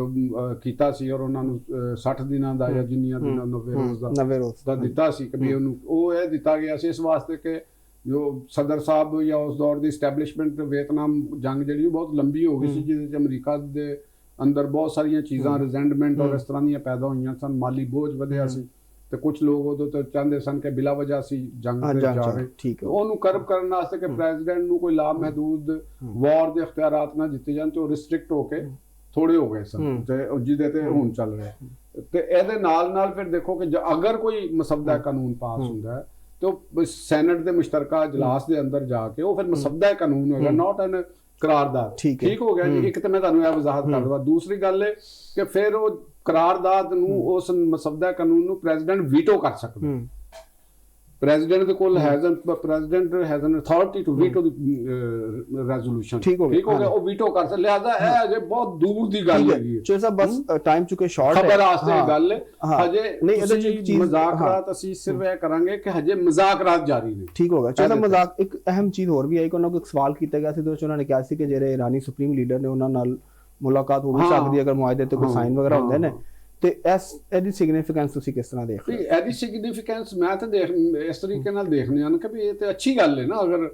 ਕੀਤਾ ਸੀ ਔਰ ਉਹਨਾਂ ਨੂੰ 60 ਦਿਨਾਂ ਦਾ ਜਾਂ ਜਿੰਨੀਆਂ ਦਿਨਾਂ 90 ਰੋਜ਼ ਦਾ ਦਿੱਤਾ ਸੀ ਕਿ ਵੀ ਉਹਨੂੰ ਉਹ ਇਹ ਦਿੱਤਾ ਗਿਆ ਸੀ ਇਸ ਵਾਸਤੇ ਕਿ ਜੋ ਸਦਰ ਸਾਹਿਬ ਜਾਂ ਉਸ ਦੌਰ ਦੀ ਇਸਟੈਬਲਿਸ਼ਮੈਂਟ ਵੀਅਤਨਾਮ ਜੰਗ ਜਿਹੜੀ ਉਹ ਬਹੁਤ ਲੰਬੀ ਹੋ ਗਈ ਸੀ, ਜਿਹਦੇ ਚ ਅਮਰੀਕਾ ਦੇ ਅੰਦਰ ਬਹੁਤ ਸਾਰੀਆਂ ਚੀਜ਼ਾਂ ਰਿਜ਼ੈਂਟਮੈਂਟ ਔਰ ਇਸ ਤਰ੍ਹਾਂ ਦੀਆਂ ਪੈਦਾ ਹੋਈਆਂ ਸਨ। ਮਾਲੀ ਬੋਝ ਵਧਿਆ ਸੀ ਤੇ ਕੁਝ ਲੋਕ ਉਦੋਂ ਤੋਂ ਚਾਹੁੰਦੇ ਸਨ ਕਿ ਬਿਲਾ ਵਜ੍ਹਾ ਸੀ ਜੰਗ ਤੇ ਜਾਵੇ। ਉਹਨੂੰ ਕਰਬ ਕਰਨ ਵਾਸਤੇ ਕਿ ਪ੍ਰੈਜ਼ੀਡੈਂਟ ਨੂੰ ਕੋਈ ਲਾਮਹਿਦੂਦ ਵਾਰ ਦੇ ਅਖਤਿਆਰਾਤ ਨਾ ਦਿੱਤੇ ਜਾਣ ਤੇ ਉਹ ਰਿਸਟ੍ਰਿਕਟ ਹੋ ਕੇ ਥੋੜੇ ਹੋ ਗਏ ਸਨ ਤੇ ਜਿਹਦੇ ਤੇ ਹੁਣ ਚੱਲ ਰਿਹਾ। ਤੇ ਇਹਦੇ ਨਾਲ ਨਾਲ ਫਿਰ ਦੇਖੋ ਕਿ ਅਗਰ ਕੋਈ ਮਸਵਦਾ ਕਾਨੂੰਨ ਪਾਸ ਹੁੰਦਾ ਹੈ ਤੇ ਉਹ ਸੈਨੇਟ ਦੇ ਮੁਸ਼ਤਰਕਾ ਇਜਲਾਸ ਦੇ ਅੰਦਰ ਜਾ ਕੇ ਉਹ ਫਿਰ ਮਸਵਦਾ ਕਾਨੂੰਨ ਹੋਏਗਾ, ਨਾਟ ਐਨ ਕਰਾਰਦਾਦ। ਠੀਕ ਹੋ ਗਿਆ ਜੀ। ਇੱਕ ਤਾਂ ਮੈਂ ਤੁਹਾਨੂੰ ਇਹ ਵਜ਼ਾਹਤ ਕਰ ਦਵਾਂ। ਦੂਸਰੀ ਗੱਲ ਹੈ ਕਿ ਫਿਰ ਉਹ ਕਰਾਰਦਾਦ ਨੂੰ, ਉਸ ਮਸਵਦਾ ਕਾਨੂੰਨ ਨੂੰ ਪ੍ਰੈਜ਼ੀਡੈਂਟ ਵੀਟੋ ਕਰ ਸਕਦਾ। ਪ੍ਰੈਜ਼ੀਡੈਂਟ ਦੇ ਕੋਲ president has an authority to veto the resolution. ਠੀਕ ਹੋ ਗਿਆ। ਉਹ ਵੀਟੋ ਕਰ ਸਕਦਾ। ਲਿਹਾਜ਼ਾ ਇਹ ਅਜੇ ਬਹੁਤ ਦੂਰ ਦੀ ਗੱਲ ਹੈਗੀ ਹੈ। ਚਲੋ ਬਸ ਟਾਈਮ ਚੁੱਕੇ ਸ਼ਾਰਟ ਹੈ, ਖਬਰ ਵਾਸਤੇ ਗੱਲ ਹੈ। ਹਜੇ ਨਹੀਂ ਇਹਦੇ ਚ ਮਜ਼ਾਕਰਾਤ ਅਸੀਂ ਸਿਰਫ ਇਹ ਕਰਾਂਗੇ ਕਿ ਹਜੇ ਮਜ਼ਾਕਰਾਤ ਜਾਰੀ ਨੇ। ਠੀਕ ਹੋ ਗਿਆ। ਚਲੋ ਮਜ਼ਾਕ ਇੱਕ ਅਹਿਮ ਚੀਜ਼ ਹੋਰ ਵੀ ਆਈ ਕਿ ਉਹਨਾਂ ਕੋਲ ਇੱਕ ਸਵਾਲ ਕੀਤਾ ਗਿਆ ਸੀ ਤੇ ਉਹਨਾਂ ਨੇ ਕਿਹਾ ਸੀ ਕਿ ਜਿਹੜੇ ਇਰਾਨੀ ਸੁਪਰੀਮ ਲੀਡਰ ਨੇ ਉਹਨਾਂ ਨਾਲ ਮੁਲਾਕਾਤ ਹੋ ਵੀ ਸਕਦੀ ਅਗਰ ਮੁਆਹਦੇ ਤੇ ਕੋਈ ਸਾਈਨ ਵਗੈਰਾ ਹੁੰਦੇ ਨੇ। ਤੇ ਇਹਦੀ ਸਿਗਨੀਫੀਕੈਂਸ ਤੁਸੀਂ ਕਿਸ ਤਰ੍ਹਾਂ ਦੇਖਦੇ ਹੋ? ਇਹਦੀ ਸਿਗਨੀਫੀਕੈਂਸ ਮੈਂ ਤਾਂ ਇਸ ਤਰੀਕੇ ਨਾਲ ਦੇਖਦੇ ਹਾਂ ਕਿ ਵੀ ਇਹ ਤੇ ਅੱਛੀ ਗੱਲ ਹੈ ਨਾ। ਅਗਰ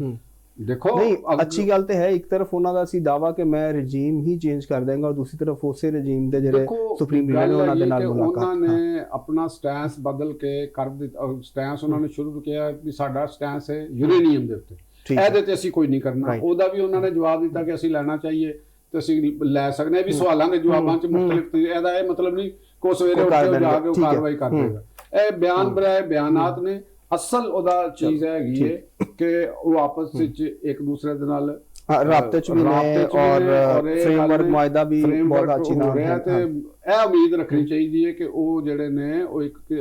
ਦੇਖੋ ਨਹੀਂ ਅੱਛੀ ਗੱਲ ਤੇ ਹੈ, ਇੱਕ ਤਰਫ ਉਹਨਾਂ ਦਾ ਸੀ ਦਾਵਾ ਕਿ ਮੈਂ ਰਜੀਮ ਹੀ ਚੇਂਜ ਕਰ ਦੇਵਾਂਗਾ ਔਰ ਦੂਸਰੀ ਤਰਫ ਉਸੇ ਰਜੀਮ ਦੇ ਜਿਹੜੇ ਸੁਪਰੀਮ ਲੀਡਰ ਨੇ ਉਹਨਾਂ ਦੇ ਨਾਲ ਮੁਲਾਕਾਤ, ਉਹਨਾਂ ਨੇ ਆਪਣਾ ਸਟੈਂਸ ਬਦਲ ਕੇ ਕਰ ਦਿੱਤਾ। ਸਟੈਂਸ ਉਹਨਾਂ ਨੇ ਸ਼ੁਰੂ ਕੀਤਾ ਵੀ ਸਾਡਾ ਸਟੈਂਸ ਹੈ ਯੂਰੇਨੀਅਮ ਦੇ ਉੱਤੇ, ਇਹਦੇ ਤੇ ਅਸੀਂ ਕੋਈ ਨਹੀਂ ਕਰਨਾ। ਉਹਦਾ ਵੀ ਉਹਨਾਂ ਨੇ ਜਵਾਬ ਦਿੱਤਾ ਕਿ ਅਸੀਂ ਲੈਣਾ ਚਾਹੀਏ ਤੇ ਅਸੀਂ ਲੈ ਸਕਦੇ ਹਾਂ। ਵੀ ਸਵਾਲਾਂ ਦੇ ਜਵਾਬਾਂ ਚ ਮੁਖਤਲਿਫ, ਇਹਦਾ ਇਹ ਮਤਲਬ ਨਹੀਂ ਕੋ ਸਵੇਰੇ ਉੱਠ ਕੇ ਜਾ ਕੇ ਉਹ ਕਾਰਵਾਈ ਕਰ ਦੇਗਾ। ਇਹ ਬਿਆਨ ਬਰਾਏ ਬਿਆਨਾਤ ਨੇ। ਅਸਲ ਉਹਦਾ ਚੀਜ਼ ਹੈਗੀ ਹੈ ਕਿ ਉਹ ਆਪਸ ਵਿੱਚ ਇੱਕ ਦੂਸਰੇ ਦੇ ਨਾਲ ਰਾਬਤੇ ਚ ਵੀ ਨੇ ਔਰ ਫਰੇਮਵਰਕ ਮੁਆਹਦਾ ਵੀ ਬਹੁਤ ਅੱਛੀ ਨਾਲ ਹੈ। ਤੇ ਇਹ ਉਮੀਦ ਰੱਖਣੀ ਚਾਹੀਦੀ ਹੈ ਕਿ ਉਹ ਜਿਹੜੇ ਨੇ ਉਹ ਇੱਕ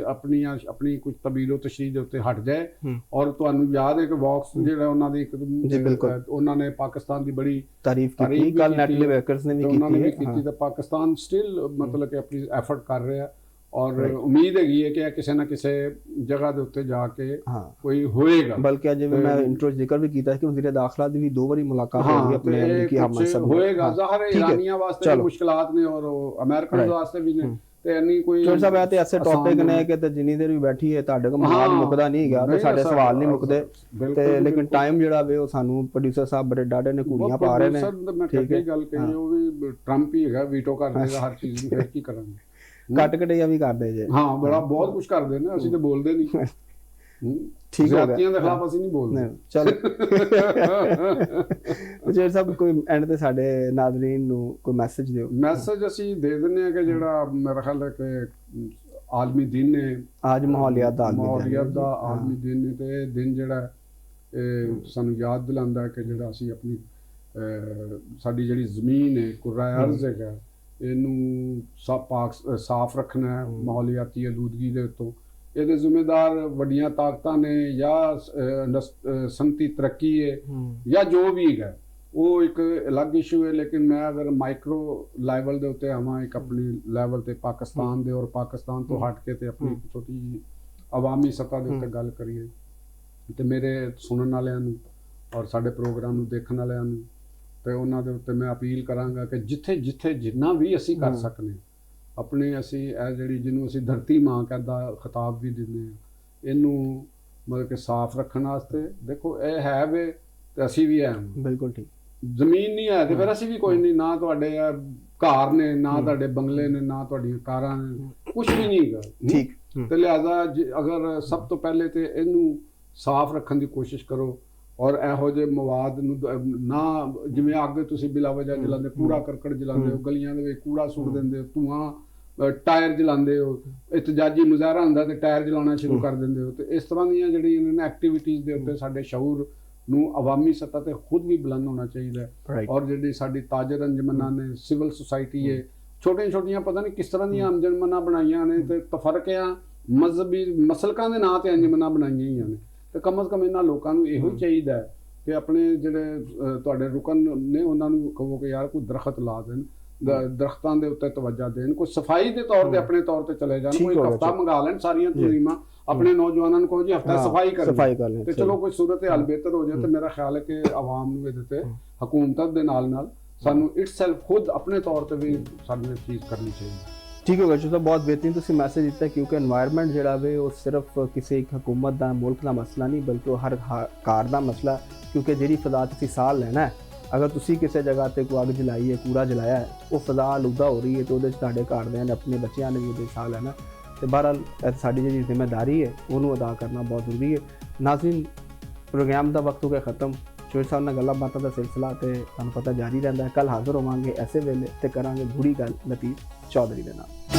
ਆਪਣੀ ਕੁਝ ਤਬਦੀਲੋ ਤਸ਼ਰੀਹ ਦੇ ਉੱਤੇ ਹਟ ਜਾਏ। ਔਰ ਤੁਹਾਨੂੰ ਯਾਦ ਹੈ ਕਿ ਵਾਕਸ ਜਿਹੜਾ ਉਹਨਾਂ ਦੀ ਉਹਨਾਂ ਨੇ ਪਾਕਿਸਤਾਨ ਦੀ ਬੜੀ ਤਾਰੀਫ ਕੀਤੀ, ਕੱਲ ਨੈਟਲੀ ਵੇਕਰਸ ਨੇ ਵੀ ਕੀਤੀ ਤੇ ਪਾਕਿਸਤਾਨ ਸਟਿਲ ਮਤਲਬ ਕਿ ਆਪਣੀ ਐਫਰਟ ਕਰ ਰਿਹਾ। ਔਰ ਉਮੀਦ ਹੈਗੀ ਹੈ ਕਿ ਕਿਸੇ ਨਾ ਕਿਸੇ ਜਗ੍ਹਾ ਦੇ ਉੱਤੇ ਜਾ ਕੇ ਕੋਈ ਹੋਏਗਾ। ਬਲਕਿ ਜਿਵੇਂ ਮੈਂ ਇੰਟਰੋ ਜ਼ਿਕਰ ਵੀ ਕੀਤਾ ਕਿ ਵਜ਼ੀਰ ਦਾਖਲਾ ਦੀ ਵੀ 2 ਵਾਰੀ ਮੁਲਾਕਾਤ ਹੋਈ ਆਪਣੇ ਅਮਰੀਕੀ ਹਮਸਫਰ ਹੋਏਗਾ। ਜ਼ਾਹਰ ਹੈ ਇਰਾਨੀਆਂ ਵਾਸਤੇ ਮੁਸ਼ਕਲਾਤ ਨੇ ਔਰ ਅਮਰੀਕਨ ਵਾਸਤੇ ਵੀ ਨੇ। ਤੇ ਇੰਨੀ ਕੋਈ ਚੋਰ ਸਾਹਿਬ ਇਹ ਤੇ ਐਸੇ ਟੌਪਿਕ ਨੇ ਕਿ ਤੇ ਜਿੰਨੀ ਦੇਰ ਵੀ ਬੈਠੀ ਹੈ ਤੁਹਾਡੇ ਕੋਲ ਮਾਲ ਮੁੱਕਦਾ ਨਹੀਂ ਹੈਗਾ ਤੇ ਸਾਡੇ ਸਵਾਲ ਨਹੀਂ ਮੁੱਕਦੇ ਤੇ ਲੇਕਿਨ ਟਾਈਮ ਜਿਹੜਾ ਵੇ ਉਹ ਸਾਨੂੰ ਪ੍ਰੋਡਿਊਸਰ ਸਾਹਿਬ ਬੜੇ ਡਾਢੇ ਨੇ ਕੁੜੀਆਂ ਪਾ ਰਹੇ ਨੇ। ਠੀਕ ਹੈ ਗੱਲ ਕਹੀ ਉਹ ਵੀ ਟਰੰਪ ਹੀ ਹੈਗਾ, ਵੀਟੋ ਕਰ ਦੇਗਾ ਹਰ ਚੀਜ਼ ਨੂੰ। ਫਿਰ ਕੀ ਕਰਾਂਗੇ? ਕੱਟ ਕਟਿਆ ਵੀ ਕਰਦੇ ਜੇ। ਹਾਂ ਬੜਾ ਬਹੁਤ ਕੁਝ ਕਰਦੇ ਨੇ, ਅਸੀਂ ਤੇ ਬੋਲਦੇ ਨਹੀਂ। ਠੀਕ ਹੋ ਗਿਆ। ਜ਼ਾਤੀਆਂ ਦੇ ਖਿਲਾਫ ਅਸੀਂ ਨਹੀਂ ਬੋਲਦੇ। ਚਲ ਜੇ ਸਭ ਕੋਈ ਐਂਡ ਤੇ ਸਾਡੇ ਨਾਜ਼ਰੀਨ ਨੂੰ ਕੋਈ ਮੈਸੇਜ ਦਿਓ। ਮੈਸੇਜ ਅਸੀਂ ਦੇ ਦਿੰਦੇ ਹਾਂ ਕਿ ਜਿਹੜਾ ਮੇਰਾ ਖਿਆਲ ਹੈ ਕਿ ਆਲਮੀ ਦਿਨ ਹੈ ਅੱਜ, ਮਾਹੌਲੀਅਤ ਦਾ ਆਲਮੀ ਦਿਨ ਹੈ। ਤੇ ਇਹ ਦਿਨ ਜਿਹੜਾ ਇਹ ਸਾਨੂੰ ਯਾਦ ਦਿਲਾਉਂਦਾ ਕਿ ਜਿਹੜਾ ਅਸੀਂ ਆਪਣੀ ਸਾਡੀ ਜਿਹੜੀ ਜ਼ਮੀਨ ਹੈ ਕੁਰਾਇਆ ਅਰਜ਼ ਹੈਗਾ ਇਹਨੂੰ ਸਾਫ਼ ਰੱਖਣਾ ਹੈ ਮਾਹੌਲੀਆਤੀ ਆਲੂਦਗੀ ਦੇ ਉੱਤੋਂ। ਇਹਦੇ ਜ਼ਿੰਮੇਦਾਰ ਵੱਡੀਆਂ ਤਾਕਤਾਂ ਨੇ ਜਾਂ ਸੰਤੀ ਤਰੱਕੀ ਹੈ ਜਾਂ ਜੋ ਵੀ ਹੈਗਾ, ਉਹ ਇੱਕ ਅਲੱਗ ਇਸ਼ੂ ਹੈ। ਲੇਕਿਨ ਮੈਂ ਅਗਰ ਮਾਈਕਰੋ ਲੈਵਲ ਦੇ ਉੱਤੇ ਆਵਾਂ, ਇੱਕ ਆਪਣੀ ਲੈਵਲ ਤੇ ਪਾਕਿਸਤਾਨ ਦੇ ਔਰ ਪਾਕਿਸਤਾਨ ਤੋਂ ਹਟ ਕੇ ਤੇ ਆਪਣੀ ਛੋਟੀ ਜਿਹੀ ਆਵਾਮੀ ਸਤ੍ਹਾ ਦੇ ਉੱਤੇ ਗੱਲ ਕਰੀਏ, ਤੇ ਮੇਰੇ ਸੁਣਨ ਵਾਲਿਆਂ ਨੂੰ ਔਰ ਸਾਡੇ ਪ੍ਰੋਗਰਾਮ ਨੂੰ ਦੇਖਣ ਵਾਲਿਆਂ ਨੂੰ ਤੇ ਉਹਨਾਂ ਦੇ ਉੱਤੇ ਮੈਂ ਅਪੀਲ ਕਰਾਂਗਾ ਕਿ ਜਿੱਥੇ ਜਿੱਥੇ ਜਿੰਨਾ ਵੀ ਅਸੀਂ ਕਰ ਸਕਦੇ ਆਪਣੇ, ਅਸੀਂ ਇਹ ਜਿਹੜੀ ਜਿਹਨੂੰ ਅਸੀਂ ਧਰਤੀ ਮਾਂ ਕਹਿੰਦਾ ਖਿਤਾਬ ਵੀ ਦਿੰਦੇ ਹਾਂ, ਇਹਨੂੰ ਮਤਲਬ ਕਿ ਸਾਫ਼ ਰੱਖਣ ਵਾਸਤੇ ਦੇਖੋ ਇਹ ਹੈ ਵੇ ਤੇ ਅਸੀਂ ਵੀ ਹੈ। ਬਿਲਕੁਲ ਠੀਕ। ਜ਼ਮੀਨ ਨਹੀਂ ਹੈ ਤੇ ਫਿਰ ਅਸੀਂ ਵੀ ਕੋਈ ਨਹੀਂ, ਨਾ ਤੁਹਾਡੇ ਘਰ ਨੇ, ਨਾ ਤੁਹਾਡੇ ਬੰਗਲੇ ਨੇ, ਨਾ ਤੁਹਾਡੀਆਂ ਕਾਰਾਂ ਨੇ, ਕੁਛ ਵੀ ਨਹੀਂ ਹੈਗਾ। ਠੀਕ। ਤੇ ਲਿਹਾਜ਼ਾ ਅਗਰ ਸਭ ਤੋਂ ਪਹਿਲੇ ਤੇ ਇਹਨੂੰ ਸਾਫ਼ ਰੱਖਣ ਦੀ ਕੋਸ਼ਿਸ਼ ਕਰੋ ਔਰ ਇਹੋ ਜਿਹੇ ਮਵਾਦ ਨੂੰ ਨਾ, ਜਿਵੇਂ ਅੱਗ ਤੁਸੀਂ ਬਿਲਾਵਜਾ ਜਲਾਉਂਦੇ, ਕੂੜਾ ਕਰਕਟ ਜਲਾਉਂਦੇ ਹੋ, ਗਲੀਆਂ ਦੇ ਵਿੱਚ ਕੂੜਾ ਸੁੱਟ ਦਿੰਦੇ ਹੋ, ਧੂਆਂ, ਟਾਇਰ ਜਲਾਉਂਦੇ ਹੋ, ਇਤਜਾਜੀ ਮੁਜ਼ਾਹਰਾ ਹੁੰਦਾ ਤੇ ਟਾਇਰ ਜਲਾਉਣਾ ਸ਼ੁਰੂ ਕਰ ਦਿੰਦੇ ਹੋ। ਤੇ ਇਸ ਤਰ੍ਹਾਂ ਦੀਆਂ ਜਿਹੜੀਆਂ ਇਹਨਾਂ ਨੇ ਐਕਟੀਵਿਟੀਜ਼ ਦੇ ਉੱਤੇ ਸਾਡੇ ਸ਼ਊਰ ਨੂੰ ਅਵਾਮੀ ਸਤ੍ਹਾ ਤੇ ਖੁਦ ਵੀ ਬੁਲੰਦ ਹੋਣਾ ਚਾਹੀਦਾ ਹੈ। ਔਰ ਜਿਹੜੀ ਸਾਡੀ ਤਾਜਰ ਅੰਜਮਨਾਂ ਨੇ, ਸਿਵਲ ਸੁਸਾਇਟੀ ਹੈ, ਛੋਟੀਆਂ ਛੋਟੀਆਂ ਪਤਾ ਨਹੀਂ ਕਿਸ ਤਰ੍ਹਾਂ ਦੀਆਂ ਅੰਜਮਨਾਂ ਬਣਾਈਆਂ ਨੇ ਤੇ ਤਫਰਕਿਆਂ ਮਜ਼ਹਬੀ ਮਸਲਕਾਂ ਦੇ ਨਾਂ ਤੇ ਅੰਜਮਨਾਂ ਬਣਾਈਆਂ ਹੋਈਆਂ ਨੇ। ਤੇ ਕਮ ਅਜ਼ ਕਮ ਇਹਨਾਂ ਲੋਕਾਂ ਨੂੰ ਇਹੋ ਹੀ ਚਾਹੀਦਾ ਹੈ ਕਿ ਆਪਣੇ ਜਿਹੜੇ ਤੁਹਾਡੇ ਰੁਕਨ ਨੇ ਉਹਨਾਂ ਨੂੰ ਕਹੋ ਕਿ ਯਾਰ ਕੋਈ ਦਰਖਤ ਲਾ ਦੇਣ, ਦਰਖਤਾਂ ਦੇ ਉੱਤੇ ਤਵੱਜਾ ਦੇਣ, ਕੋਈ ਸਫਾਈ ਦੇ ਤੌਰ ਤੇ ਆਪਣੇ ਤੌਰ ਤੇ ਚਲੇ ਜਾਣ, ਕੋਈ ਹਫਤਾ ਮੰਗਾ ਲੈਣ ਸਾਰੀਆਂ ਤਨਜ਼ੀਮਾਂ ਆਪਣੇ ਨੌਜਵਾਨਾਂ ਨੂੰ ਕਹੋ ਜੀ ਹਫਤਾ ਸਫਾਈ ਕਰ ਤੇ ਚਲੋ ਕੋਈ ਸੂਰਤ ਹਾਲ ਬਿਹਤਰ ਹੋ ਜਾਏ। ਤੇ ਮੇਰਾ ਖਿਆਲ ਹੈ ਕਿ ਆਵਾਮ ਨੂੰ ਇਹਦੇ ਤੇ ਹਕੂਮਤ ਦੇ ਨਾਲ ਨਾਲ ਸਾਨੂੰ ਇਟਸੈਲਫ ਖੁਦ ਆਪਣੇ ਤੌਰ ਤੇ ਵੀ ਸਾਨੂੰ ਇਹ ਚੀਜ਼ ਕਰਨੀ ਚਾਹੀਦੀ। ਠੀਕ ਹੋ ਗਿਆ ਜੀ, ਤਾਂ ਬਹੁਤ ਬਿਹਤਰੀਨ ਤੁਸੀਂ ਮੈਸੇਜ ਦਿੱਤਾ, ਕਿਉਂਕਿ এনवायरमेंट ਜਿਹੜਾ ਵੇ ਉਹ ਸਿਰਫ ਕਿਸੇ ਇੱਕ ਹਕੂਮਤ ਦਾ, ਮੁਲਕ ਦਾ ਮਸਲਾ ਨਹੀਂ, ਬਲਕਿ ਉਹ ਹਰ ਘਰ ਦਾ ਮਸਲਾ। ਕਿਉਂਕਿ ਜਿਹੜੀ ਫਜ਼ਾ ਤੁਸੀਂ ਸਾਹ ਲੈਣਾ ਹੈ, ਅਗਰ ਤੁਸੀਂ ਕਿਸੇ ਜਗ੍ਹਾ ਤੇ ਕੋਈ ਅੱਗ ਜਲਾਈ ਹੈ, ਕੂੜਾ ਜਲਾਇਆ ਹੈ, ਉਹ ਫਜ਼ਾ ਆਲੂਦਾ ਹੋ ਰਹੀ ਹੈ ਤੇ ਉਹਦੇ 'ਚ ਤੁਹਾਡੇ ਘਰਦਿਆਂ ਨੇ, ਆਪਣੇ ਬੱਚਿਆਂ ਨੇ ਵੀ ਉਹਦੇ ਸਾਹ ਲੈਣਾ। ਤੇ ਬਹਰਹਾਲ ਸਾਡੀ ਜਿਹੜੀ ਜ਼ਿੰਮੇਦਾਰੀ ਹੈ ਉਹਨੂੰ ਅਦਾ ਕਰਨਾ ਬਹੁਤ ਜ਼ਰੂਰੀ ਹੈ। ਨਾਜ਼ਰੀਨ, ਪ੍ਰੋਗਰਾਮ ਦਾ ਵਕਤ ਹੋ ਗਿਆ ਖਤਮ। ਸ਼ੋਇਬ ਸਾਹਿਬ ਨਾਲ ਗੱਲਾਂ ਬਾਤਾਂ ਦਾ ਸਿਲਸਿਲਾ ਤੇ ਤੁਹਾਨੂੰ ਪਤਾ ਜਾਰੀ ਰਹਿੰਦਾ ਹੈ। ਕੱਲ੍ਹ ਹਾਜ਼ਰ ਹੋਵਾਂਗੇ ਐਸੇ ਵੇਲੇ ਤੇ ਕਰਾਂਗੇ ਗੂੜੀ ਗੱਲ ਲਤੀਫ ਚੌਧਰੀ ਦੇ ਨਾਲ।